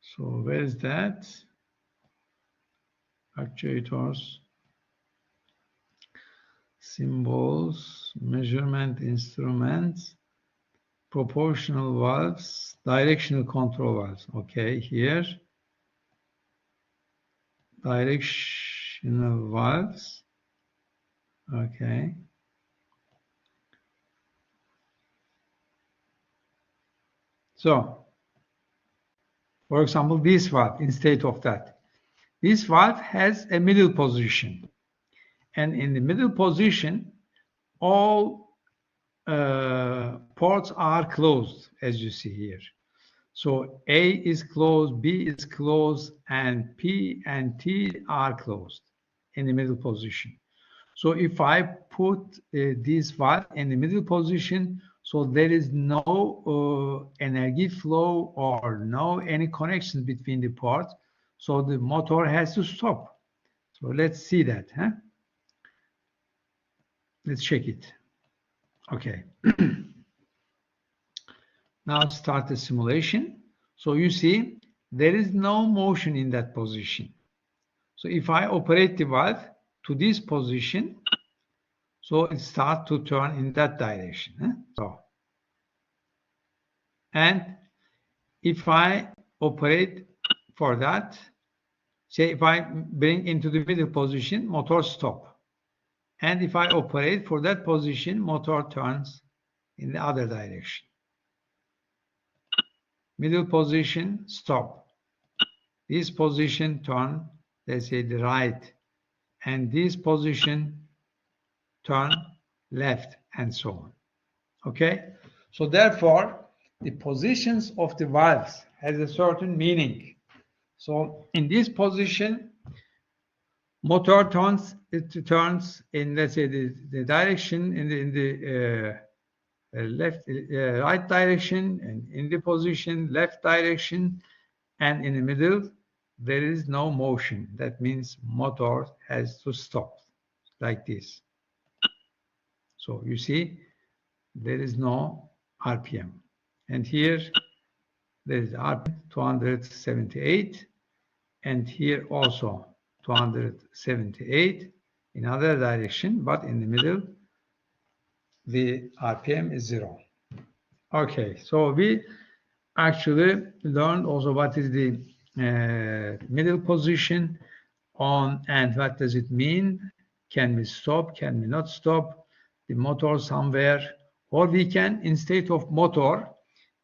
So where is that? Actuators, symbols, measurement instruments, proportional valves, directional control valves. Okay, here, directional valves. Okay. So, for example, this valve, instead of that, this valve has a middle position. And in the middle position, all ports are closed, as you see here. So A is closed, B is closed, and P and T are closed in the middle position. So if I put this valve in the middle position, so there is no energy flow or no any connection between the ports, so the motor has to stop. So let's see that. Huh? Let's check it. Okay. Now start the simulation. So you see, there is no motion in that position. So if I operate the valve to this position, so it starts to turn in that direction. Huh? So, and if I operate for that, say if I bring into the middle position, motor stop. And if I operate for that position, motor turns in the other direction. Middle position, stop. This position, turn, let's say the right. And this position, turn left, and so on. Okay? So therefore, the positions of the valves has a certain meaning. So in this position, motor turns in, let's say, the direction in the right direction, and in the position left direction, and in the middle there is no motion. That means motor has to stop like this. So you see, there is no RPM, and here there is RPM 278, and here also 278 in other direction, but in the middle the RPM is 0. Okay, so we actually learned also what is the middle position on, and what does it mean? Can we stop? Can we not stop the motor somewhere? Or we can, instead of motor,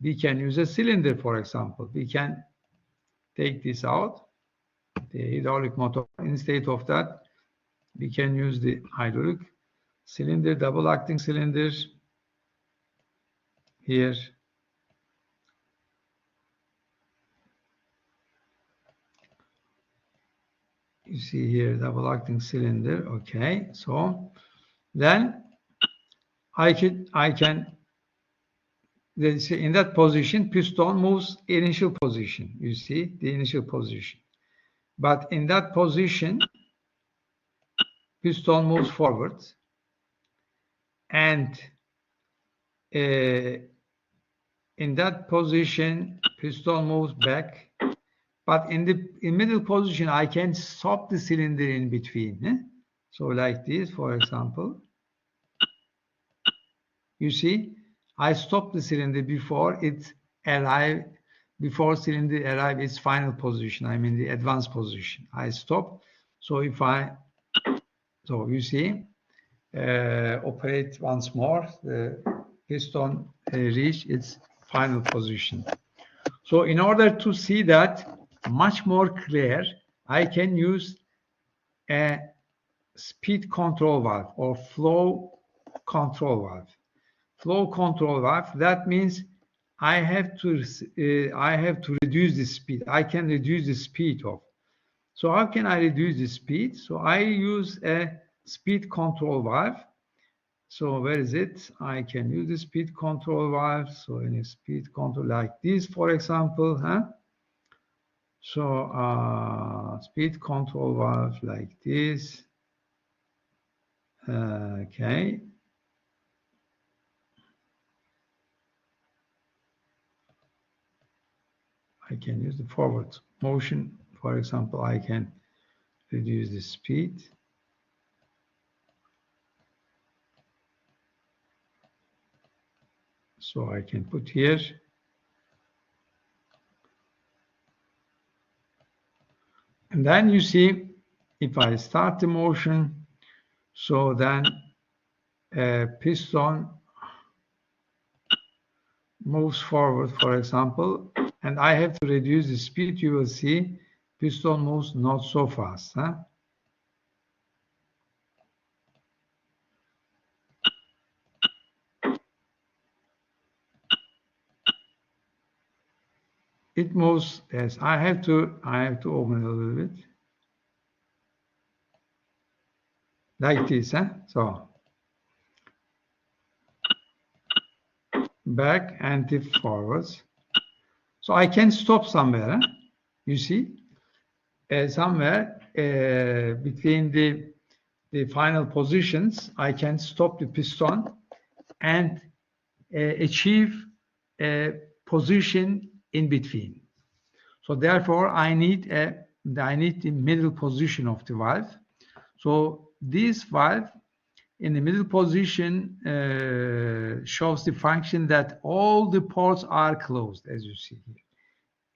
we can use a cylinder, for example. We can take this out, the hydraulic motor. Instead of that, we can use the hydraulic cylinder, double acting cylinder here. You see here, double acting cylinder. Okay, so then I can in that position, piston moves initial position. You see the initial position, but in that position, piston moves forward, and in that position, piston moves back. But in the middle position, I can stop the cylinder in between. Eh? So like this, for example. You see, I stop the cylinder before it arrive, before cylinder arrive its final position. I'm in the advanced position. I stop. So if so you see, operate once more, the piston reach its final position. So in order to see that much more clear, I can use a speed control valve or flow control valve. Flow control valve, that means I have to reduce the speed. I can reduce the speed of. So how can I reduce the speed? So I use a speed control valve. So where is it? I can use the speed control valve. So in a speed control like this, for example, So speed control valve like this. Okay. I can use the forward motion. For example, I can reduce the speed. So I can put here. And then you see, if I start the motion, so then piston moves forward, for example, and I have to reduce the speed. You will see piston moves not so fast. It moves, yes, I have to open it a little bit. Like this, So back and forwards. So I can stop somewhere, You see, somewhere between the final positions, I can stop the piston and achieve a position in between. So therefore, I need the middle position of the valve. So this valve in the middle position shows the function that all the ports are closed, as you see here.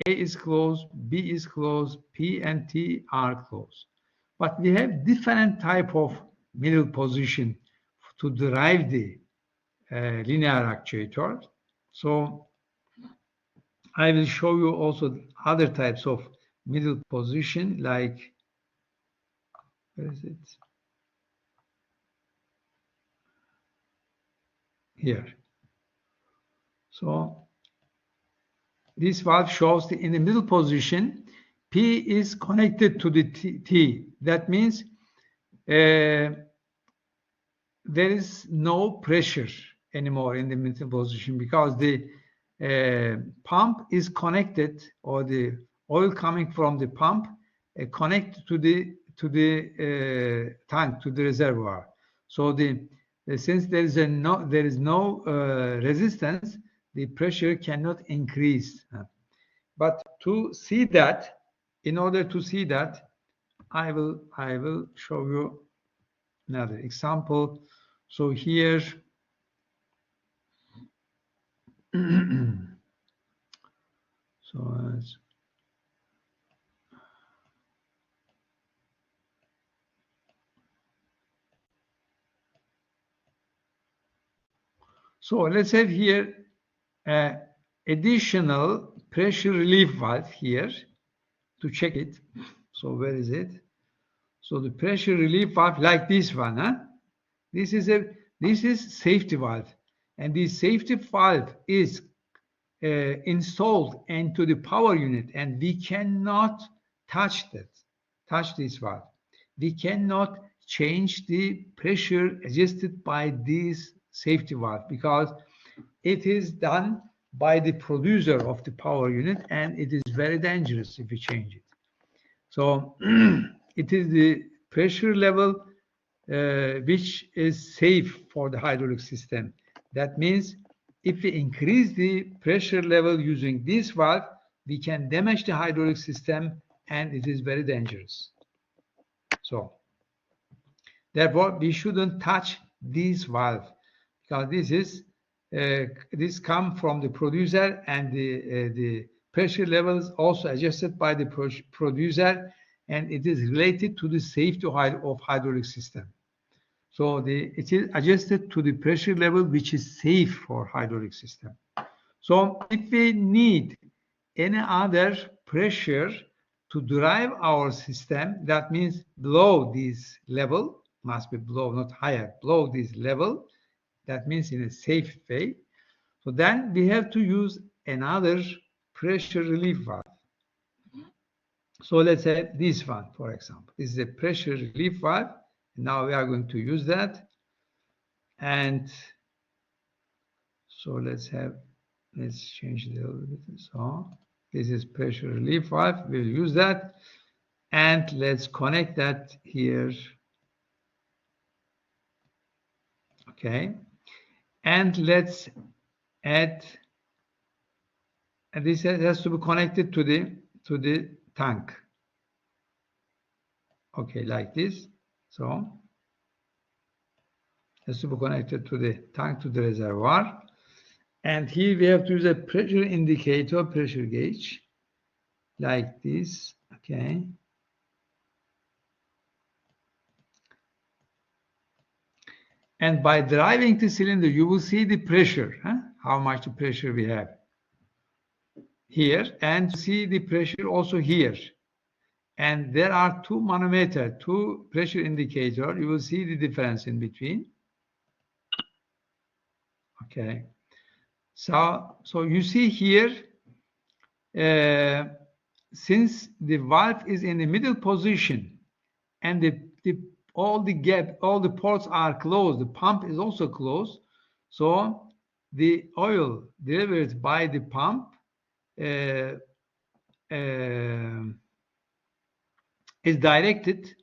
A is closed, B is closed, P and T are closed. But we have different type of middle position to derive the linear actuator. So I will show you also other types of middle position, like, where is it? Here. So this valve shows in the middle position, P is connected to the T. That means there is no pressure anymore in the middle position because the pump is connected, or the oil coming from the pump connected to the tank, to the reservoir. So since there is no resistance, the pressure cannot increase. But to see that, in order to see that, I will show you another example. So here, so let's have here additional pressure relief valve here to check it. So where is it? So the pressure relief valve, like this one, This is safety valve, and this safety valve is installed into the power unit, and we cannot touch this valve. We cannot change the pressure adjusted by this safety valve because it is done by the producer of the power unit, and it is very dangerous if you change it. So it is the pressure level which is safe for the hydraulic system. That means if we increase the pressure level using this valve, we can damage the hydraulic system, and it is very dangerous. So therefore, we shouldn't touch this valve because this comes from the producer, and the pressure levels also adjusted by the producer, and it is related to the safety of hydraulic system. So it is adjusted to the pressure level which is safe for hydraulic system. So if we need any other pressure to drive our system, that means below this level, must be below, not higher, below this level, that means in a safe way. So then we have to use another pressure relief valve. So let's say this one, for example. This is a pressure relief valve. Now we are going to use that. And so let's change it a little bit. So this is pressure relief valve. We'll use that. And let's connect that here. Okay. And let's add, and this has to be connected to the tank. Okay, like this. So has to be connected to the tank, to the reservoir. And here we have to use a pressure indicator, pressure gauge, like this. Okay. And by driving the cylinder, you will see the pressure, how much pressure we have here, and see the pressure also here. And there are two manometer, two pressure indicator. You will see the difference in between. Okay. So you see here, since the valve is in the middle position and all the ports are closed, the pump is also closed. So the oil delivered by the pump is directed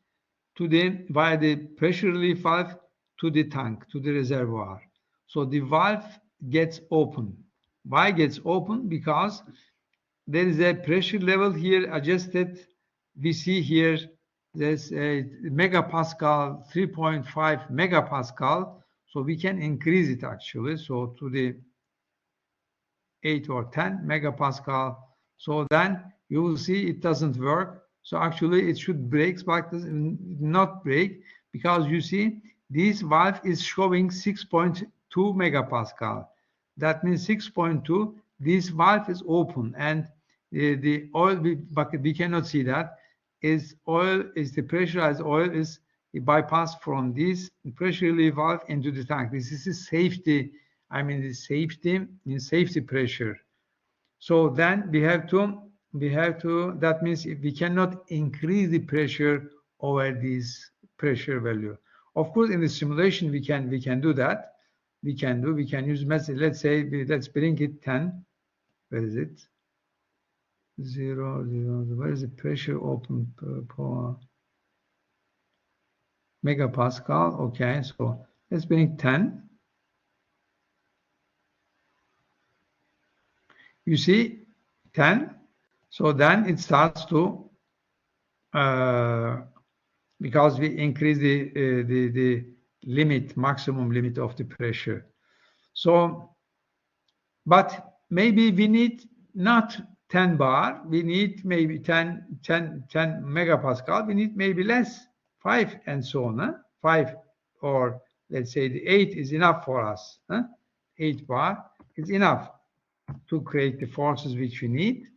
via the pressure relief valve to the tank, to the reservoir. So the valve gets open. Why gets open? Because there is a pressure level here adjusted. We see here there's a megapascal, 3.5 megapascal. So we can increase it actually. So to the 8 or 10 megapascal. So then you will see it doesn't work. So actually it should break, but not break, because you see this valve is showing 6.2 megapascal. That means 6.2, this valve is open, and the oil, but we cannot see that, is the pressurized oil is bypassed from this pressure relief valve into the tank. This is a safety, the safety pressure. So then we have to, that means if we cannot increase the pressure over this pressure value. Of course, in the simulation, we can do that. We can use message. Let's say, let's bring it 10. Where is it? 0, 0, where is the pressure open per megapascal? Okay, so let's bring 10. You see 10. So then it starts to, because we increase the limit, maximum limit of the pressure. So, but maybe we need not 10 bar, we need maybe 10 megapascal, we need maybe less, 5 and so on. 5, or let's say the 8 is enough for us. 8 bar is enough to create the forces which we need.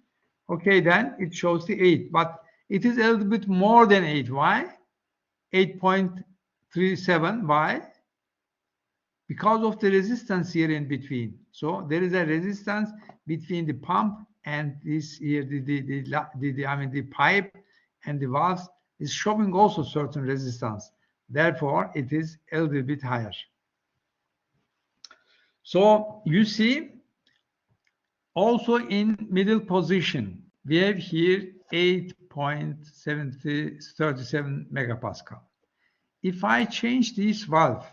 Okay, then it shows the 8, but it is a little bit more than 8. Why? 8.37. Why? Because of the resistance here in between. So there is a resistance between the pump and this here, the pipe and the valves is showing also certain resistance. Therefore, it is a little bit higher. So you see, also in middle position, we have here 8.37 megapascal. If I change this valve,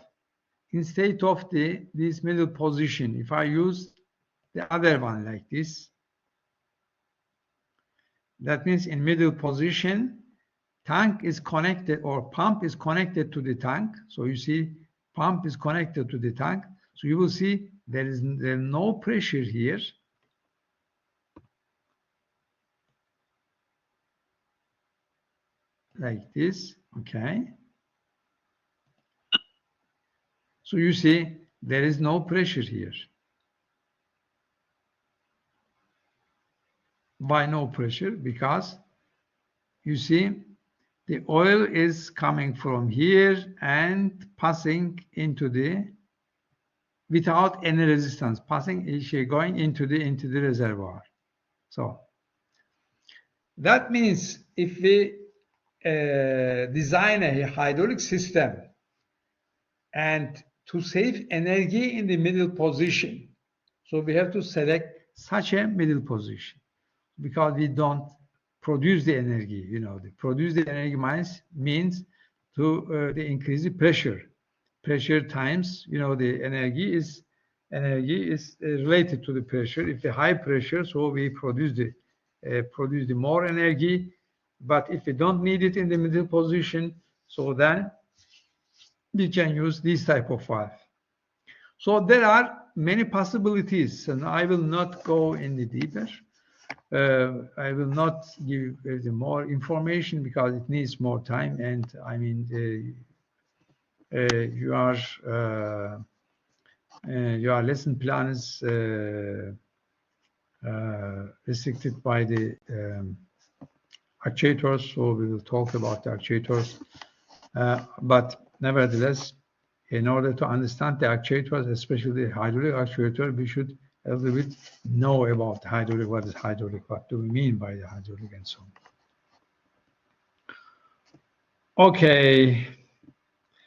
instead of this middle position, if I use the other one like this, that means in middle position, tank is connected, or pump is connected to the tank. So you see, pump is connected to the tank. So you will see there's no pressure here. like this, okay? So you see, there is no pressure here. Why no pressure? Because you see, the oil is coming from here and passing into the, without any resistance, passing, going into the reservoir. So that means if we design a hydraulic system and to save energy in the middle position, so we have to select such a middle position because we don't produce the energy. You know, the produce the energy means to increase the pressure. Pressure times, you know, the energy is related to the pressure. If the high pressure, so we produce the more energy. But if we don't need it in the middle position, so then we can use this type of valve. So there are many possibilities, and I will not go any deeper. I will not give the more information because it needs more time, and I mean your lesson plan is restricted by the actuators, so we will talk about the actuators. But nevertheless, in order to understand the actuators, especially the hydraulic actuator, we should a little bit know about hydraulic. What is hydraulic? What do we mean by the hydraulic, and so on. Okay.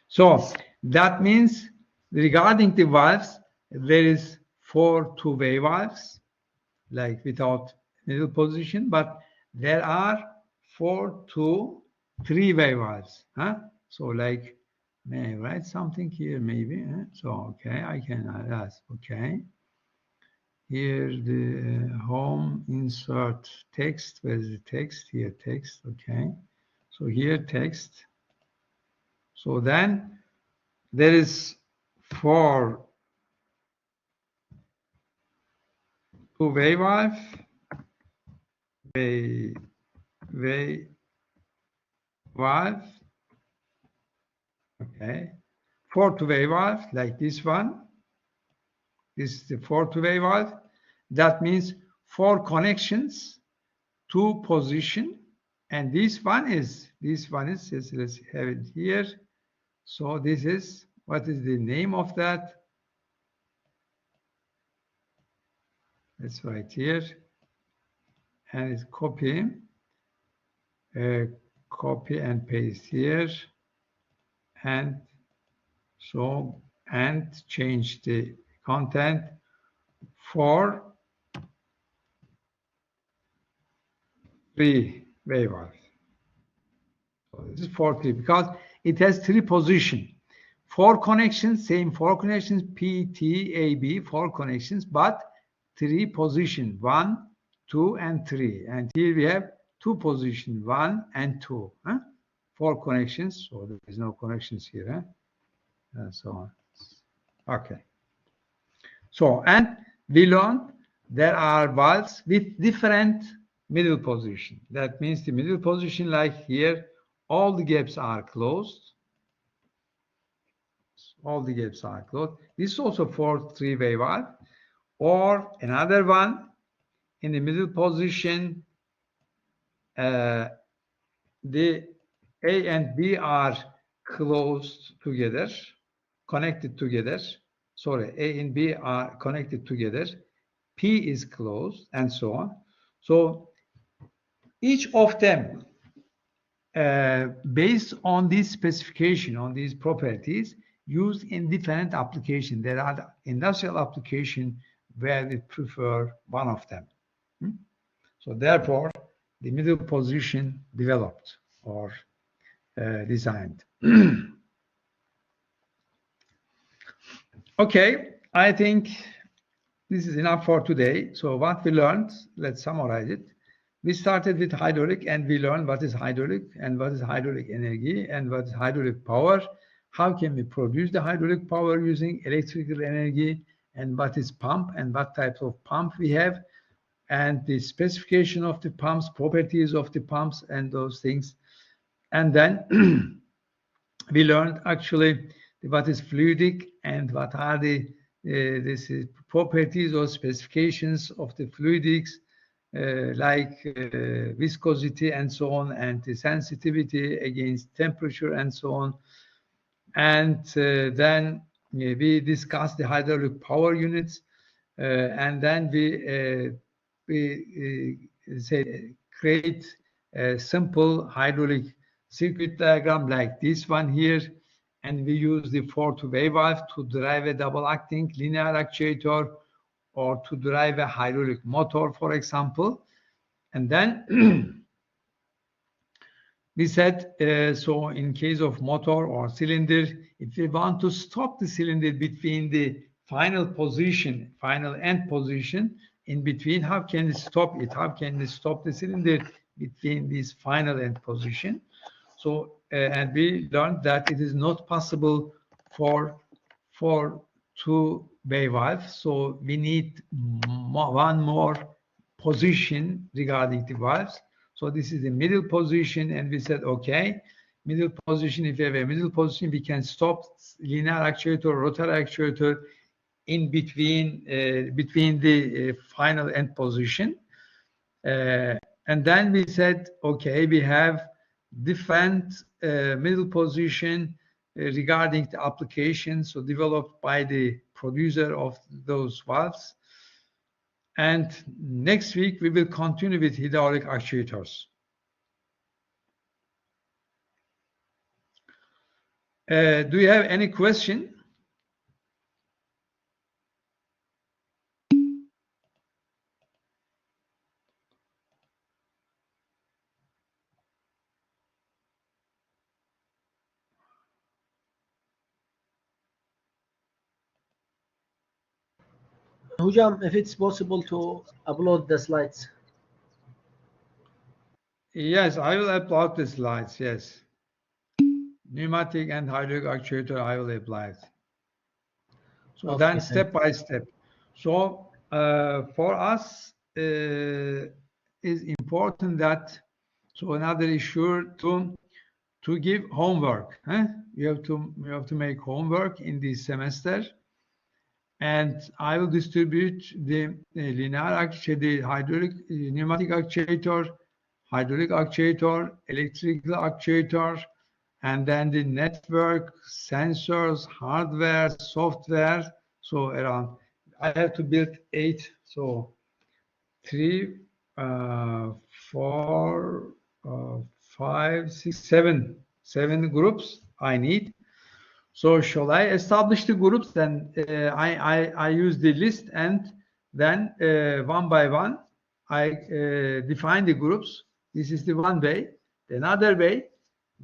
So that means regarding the valves, there is 4 two-way valves, like without middle position, but there are 4 three-way valves. Huh? So like, may I write something here maybe? Huh? So, okay, I can ask, okay. Here the home insert text, where is the text? Here text, okay. So here text. So then there is 4 two-way valve, way valve, okay. 4 two-way valve like this one. This is the 4 two-way valve. That means 4 connections, 2 position, and this one is let's have it here. So this is, what is the name of that? Let's write here, and it's copy and paste here, and so, and change the content for three-way valve. So this is 4 3 because it has 3 positions. 4 connections, same 4 connections, P, T, A, B, 4 connections, but 3 positions, 1, 2, and 3. And here we have 2 positions, 1 and 2. Huh? 4 connections, so there is no connections here. Huh? And so on. Okay. So, and we learned there are valves with different middle position. That means the middle position, like here, all the gaps are closed. All the gaps are closed. This is also for three-way valve. Or another one, in the middle position, the A and B are closed together, connected together. Sorry, A and B are connected together. P is closed, and so on. So each of them, based on this specification, on these properties, used in different applications. There are industrial applications where we prefer one of them. So therefore, the middle position developed or designed. Okay, I think this is enough for today. So what we learned, let's summarize it. We started with hydraulic, and we learned what is hydraulic and what is hydraulic energy and what is hydraulic power. How can we produce the hydraulic power using electrical energy, and what is pump and what types of pump we have, and the specification of the pumps, properties of the pumps, and those things. And then we learned actually what is fluidic and what are the properties or specifications of the fluidics, like viscosity and so on, and the sensitivity against temperature and so on. And then we discussed the hydraulic power units, and then we say create a simple hydraulic circuit diagram like this one here, and we use the 4-way valve to drive a double-acting linear actuator or to drive a hydraulic motor, for example. And then we said, so in case of motor or cylinder, if we want to stop the cylinder between the final position, final end position, in between, how can we stop it? How can we stop the cylinder between this final end position? So, and we learned that it is not possible for 2-way valve. So we need one more position regarding the valves. So this is the middle position, and we said, okay, middle position, if you have a middle position, we can stop linear actuator, rotary actuator in between the final end position. And then we said, okay, we have different middle position regarding the application, so developed by the producer of those valves. And next week, we will continue with hydraulic actuators. Do you have any question? Hujam, if it's possible to upload the slides. Yes, I will upload the slides, yes. Pneumatic and hydraulic actuator, I will apply it. So Okay, then step by step. So for us, is important that, so another issue to give homework. You have to make homework in this semester. And I will distribute the linear actuator, the hydraulic, pneumatic actuator, hydraulic actuator, electrical actuator, and then the network, sensors, hardware, software. So around, I have to build 8. So 3, 4, 5, 6, 7 groups I need. So shall I establish the groups? Then I use the list, and then one by one I define the groups. This is the one way. Another way,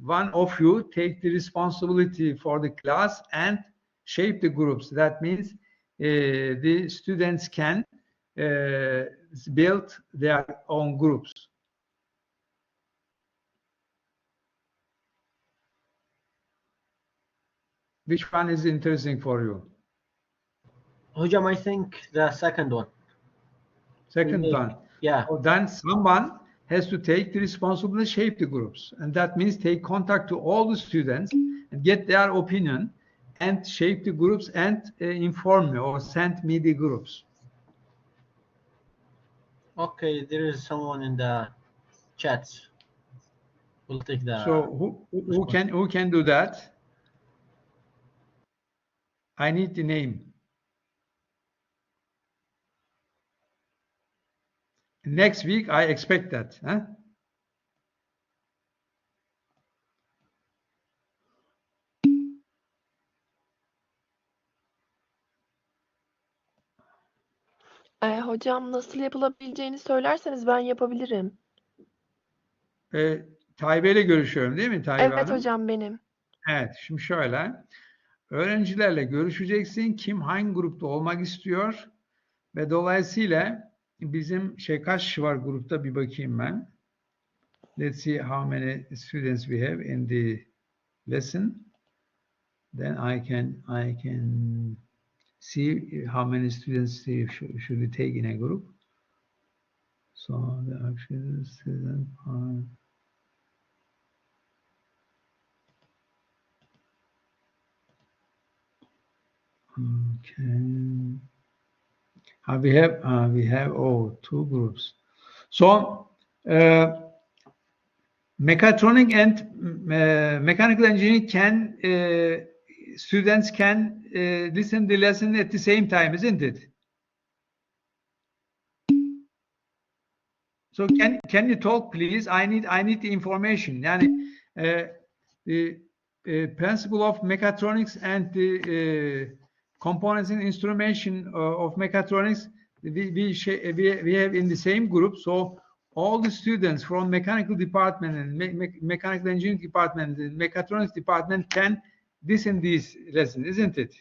one of you take the responsibility for the class and shape the groups. That means the students can build their own groups. Which one is interesting for you? Hujam, I think the second one. Second one. Yeah. So then someone has to take the responsibility, shape the groups. And that means take contact to all the students and get their opinion and shape the groups and inform me or send me the groups. Okay, there is someone in the chats. We'll take the. So who can do that? I need the name. Next week, I expect that. Huh? Hocam nasıl yapılabileceğini söylerseniz ben yapabilirim. Tayyip ile görüşüyorum değil mi Tayyip Evet Hanım? hocam benim. Evet, şimdi şöyle. Öğrencilerle görüşeceksin. Kim hangi grupta olmak istiyor? Ve dolayısıyla bizim kaç kişi var grupta bir bakayım ben. Let's see how many students we have in the lesson. Then I can see how many students should we take in a group. So the actual student Okay. We have two groups. So mechatronic and mechanical engineering can students can listen the lesson at the same time, isn't it? So can you talk, please? I need the information. Yani the principle of mechatronics and the components and instrumentation of mechatronics we have in the same group. So all the students from mechanical department and mechanical engineering department and mechatronics department can listen this lesson, isn't it?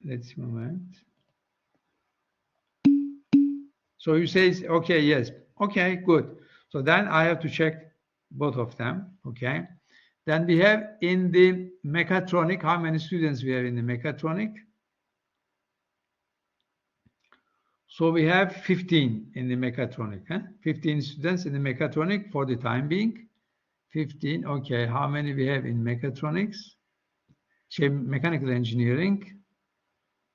Let's see a moment. So you say, okay, yes. Okay, good. So then I have to check both of them. Okay. Then we have in the mechatronic, how many students we have in the mechatronic? So we have 15 in the mechatronic. 15 students in the mechatronic for the time being. 15. Okay. How many we have in mechatronics? Mechanical engineering.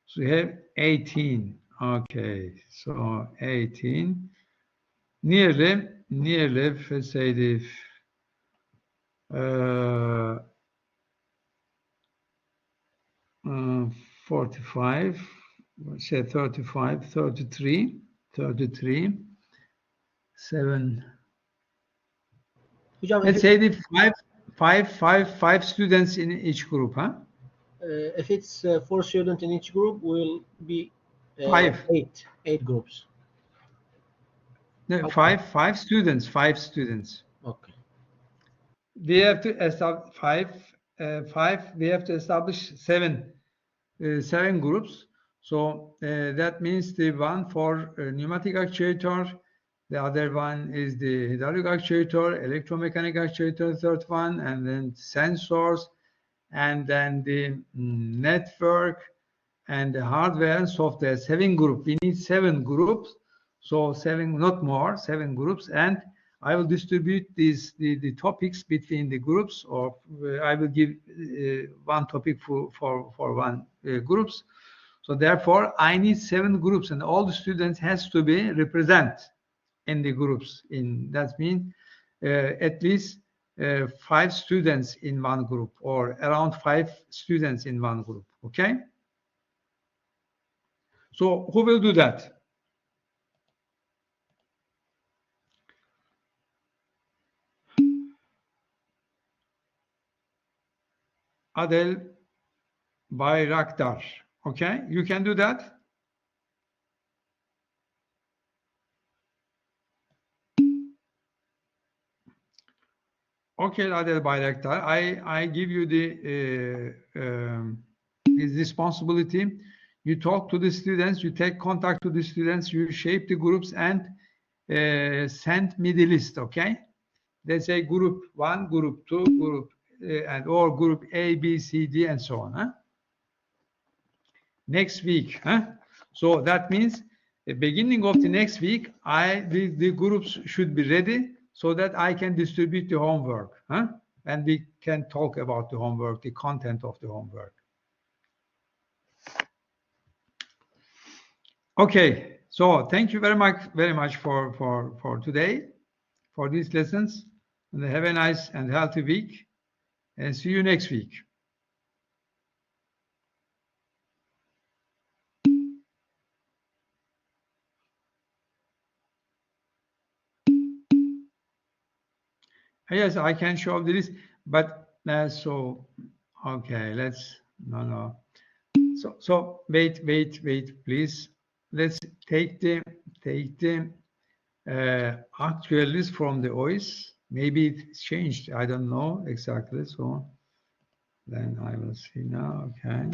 So we have 18. Okay. So 18. Nearly, let's say the 45, say 35, 33, 7. Let's say the five students in each group, huh? If it's 4 students in each group, will be Five. eight groups. No, Okay. five students. Okay. We have to establish five. We have to establish seven groups. So that means the one for pneumatic actuator, the other one is the hydraulic actuator, electromechanic actuator, third one, and then sensors, and then the network, and the hardware and software. 7 groups. We need 7 groups. So 7, not more, 7 groups. And I will distribute these the topics between the groups, or I will give one topic for one groups. So therefore, I need 7 groups, and all the students has to be represented in the groups. That means at least 5 students in one group, or around 5 students in one group. Okay. So who will do that? Adel Bayraktar. Okay, you can do that. Okay, Adel Bayraktar, I give you this responsibility. You talk to the students, you take contact to the students, you shape the groups, and send me the list. Okay, let's say group 1, group 2, group or group A, B, C, D, and so on. Huh? Next week. Huh? So that means the beginning of the next week, the groups should be ready so that I can distribute the homework. Huh? And we can talk about the homework, the content of the homework. Okay, so thank you very much for today, for these lessons. And have a nice and healthy week, and see you next week. Yes, I can show the list, but so okay, no. So wait, please. Let's take the actual list from the OIS. Maybe it's changed. I don't know exactly. So then I will see now. Okay.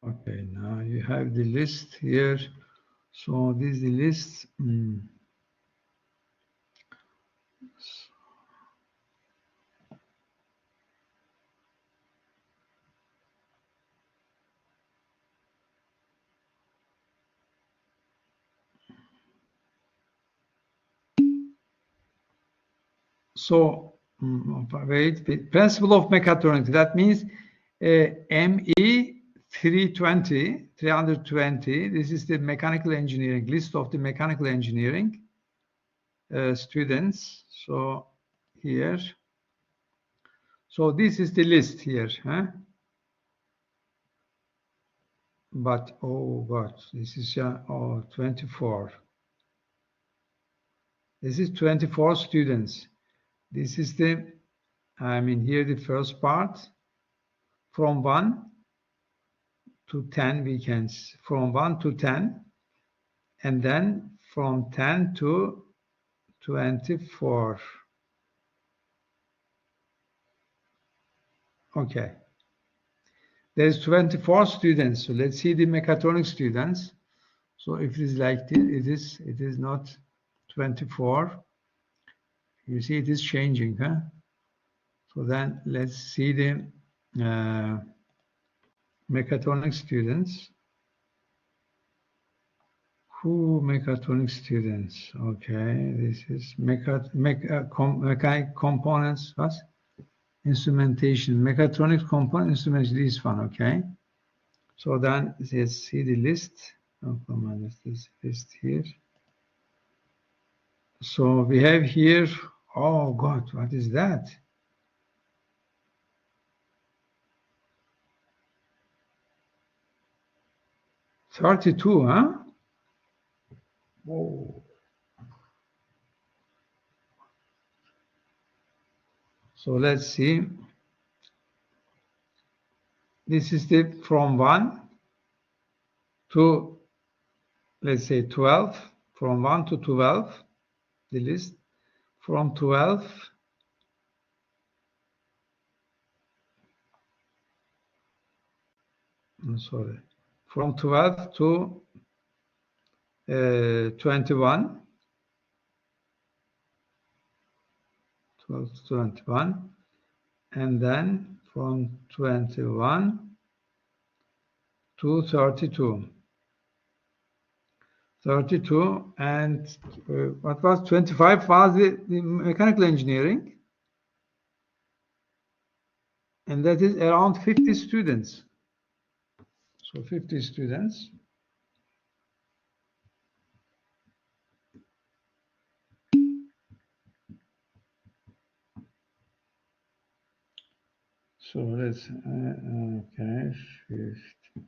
Okay, now you have the list here. So this is the list. So, wait, principle of mechatronics. That means ME320. This is the mechanical engineering list of the mechanical engineering students. So here. So this is the list here. Huh? But oh God, this is 24. This is 24 students. This is the, I mean, here the first part from 1 to 10 weekends, from 1 to 10, and then from 10 to 24. Okay. There's 24 students. So let's see the mechatronics students. So if it is like this, it is not 24. You see it is changing, huh? So then let's see the mechatronics students. Who mechatronics students? Okay, this is mechanic components. What? Instrumentation, mechatronics component instrumentation. This one, okay. So then let's see the list. Oh, come on, this list here. So we have here. Oh God, what is that? $32, huh? Whoa. So let's see. This is the from 1 to, let's say 12, from 1 to 12, the list. From 12 I'm sorry, from 12 to 21, 12 to 21, and then from 21 to 32. 32 and what was 25 was the mechanical engineering, and that is around 50 students. So 50 students. So let's okay, shift.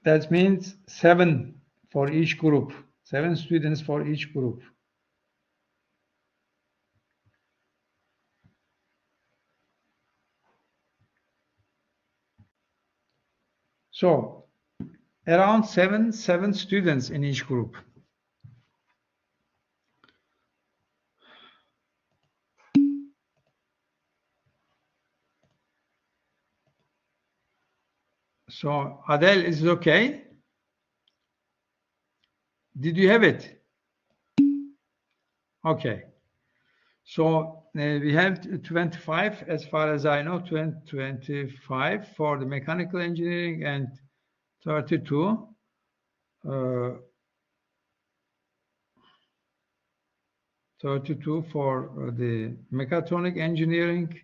That means 7 for each group. 7 students for each group. So around seven students in each group. So Adele, is it okay? Did you have it? Okay. So we have 25, as far as I know, 25 for the mechanical engineering and 32 32 for the mechatronic engineering.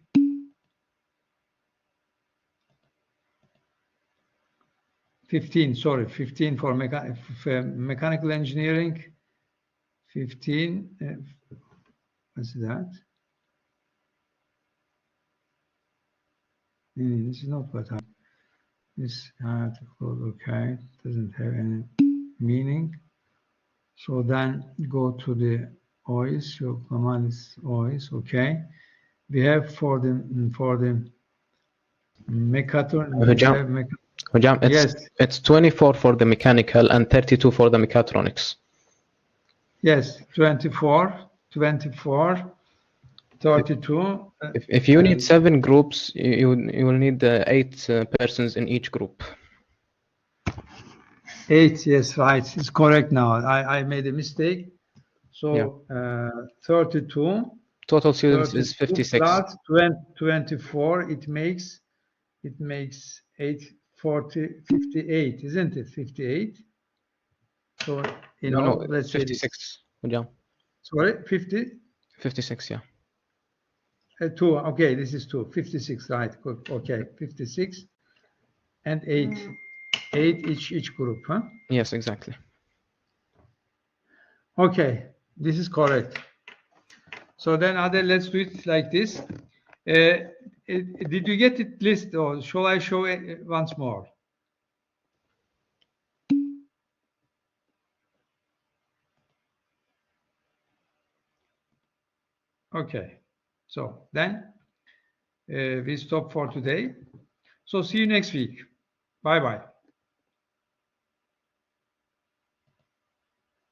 Fifteen for mechanical engineering. 15. What's that? This is not what I. This article, okay, doesn't have any meaning. So then go to the OIS. Your command is OIS. Okay. We have for the mechatronics. Hocam, Yes. it's 24 for the mechanical and 32 for the mechatronics. Yes, 24, 32. If you need 7 groups, you will need 8 persons in each group. 8, yes, right. It's correct now. I made a mistake. So 32. Total students is 56. Plus 24. It makes 8, 40, 58, isn't it? 58. So No, let's 56. say. Sorry, 50. 56, yeah. 2. Okay, this is 2. 56, right? Good. Okay, 56 and 8. 8 each group, huh? Yes, exactly. Okay, this is correct. So then, Adel, let's do it like this. Did you get it list, or shall I show it once more? Okay, so then we stop for today. So see you next week. Bye-bye.